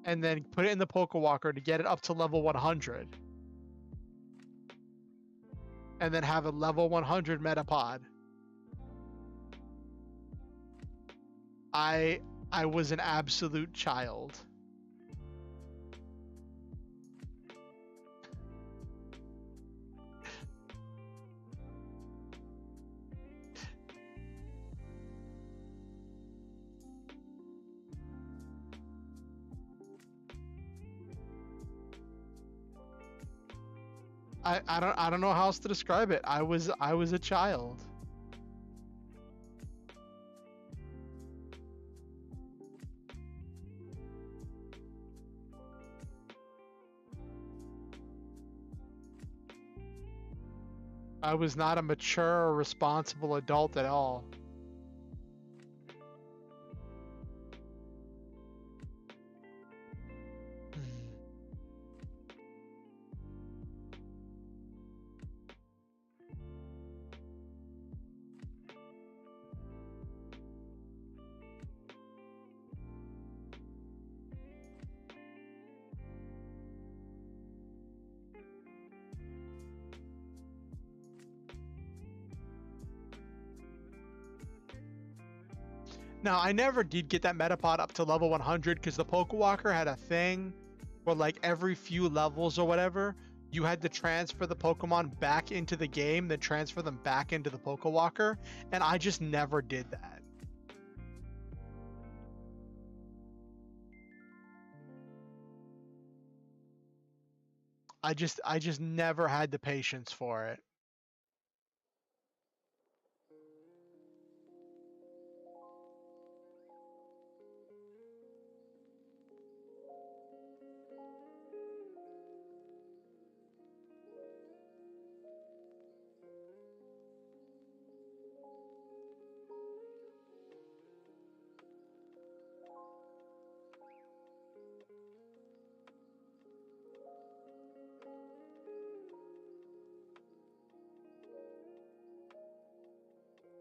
Speaker 2: And then put it in the Pokewalker to get it up to level 100. And then have a level 100 Metapod. I was an absolute child. I don't know how else to describe it. I was a child. I was not a mature or responsible adult at all. Now, I never did get that Metapod up to level 100 because the Pokewalker had a thing where, like, every few levels or whatever, you had to transfer the Pokemon back into the game, then transfer them back into the Pokewalker, and I just never did that. I just never had the patience for it.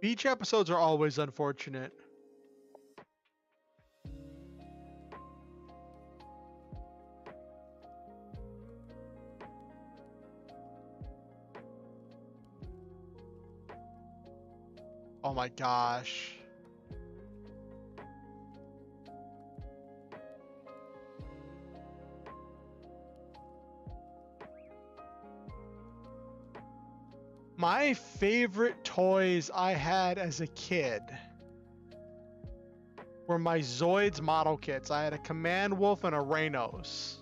Speaker 2: Beach episodes are always unfortunate. Oh my gosh. My favorite toys I had as a kid were my Zoids model kits. I had a Command Wolf and a Rainos.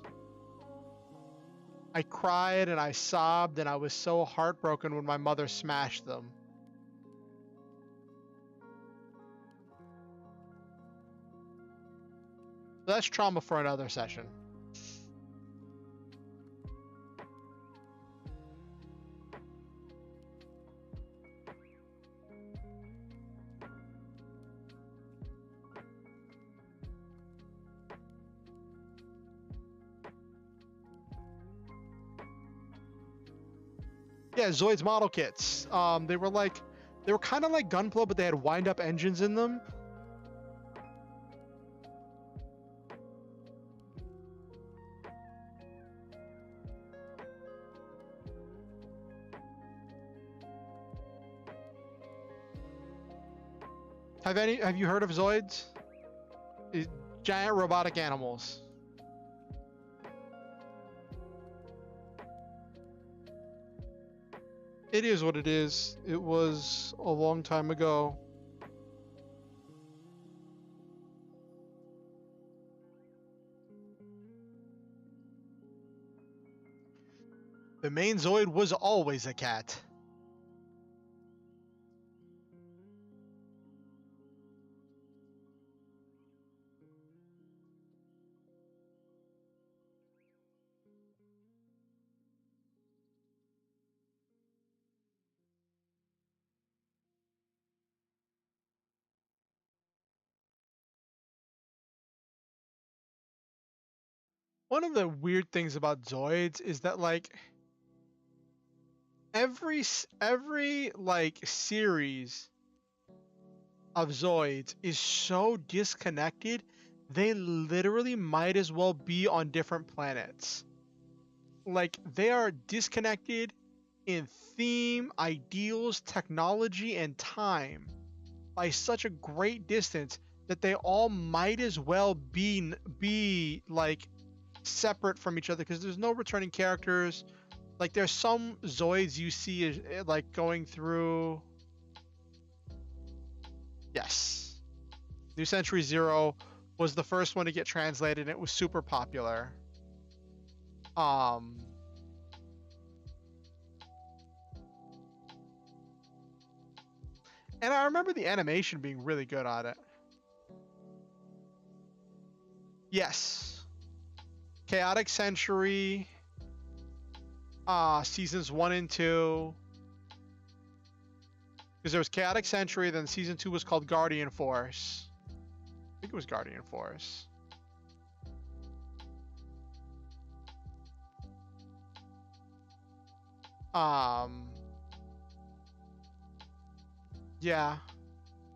Speaker 2: I cried and I sobbed and I was so heartbroken when my mother smashed them. That's trauma for another session. Yeah, Zoids model kits. They were kind of like Gunpla, but they had wind-up engines in them. Have you heard of Zoids? Giant robotic animals. It is what it is. It was a long time ago. The main Zoid was always a cat. One of the weird things about Zoids is that like every like series of Zoids is so disconnected, they literally might as well be on different planets. Like they are disconnected in theme, ideals, technology, and time by such a great distance that they all might as well be like separate from each other because there's no returning characters. Like there's some Zoids you see like going through. Yes, New Century Zero was the first one to get translated and it was super popular. And I remember the animation being really good on it. Yes. Chaotic Century, seasons 1 and 2. Because there was Chaotic Century, then season 2 was called Guardian Force. I think it was Guardian Force. Yeah,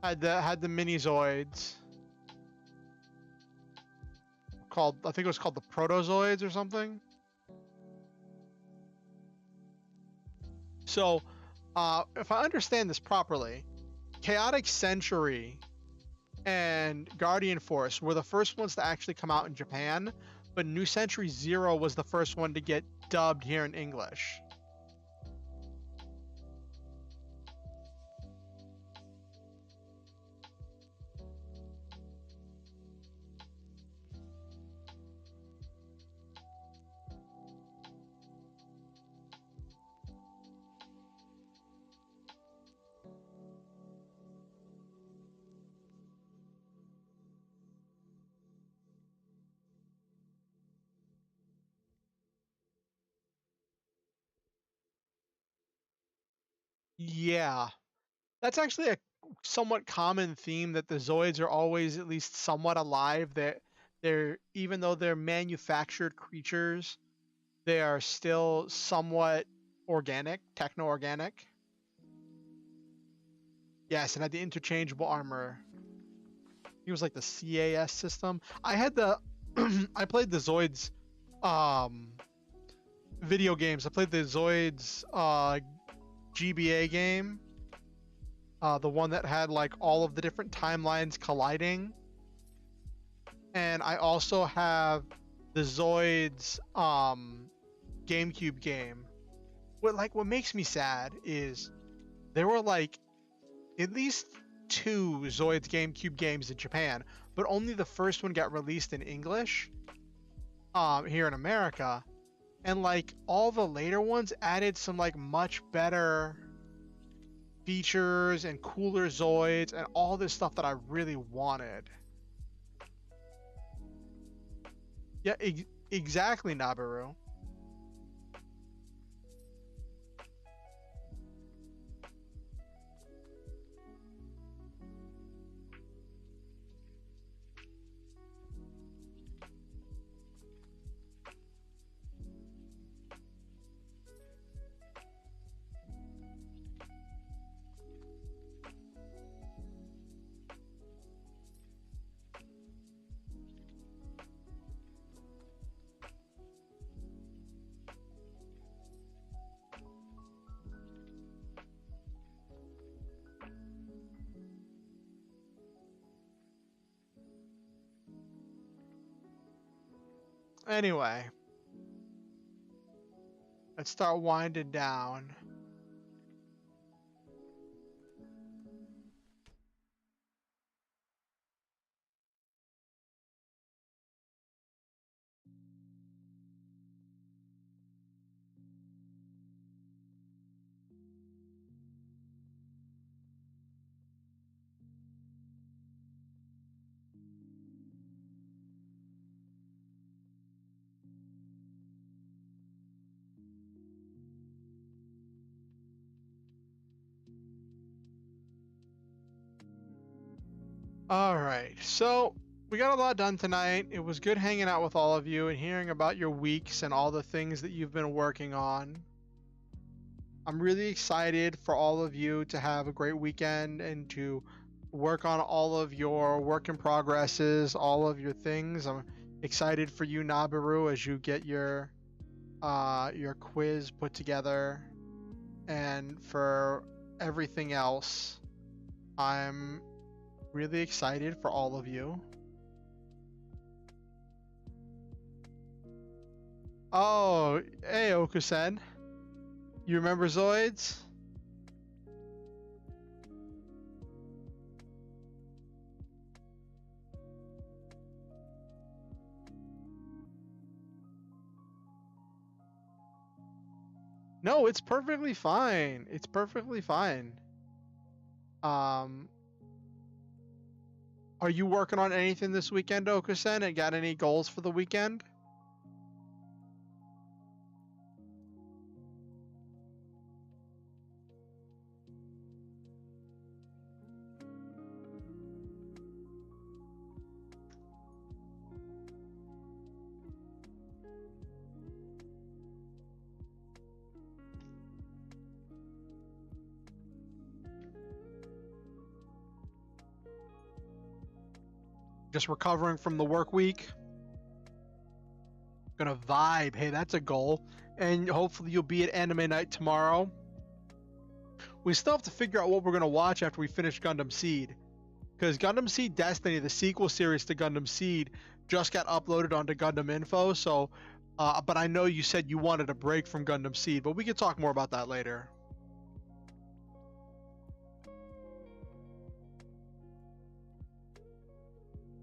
Speaker 2: had the mini Zoids called, I think it was called the Protozoids or something. So, if I understand this properly, Chaotic Century and Guardian Force were the first ones to actually come out in Japan, but New Century Zero was the first one to get dubbed here in English. Yeah, that's actually a somewhat common theme, that the Zoids are always at least somewhat alive. That they're, even though they're manufactured creatures, they are still somewhat organic, techno-organic. Yes, and had the interchangeable armor. He was like the CAS system. I had the I played the Zoids video games. I played the Zoids GBA game. The one that had like all of the different timelines colliding. And I also have the Zoids GameCube game. What makes me sad is there were like at least 2 Zoids GameCube games in Japan, but only the first one got released in English here in America. And like all the later ones added some like much better features and cooler Zoids and all this stuff that I really wanted. Yeah, exactly, Nabaru. Anyway, let's start winding down. All right, so we got a lot done tonight. It was good hanging out with all of you and hearing about your weeks and all the things that you've been working on. I'm really excited for all of you to have a great weekend and to work on all of your work in progresses, all of your things. I'm excited for you, Nabaru, as you get your quiz put together, and for everything else. I'm really excited for all of you. Oh, hey, Okusen. You remember Zoids? No, it's perfectly fine. It's perfectly fine. Are you working on anything this weekend, Okusen, and got any goals for the weekend? Just recovering from the work week. Gonna vibe. Hey, that's a goal. And hopefully you'll be at anime night tomorrow. We still have to figure out what we're gonna watch after we finish Gundam Seed. Because Gundam Seed Destiny, the sequel series to Gundam Seed, just got uploaded onto Gundam Info. So, but I know you said you wanted a break from Gundam Seed, but we can talk more about that later.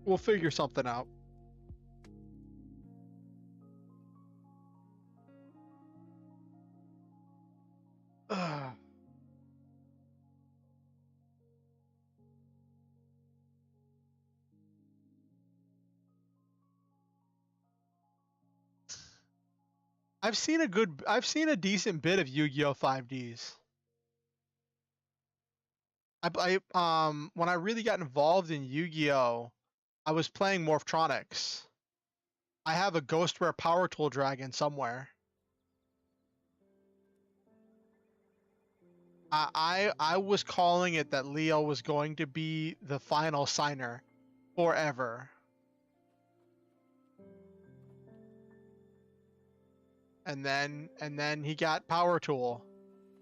Speaker 2: We'll figure something out. I've seen a decent bit of Yu-Gi-Oh! 5Ds. When I really got involved in Yu-Gi-Oh! I was playing Morphtronics. I have a Ghost Rare Power Tool Dragon somewhere. I was calling it that Leo was going to be the final signer forever. And then he got Power Tool.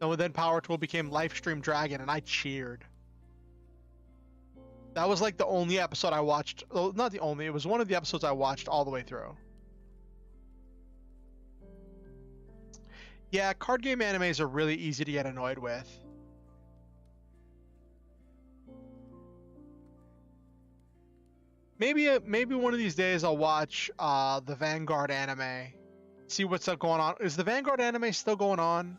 Speaker 2: And then Power Tool became Lifestream Dragon, and I cheered. That was like the only episode I watched. Well, not the only. It was one of the episodes I watched all the way through. Yeah, card game animes are really easy to get annoyed with. Maybe one of these days I'll watch the Vanguard anime. See what's up going on. Is the Vanguard anime still going on?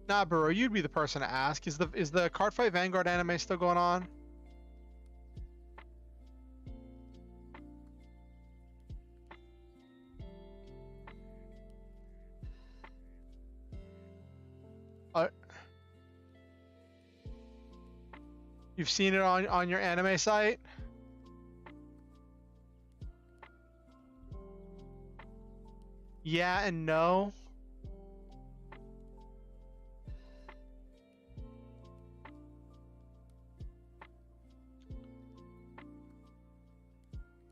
Speaker 2: Nah, bro, you'd be the person to ask. Is the Cardfight Vanguard anime still going on? You've seen it on your anime site? Yeah and no.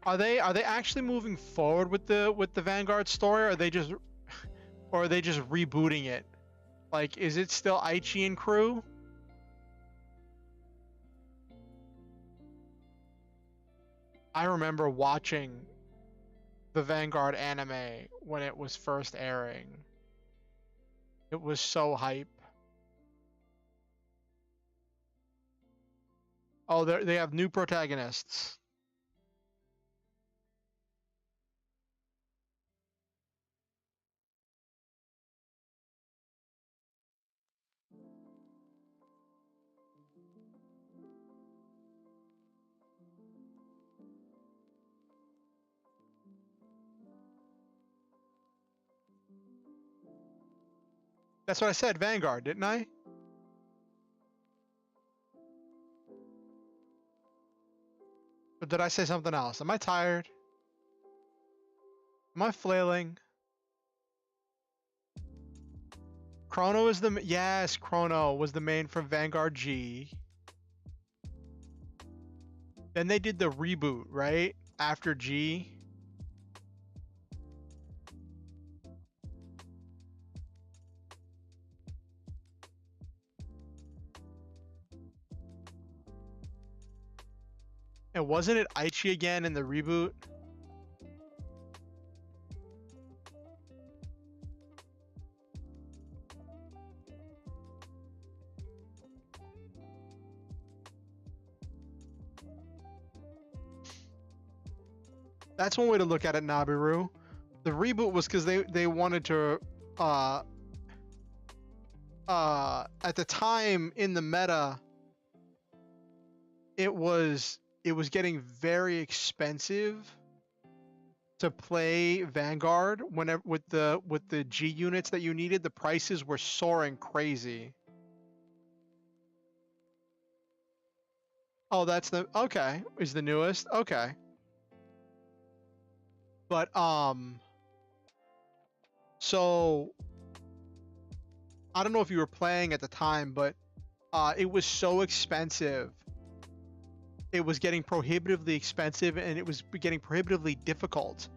Speaker 2: Are they actually moving forward with the Vanguard story, or are they just rebooting it? Like, is it still Aichi and crew? I remember watching the Vanguard anime when it was first airing. It was so hype. Oh, they have new protagonists. That's what I said, Vanguard, didn't I? Or did I say something else? Am I tired? Am I flailing? Chrono is the... Yes, Chrono was the main from Vanguard G. Then they did the reboot, right? After G. And wasn't it Aichi again in the reboot? That's one way to look at it, Nabiru. The reboot was because they wanted to at the time in the meta it was getting very expensive to play Vanguard whenever with the G units that you needed. The prices were soaring crazy. Oh, that's the okay. Is the newest? Okay. But So I don't know if you were playing at the time, but it was so expensive. It was getting prohibitively expensive, and it was getting prohibitively difficult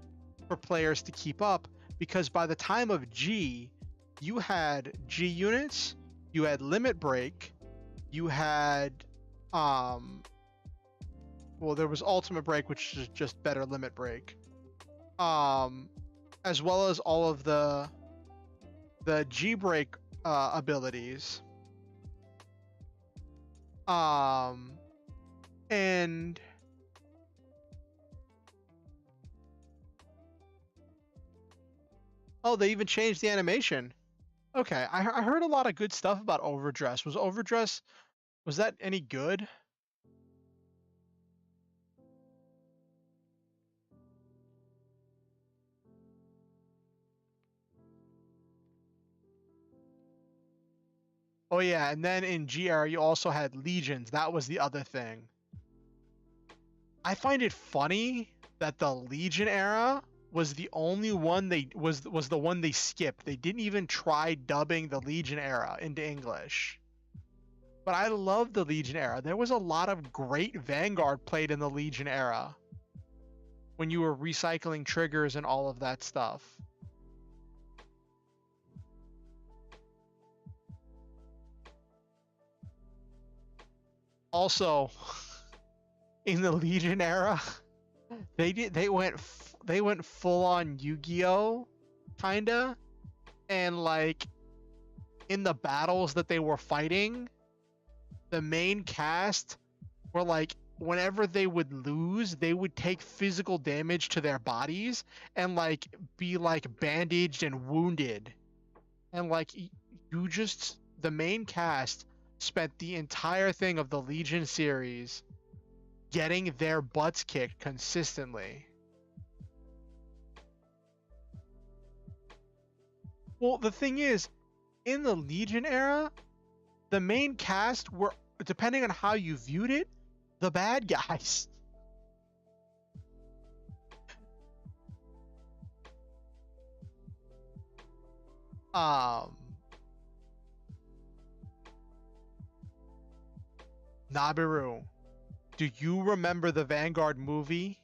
Speaker 2: for players to keep up, because by the time of G, you had G units, you had limit break, you had well, there was ultimate break, which is just better limit break, as well as all of the G break abilities, and oh, they even changed the animation. Okay, I heard a lot of good stuff about Overdress. Was that any good? Oh yeah, and then in G era you also had legions. That was the other thing. I find it funny that the Legion era was the only one was the one they skipped. They didn't even try dubbing the Legion era into English. But I love the Legion era. There was a lot of great Vanguard played in the Legion era when you were recycling triggers and all of that stuff. Also, in the Legion era, they went full on Yu-Gi-Oh, kinda, and like in the battles that they were fighting, the main cast were like, whenever they would lose, they would take physical damage to their bodies and like be like bandaged and wounded, and like the main cast spent the entire thing of the Legion series getting their butts kicked consistently. Well, the thing is, in the Legion era, the main cast were, depending on how you viewed it, the bad guys. Nabiru, do you remember the Vanguard movie?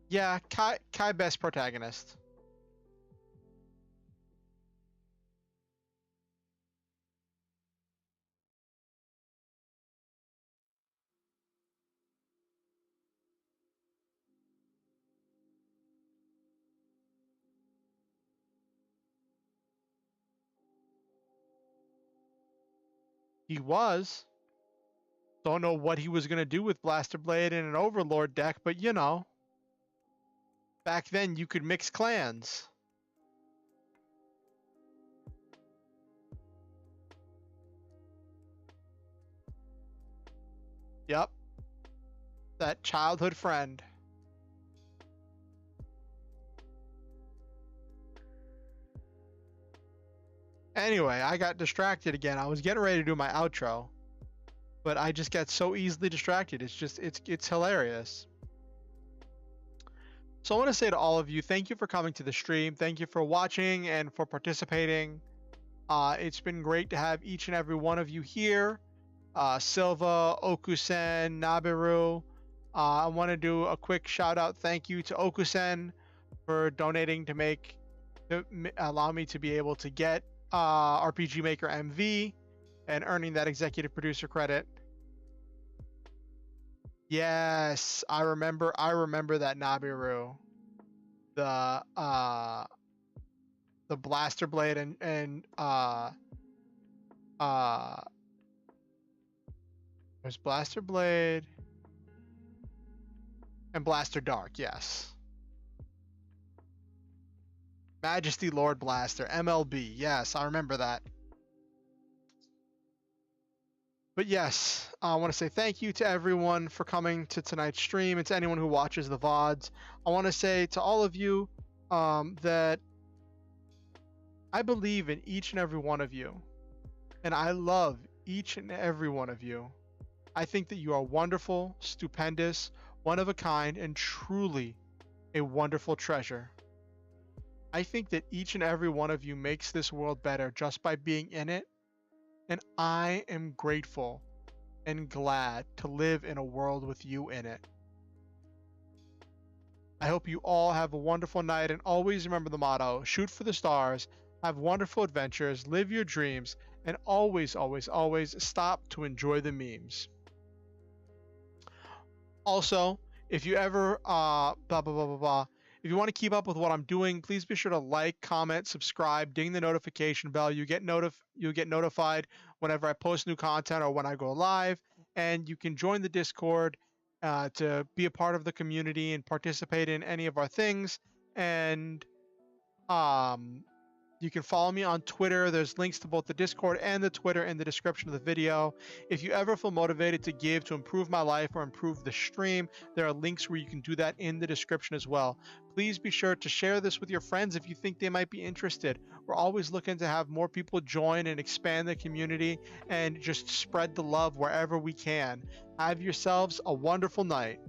Speaker 2: Yeah, Kai best protagonist. He was. Don't know what he was gonna do with Blaster Blade in an Overlord deck, but you know, back then you could mix clans. Yep. That childhood friend. Anyway, I got distracted again. I was getting ready to do my outro, but I just get so easily distracted. It's hilarious. So I want to say to all of you, thank you for coming to the stream. Thank you for watching and for participating. It's been great to have each and every one of you here. Silva, Okusen, Nabiru. I want to do a quick shout out thank you to Okusen for donating to allow me to be able to get RPGMakerMV and earning that executive producer credit. Yes, I remember that Nabiru. The Blaster Blade and there's Blaster Blade and Blaster Dark, yes. Majesty Lord Blaster, MLB, yes, I remember that. But yes, I want to say thank you to everyone for coming to tonight's stream, and to anyone who watches the VODs. I want to say to all of you that I believe in each and every one of you, and I love each and every one of you. I think that you are wonderful, stupendous, one of a kind, and truly a wonderful treasure. I think that each and every one of you makes this world better just by being in it, and I am grateful and glad to live in a world with you in it. I hope you all have a wonderful night, and always remember the motto: shoot for the stars, have wonderful adventures, live your dreams, and always, always, always stop to enjoy the memes. Also, if you ever if you want to keep up with what I'm doing, please be sure to like, comment, subscribe, ding the notification bell. You'll get notified whenever I post new content or when I go live, and you can join the Discord to be a part of the community and participate in any of our things. And you can follow me on Twitter. There's links to both the Discord and the Twitter in the description of the video. If you ever feel motivated to give to improve my life or improve the stream, there are links where you can do that in the description as well. Please be sure to share this with your friends if you think they might be interested. We're always looking to have more people join and expand the community and just spread the love wherever we can. Have yourselves a wonderful night.